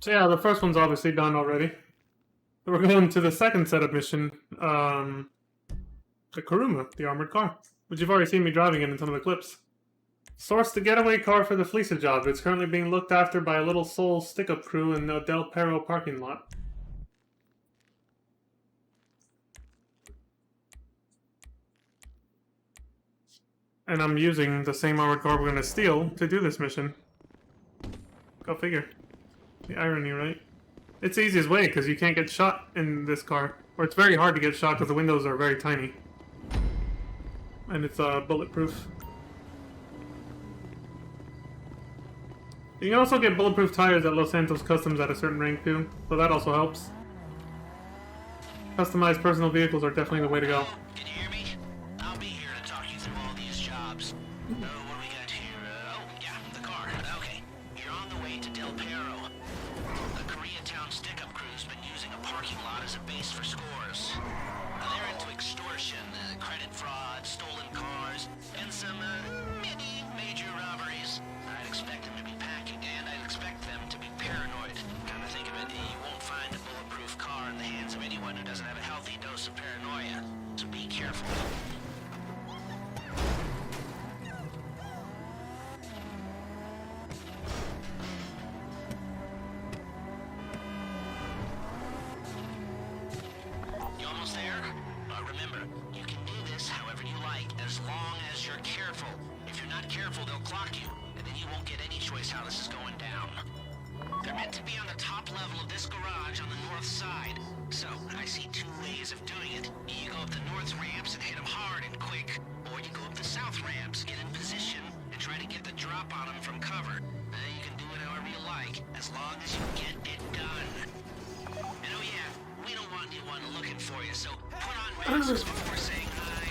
So yeah, the first one's obviously done already. We're going to the second setup mission, the Kuruma, the armored car, which you've already seen me driving in some of the clips. Sourced the getaway car for the Fleeca job. It's currently being looked after by a Little Soul stick-up crew in the Del Perro parking lot. And I'm using the same armored car we're going to steal to do this mission. Go figure. The irony, right? It's the easiest way, because you can't get shot in this car. Or it's very hard to get shot because the windows are very tiny. And it's bulletproof. You can also get bulletproof tires at Los Santos Customs at a certain rank too, so that also helps. Customized personal vehicles are definitely the way to go. Can you hear me? I'll be here to talk you through all these jobs. What do we got here? Oh, yeah, the car. Okay. You're on the way to Del Perro. The Koreatown stick-up crew's been using a parking lot as a base for scores. They're into extortion, credit fraud, stolen cars, and some major robberies. I'd expect them to be packing, and I'd expect them to be paranoid. Come to think of it, you won't find a bulletproof car in the hands of anyone who doesn't have a healthy dose of paranoia. So be careful. You almost there? Remember, you can do this however you like, as long as you're careful. If you're not careful, they'll clock you, and then you won't get any choice how this is going down. They're meant to be on the top level of this garage on the north side. So, I see two ways of doing it. You go up the north ramps and hit them hard and quick, or you go up the south ramps, get in position, and try to get the drop on them from cover. You can do it however you like, as long as you get it done. And oh yeah, we don't want anyone looking for you, so put on masks before saying hi.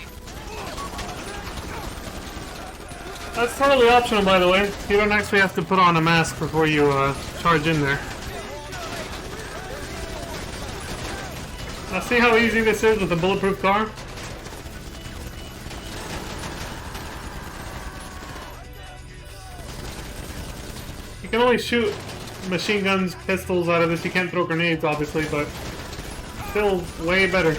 That's totally optional, by the way. You don't actually have to put on a mask before you charge in there. Now see how easy this is with a bulletproof car? You can only shoot machine guns, pistols out of this. You can't throw grenades, obviously, but still way better.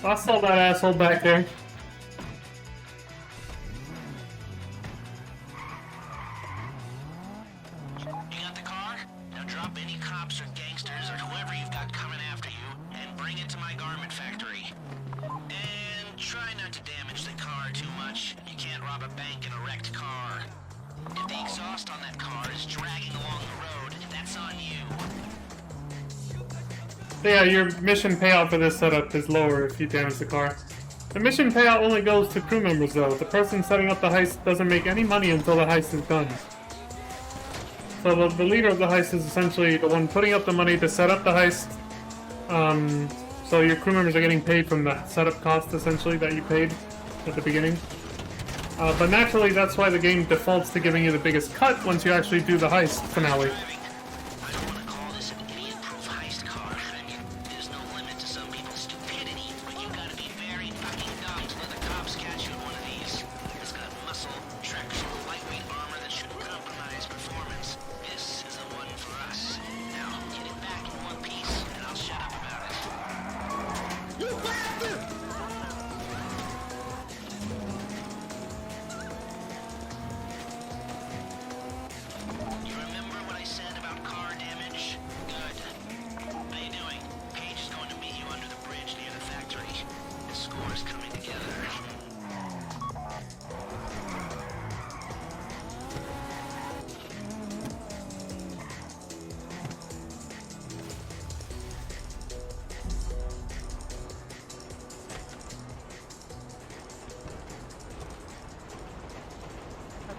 I saw that asshole back there. You got the car? Now drop any cops or gangsters or whoever you've got coming after you and bring it to my garment factory. And try not to damage the car too much. You can't rob a bank in a wrecked car. If the exhaust on that car is dragging along the road, that's on you. So yeah, your mission payout for this setup is lower if you damage the car. The mission payout only goes to crew members though. The person setting up the heist doesn't make any money until the heist is done. So the leader of the heist is essentially the one putting up the money to set up the heist. So your crew members are getting paid from the setup cost essentially that you paid at the beginning. But naturally that's why the game defaults to giving you the biggest cut once you actually do the heist finale.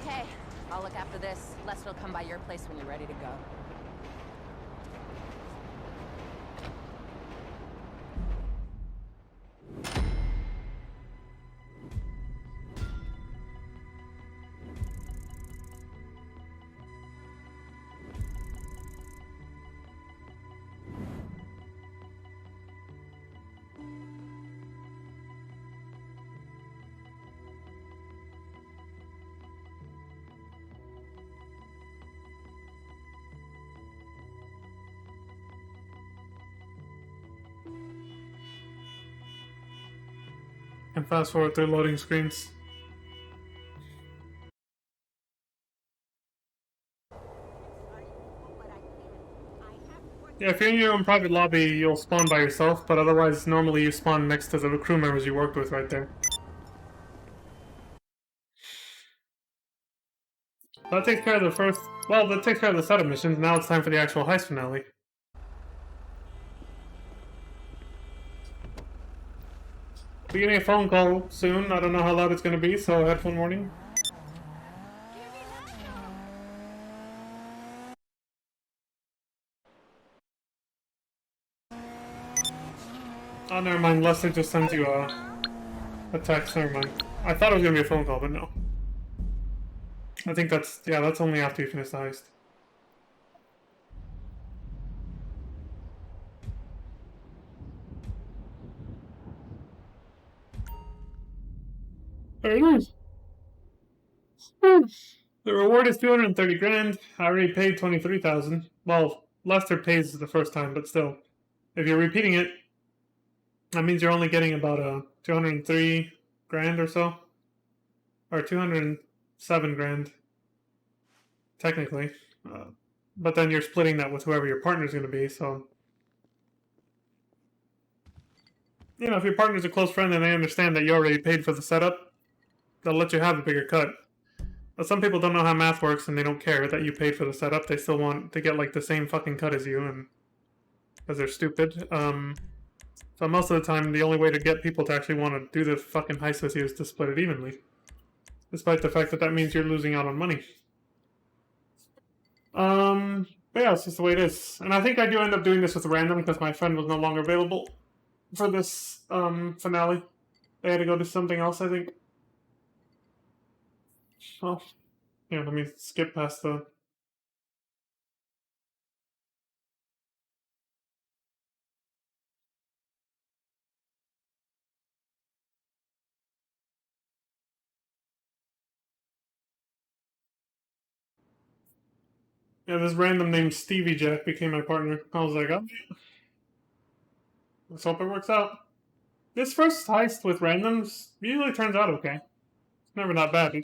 Okay, I'll look after this. Lester will come by your place when you're ready to go. And fast forward through loading screens. Yeah, if you're in your own private lobby, you'll spawn by yourself, but otherwise, normally you spawn next to the crew members you worked with right there. That takes care of the first... Well, that takes care of the setup missions. Now it's time for the actual heist finale. We're getting a phone call soon. I don't know how loud it's going to be, so headphone warning. Oh, never mind. Lester just sent you a text. Never mind. I thought it was going to be a phone call, but no. I think that's... Yeah, that's only after you finish the heist. There it is. The reward is 230 grand. I already paid 23,000. Well, Lester pays the first time, but still. If you're repeating it, that means you're only getting about 203 grand or so. Or 207 grand. Technically. But then you're splitting that with whoever your partner's going to be, so... You know, if your partner's a close friend and they understand that you already paid for the setup, they'll let you have a bigger cut. But some people don't know how math works and they don't care that you paid for the setup. They still want to get like the same fucking cut as you, and because they're stupid. So most of the time, the only way to get people to actually want to do the fucking heist with you is to split it evenly. Despite the fact that that means you're losing out on money. But yeah, it's just the way it is. And I think I do end up doing this with random because my friend was no longer available for this finale. They had to go do something else, I think. Oh, yeah, let me skip past the... Yeah, this random named Stevie Jack became my partner. I was like, oh, let's hope it works out. This first heist with randoms usually turns out okay. It's never not bad.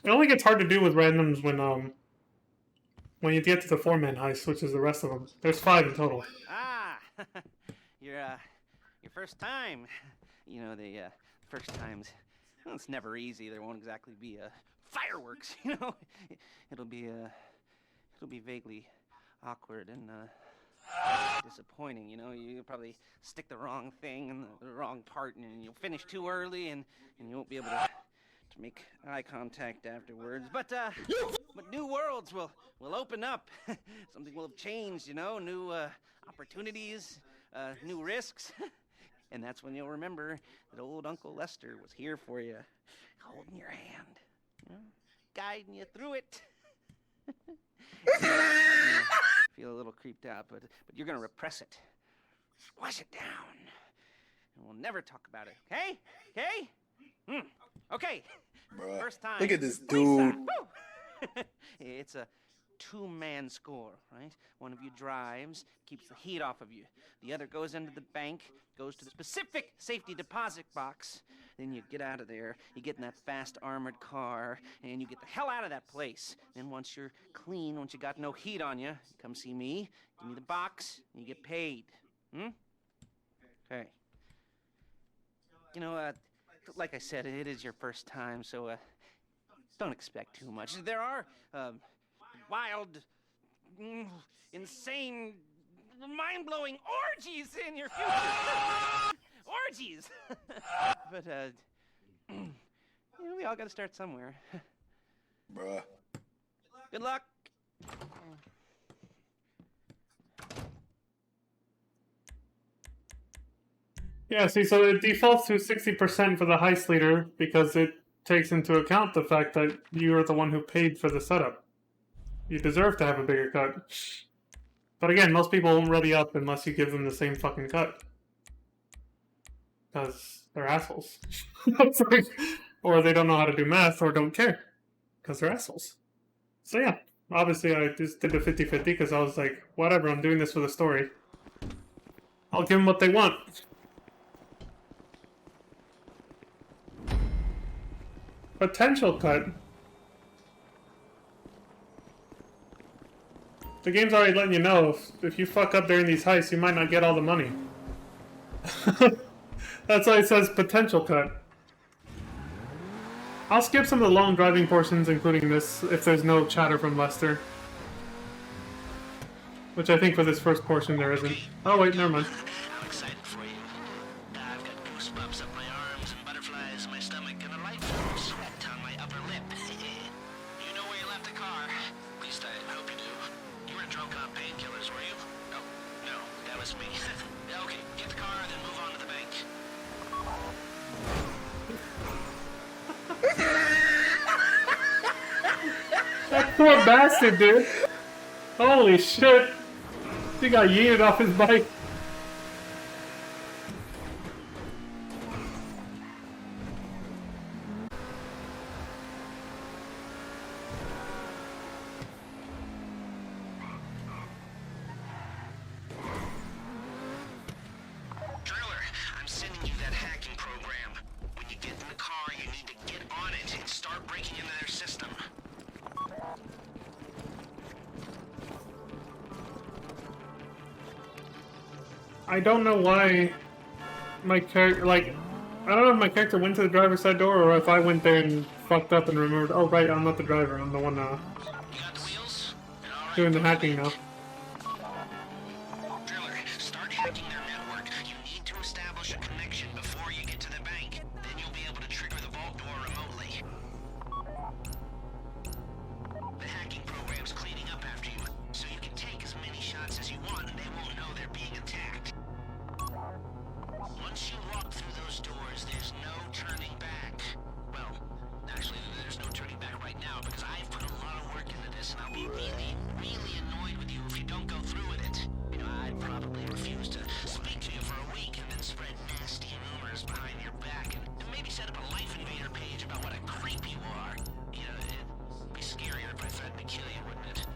It only gets hard to do with randoms when you get to the 4-man heist, which is the rest of them. There's 5 in total. Ah, your first time. You know, the first times. Well, it's never easy. There won't exactly be fireworks. You know, it'll be vaguely awkward and disappointing. You know, you'll probably stick the wrong thing in the wrong part, and you'll finish too early, and you won't be able to make eye contact afterwards. But new worlds will open up. Something will have changed, you know, new opportunities, new risks. And that's when you'll remember that old Uncle Lester was here for you, holding your hand, you know, guiding you through it. Feel a little creeped out, but you're gonna repress it. Squash it down. And we'll never talk about it, okay? Okay? Okay. Bruh, First time. look at this dude. It's a 2-man score, right? One of you drives, keeps the heat off of you. The other goes into the bank, goes to the specific safety deposit box. Then you get out of there, you get in that fast armored car, and you get the hell out of that place. Then once you're clean, once you got no heat on you, come see me, give me the box, and you get paid. Okay. You know, like I said, it is your first time, so don't expect too much. There are wild, insane, mind-blowing orgies in your future. Orgies! But, you know, we all gotta start somewhere. Bruh. Good luck! Yeah, see, so it defaults to 60% for the heist leader because it takes into account the fact that you're the one who paid for the setup. You deserve to have a bigger cut. But again, most people won't ready up unless you give them the same fucking cut. Because they're assholes. Or they don't know how to do math or don't care. Because they're assholes. So yeah, obviously I just did the 50-50 because I was like, whatever, I'm doing this for the story. I'll give them what they want. Potential cut. The game's already letting you know if you fuck up during these heists, you might not get all the money. That's why it says potential cut. I'll skip some of the long driving portions, including this, if there's no chatter from Lester. Which I think for this first portion there isn't. Oh wait, never mind. I'm excited for you. I've got goosebumps up my arms and butterflies in my stomach and a light flow of sweat on my upper lip. You know where you left the car? At least I hope you do. You were drunk on painkillers, were you? No, that was me. Okay, get the car, then move on to the bank. That poor bastard, dude. Holy shit. He got yeeted off his bike. Driller, I'm sending you that hacking program. When you get in the car, you need to get on it and start breaking into their system. I don't know why my character, like, I don't know if my character went to the driver's side door or if I went there and fucked up and remembered, oh right, I'm not the driver, I'm the one doing the hacking now. Driller, start hacking their network. You need to establish a connection before you get to the bank. Then you'll be able to trigger the vault door remotely. The hacking program's cleaning up after you, so you can take as many shots as you want and they won't know they're being attacked. Once you walk through those doors, there's no turning back. Well, actually, there's no turning back right now because I've put a lot of work into this and I'll be really, really annoyed with you if you don't go through with it. You know, I'd probably refuse to speak to you for a week and then spread nasty rumors behind your back and maybe set up a Life Invader page about what a creep you are. You know, it'd be scarier if I threatened to kill you, wouldn't it?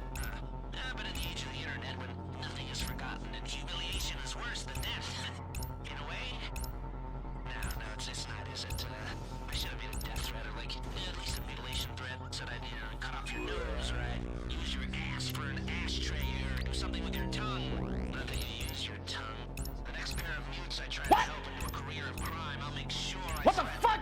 But in the age of the internet, when nothing is forgotten and humiliation is worse than death, in a way? No, it's not, is it? I should have made a death threat or, like, at least a mutilation threat. Said I'd, cut off your nose, right? Use your ass for an ashtray or do something with your tongue. Not that you use your tongue. The next pair of mutes I try to help into a career of crime, I'll make sure What the fuck?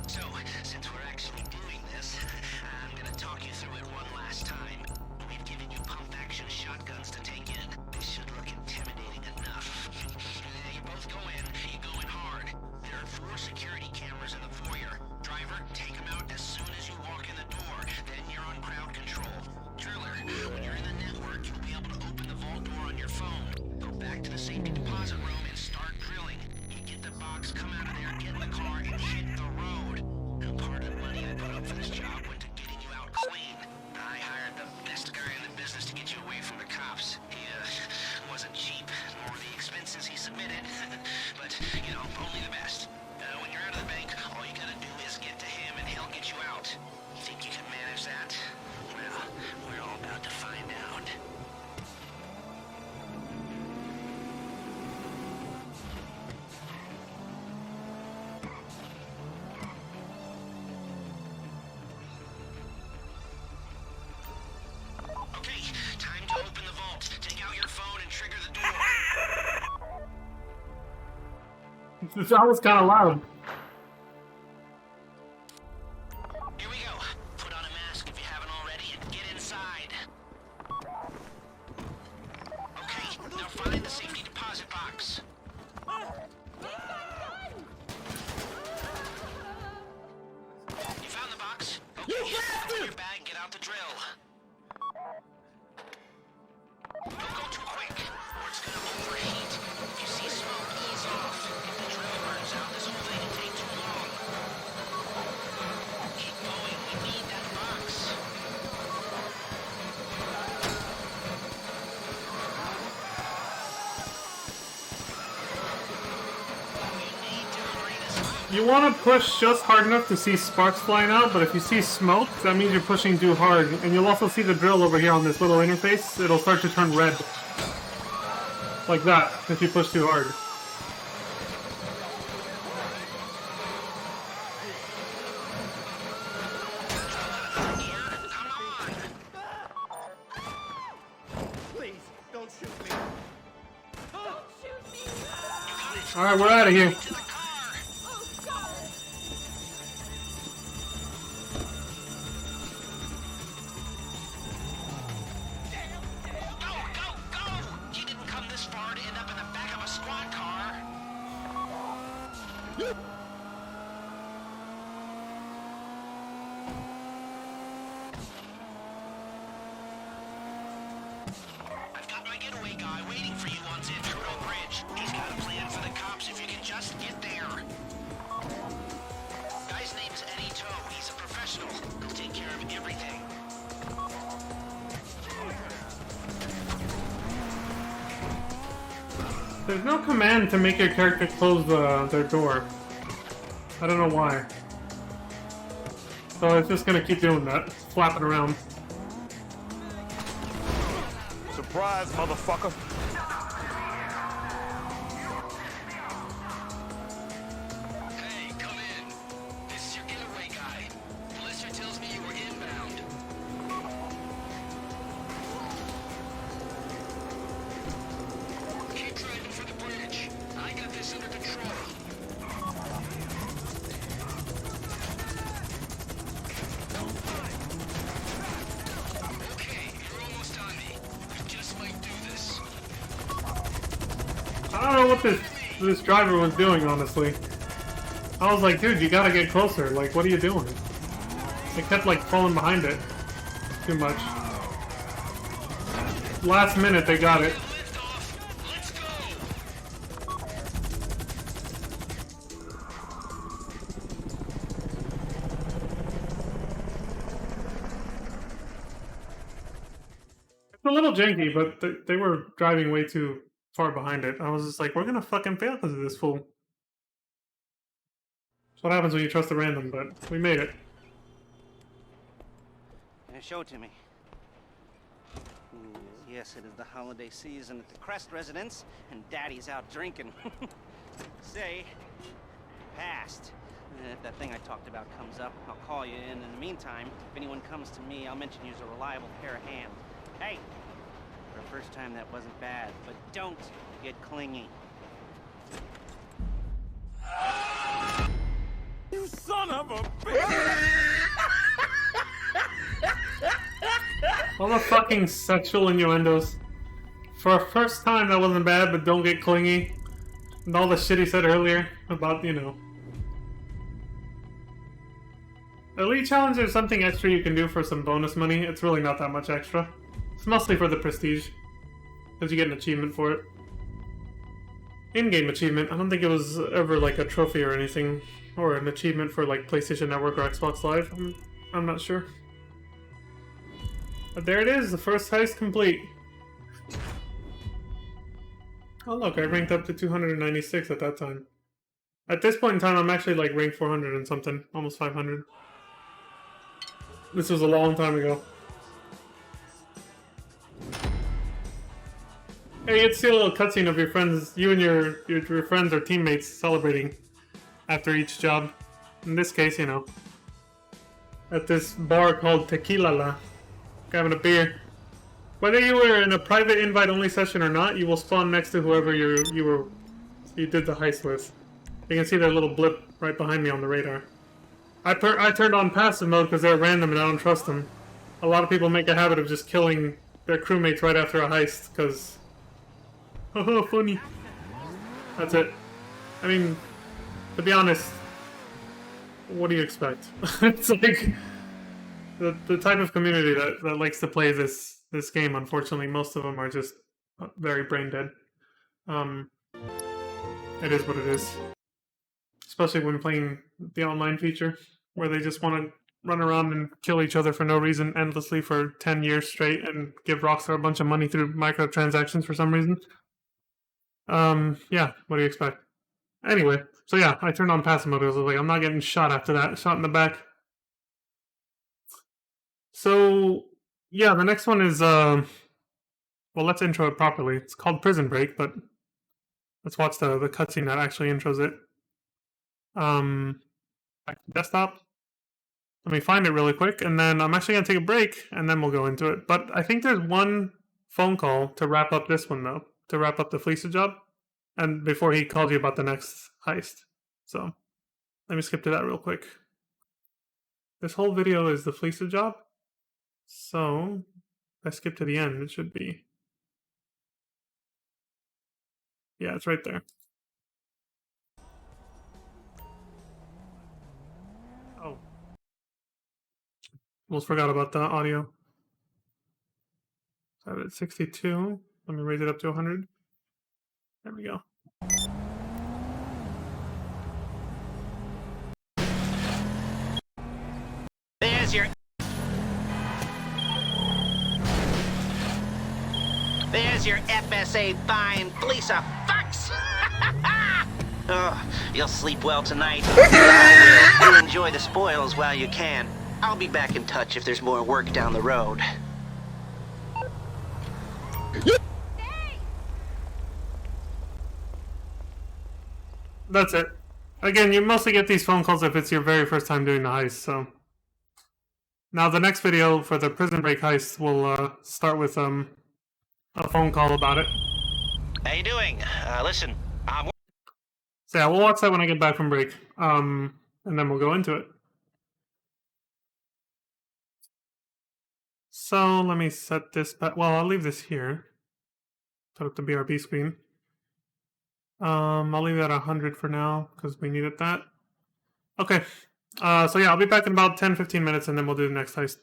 So, since we're actually doing this, I'm gonna talk you through it one last time. We've given you pump-action shotguns to take in. They should look intimidating enough. You both go in, you go in hard. There are 4 security cameras in the foyer. Driver, take them out as soon as you walk in the door. Then you're on crowd control. Driller, when you're in the network, you'll be able to open the vault door on your phone. Go back to the safety deposit room and start drilling. You get the box, come out of there, get in the car, and hit the road. Now, part of the money I put up for this job went to getting you out clean. I hired the best guy in the business to get you away from the cops. He, wasn't cheap, nor the expenses he submitted. But, only the best. When you're out of the bank, all you gotta do is get to him and he'll get you out. You think you can manage that? Well, we're all about to find out. Okay, time to open the vault. Take out your phone and trigger the door. That was kind of loud. Here we go. Put on a mask if you haven't already and get inside. Okay, now find the safety deposit box. You found the box? Okay, open your bag and get out the drill. Don't go too quick, or it's gonna overheat. If you see smoke, ease off. If the drill burns out, this whole thing can take too long. Keep going, we need that box. You want to push just hard enough to see sparks flying out, but if you see smoke, that means you're pushing too hard. And you'll also see the drill over here on this little interface. It'll start to turn red. Like that, if you push too hard. Alright, we're out of here. I've got my getaway guy waiting for you on Zantrudo Bridge. He's got a plan for the cops if you can just get there. Guy's name is Eddie Toe. He's a professional. He'll take care of everything. There's no command to make your character close their door. I don't know why. So it's just gonna keep doing that, flapping around. Surprise, motherfucker. Hey, come in. This is your getaway guy. Melissa tells me you were inbound. Keep driving for the bridge. I got this under control. Okay, you're almost on me. You just might do this. I don't know what this driver was doing, honestly. I was like, dude, you gotta get closer. Like, what are you doing? They kept, like, falling behind it too much. Last minute, they got it. It's a little janky, but they were driving way too far behind it. I was just like, we're gonna fucking fail because of this fool. That's what happens when you trust a random, but we made it. Show it to me. Yes, it is the holiday season at the Crest residence, and Daddy's out drinking. Say, passed. And if that thing I talked about comes up, I'll call you in. In the meantime, if anyone comes to me, I'll mention you as a reliable pair of hands. Hey, for a first time, that wasn't bad, but don't get clingy. You son of a bitch! All the fucking sexual innuendos. For a first time, that wasn't bad, but don't get clingy. And all the shit he said earlier about, you know. Elite Challenge is something extra you can do for some bonus money. It's really not that much extra. It's mostly for the prestige. Because you get an achievement for it. In-game achievement. I don't think it was ever like a trophy or anything. Or an achievement for like PlayStation Network or Xbox Live. I'm not sure. But there it is, the first heist complete. Oh look, I ranked up to 296 at that time. At this point in time, I'm actually like ranked 400 and something. Almost 500. This was a long time ago. Hey, you get to see a little cutscene of your friends, you and your friends or teammates celebrating after each job. In this case, you know, at this bar called Tequila La, having a beer. Whether you were in a private invite-only session or not, you will spawn next to whoever you did the heist with. You can see their little blip right behind me on the radar. I turned on passive mode because they're random and I don't trust them. A lot of people make a habit of just killing their crewmates right after a heist because... oh, funny. That's it. I mean, to be honest, what do you expect? It's like... The type of community that likes to play this game, unfortunately, most of them are just very brain dead. It is what it is. Especially when playing the online feature, where they just want to run around and kill each other for no reason endlessly for 10 years straight and give Rockstar a bunch of money through microtransactions for some reason. Yeah, what do you expect? Anyway, so yeah, I turned on passive mode. I was like, I'm not getting shot after that. Shot in the back. So, yeah, the next one is, well, let's intro it properly. It's called Prison Break, but let's watch the cutscene that actually intros it. Back to desktop. Let me find it really quick, and then I'm actually going to take a break, and then we'll go into it. But I think there's one phone call to wrap up this one, though. To wrap up the Fleeca job. and before he called you about the next heist. So let me skip to that real quick. This whole video is the Fleeca job. So if I skip to the end, it should be. Yeah, it's right there. Oh. Almost forgot about the audio. So I have it at 62. Let me raise it up to 100. There we go. There's your... There's your FSA fine Fleeca fucks! Oh, you'll sleep well tonight. You enjoy the spoils while you can. I'll be back in touch if there's more work down the road. That's it. Again, you mostly get these phone calls if it's your very first time doing the heist, so... Now the next video for the prison break heist will start with a phone call about it. How you doing? Listen, So yeah, we'll watch that when I get back from break. And then we'll go into it. So let me set this back. Well, I'll leave this here. Set up the BRB screen. I'll leave that 100 for now because we needed that. Okay. So yeah, I'll be back in about 10-15 minutes and then we'll do the next heist.